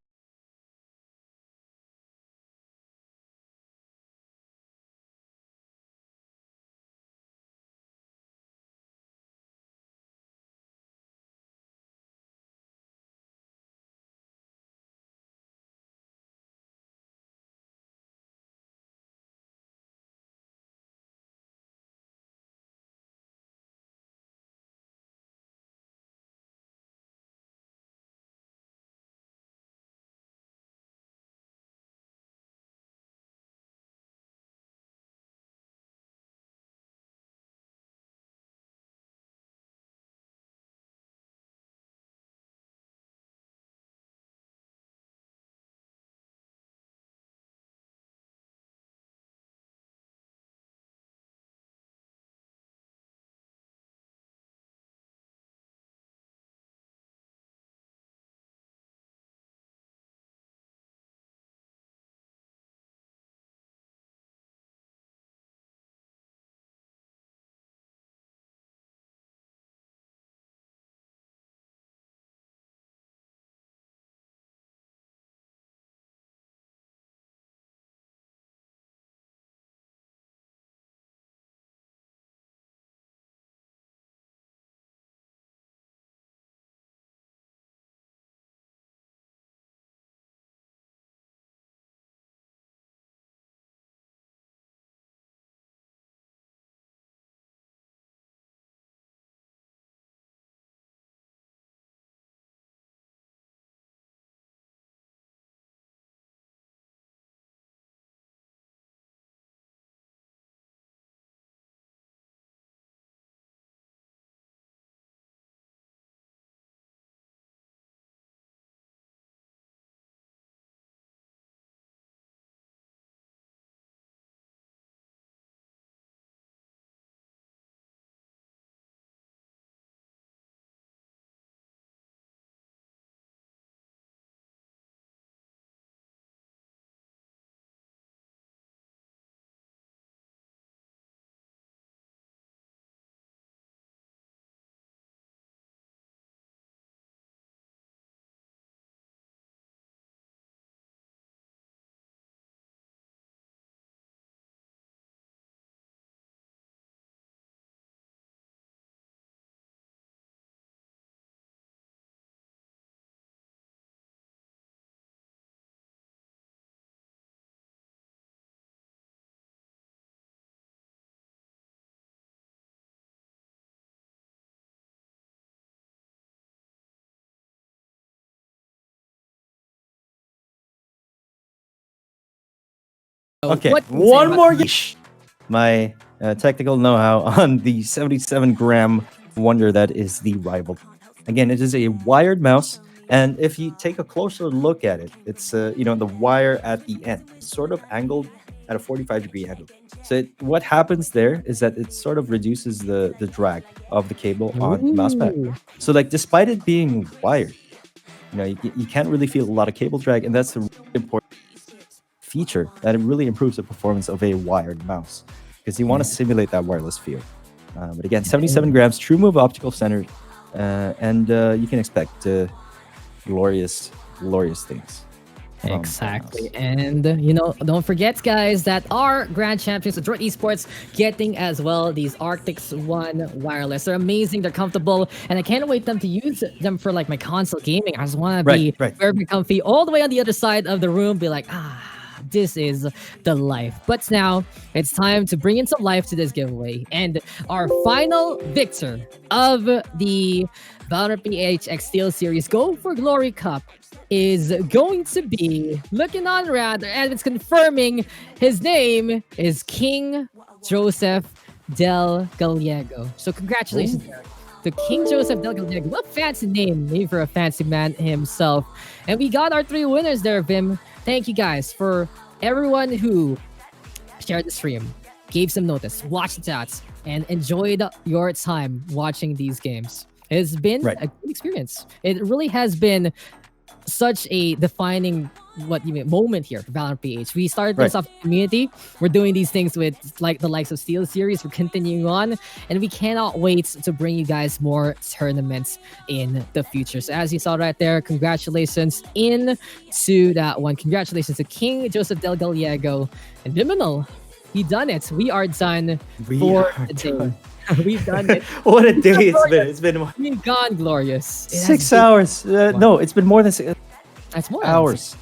Okay, what can you say one about- more. My technical know-how on the 77-gram wonder that is the rival. Again, it is a wired mouse, and if you take a closer look at it, it's the wire at the end, sort of angled at a 45-degree angle. So what happens there is that it sort of reduces the drag of the cable on the mouse pad. Ooh. So like, despite it being wired, you can't really feel a lot of cable drag, and that's a really important feature that it really improves the performance of a wired mouse, because you want to simulate that wireless feel. But again, 77 grams, true move optical center, and you can expect glorious things. from Exactly. Thanos. And, don't forget, guys, that our Grand Champions, Adroit Esports, getting as well these Arctics One wireless. They're amazing. They're comfortable. And I can't wait them to use them for like my console gaming. I just want to be Right. very comfy all the way on the other side of the room. Be like, this is the life. But now it's time to bring in some life to this giveaway. And our final victor of the Valorant PHX SteelSeries Go for Glory Cup is going to be looking on rather, and it's confirming his name is King Joseph Del Gallego. So congratulations to King Joseph Del Gallego. What a fancy name for a fancy man himself. And we got our 3 winners there, Vim. Thank you guys for everyone who shared the stream, gave some notice, watched the chats, and enjoyed your time watching these games. It's been a good experience. It really has been such a defining moment here for Valorant PH. We started this off community. We're doing these things with like the likes of SteelSeries. We're continuing on, and we cannot wait to bring you guys more tournaments in the future. So as you saw right there, congratulations into that one. Congratulations to King Joseph Del Gallego and Vyminal. We done it. We are done for the day. We've done it. What a day it's been. We've gone glorious. It has 6 been- hours. No, it's been more than 6 That's more hours.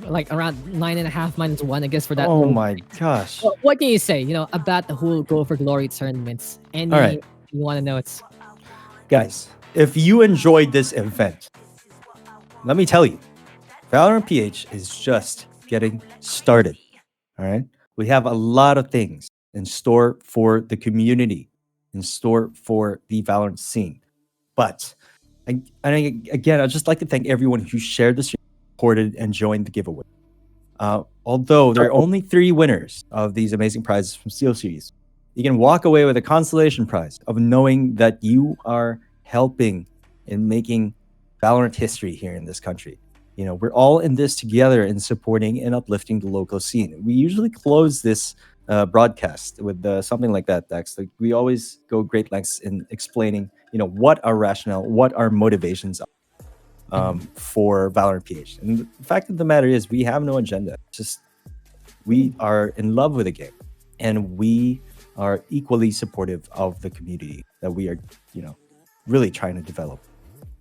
like around 9.5 minus 1, I guess, for that. Oh whole- my gosh. Well, what can you say, about the whole Go for Glory tournaments? Any All right. you want to know? It's Guys, if you enjoyed this event, let me tell you, Valorant PH is just getting started. All right. We have a lot of things in store for the community, in store for the Valorant scene. But again, I'd just like to thank everyone who shared the stream, supported, and joined the giveaway. Although there are only 3 winners of these amazing prizes from SteelSeries, you can walk away with a consolation prize of knowing that you are helping in making Valorant history here in this country. We're all in this together in supporting and uplifting the local scene. We usually close this broadcast with something like that, Daks. Like, we always go great lengths in explaining, what our rationale, what our motivations are for Valorant PH. And the fact of the matter is, we have no agenda. It's just we are in love with the game, and we are equally supportive of the community that we are, really trying to develop.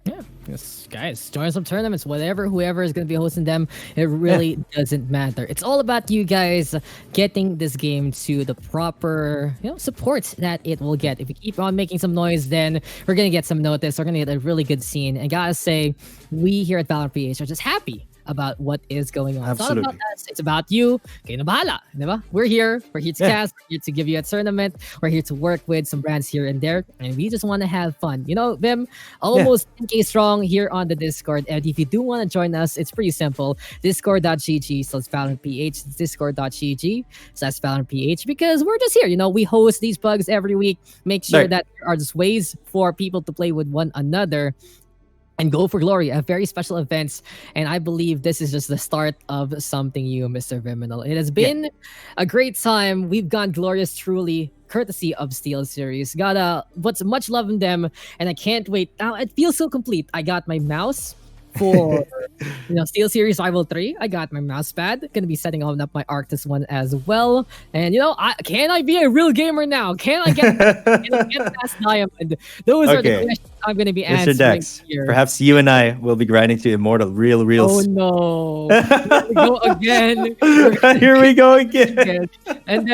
yeah, yes, guys, join some tournaments, whoever is going to be hosting them. It really doesn't matter. It's all about you guys getting this game to the proper, support that it will get. If we keep on making some noise, then we're going to get some notice. We're going to get a really good scene. And gotta say, we here at Valorant PH are just happy about what is going on. Absolutely. It's not about us. It's about you. Kayo na bahala, diba? We're here. We're here to cast. We're here to give you a tournament. We're here to work with some brands here and there. And we just want to have fun. Vim, almost 10K strong here on the Discord. And if you do want to join us, it's pretty simple. Discord.gg/ValorantPH. Discord.gg/ValorantPH. Because we're just here. We host these bugs every week. Make sure that there are just ways for people to play with one another and Go for Glory, a very special event. And I believe this is just the start of something new, Mr. Vyminal. It has been a great time. We've gone glorious, truly, courtesy of SteelSeries. Got what's much love in them, and I can't wait. Now it feels so complete. I got my mouse for SteelSeries Rival 3. I got my mouse pad. Gonna be setting up my Arctis one as well. And can I be a real gamer now? Can I get past Diamond? Those are the questions I'm gonna be Mr. answering Daks, here. perhaps you and I will be grinding to immortal real Oh reels. no! Here we go again. We're gonna Here we do go this again. and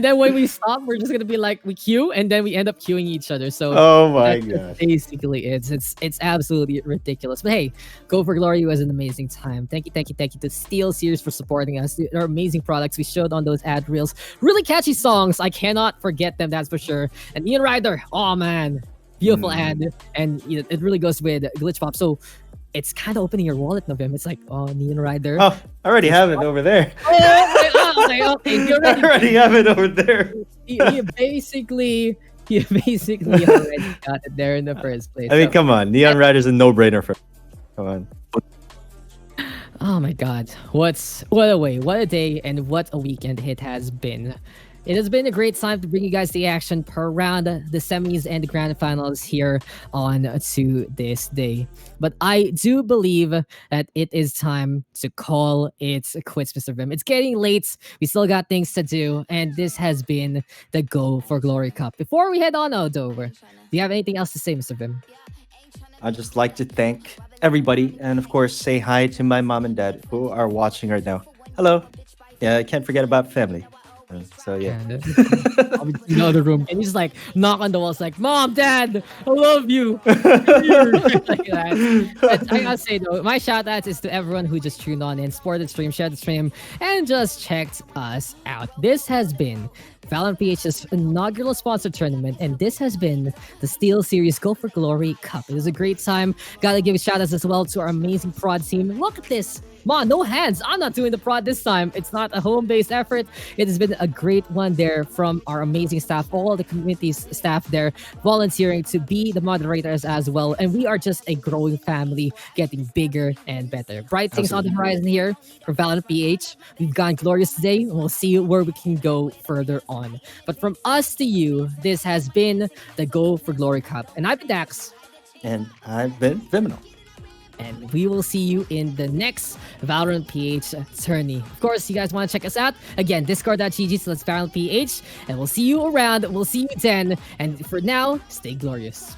then when we stop, we're just gonna be like we queue, and then we end up queuing each other. So Oh my that's gosh. just basically it. It's absolutely ridiculous. But hey, Go for Glory was an amazing time. Thank you to SteelSeries for supporting us. They're amazing products we showed on those ad reels. Really catchy songs. I cannot forget them. That's for sure. And Ian Ryder. Oh man, beautiful ad, and it really goes with Glitch Pop. So it's kind of opening your wallet, November. It's like, oh, Neon Rider. Oh, I already have it over there. Okay. You I already have it over there. he basically already got it there in the first place. I mean, So, come on. Neon Rider's a no-brainer for. Come on. oh my God, what a day, and what a weekend it has been. It has been a great time to bring you guys the action per round, the semis and the grand finals here on to this day. But I do believe that it is time to call it quits, Mr. Vim. It's getting late. We still got things to do, and this has been the Go for Glory Cup. Before we head on out over, do you have anything else to say, Mr. Vim? I'd just like to thank everybody and, of course, say hi to my mom and dad who are watching right now. Hello. Yeah, I can't forget about family. So, yeah. I'll be in the other room, and he's like knock on the walls, like, "Mom, Dad, I love you." Like that. But I gotta say though, my shout outs is to everyone who just tuned on in, supported the stream, shared the stream, and just checked us out. This has been Valorant PH's inaugural sponsored tournament, and this has been the SteelSeries Go for Glory Cup. It was a great time. Gotta give a shout outs as well to our amazing prod team. Look at this. Ma, no hands. I'm not doing the prod this time. It's not a home-based effort. It has been a great one there from our amazing staff, all the community's staff there volunteering to be the moderators as well. And we are just a growing family, getting bigger and better. Bright things on the horizon here for Valorant PH. We've gone glorious today, and we'll see where we can go further on. But from us to you, this has been the Go for Glory Cup. And I've been Dax. And I've been Vyminal. And we will see you in the next Valorant PH tourney. Of course, you guys want to check us out? Again, discord.gg/Valorant PH. And we'll see you around. We'll see you then. And for now, stay glorious.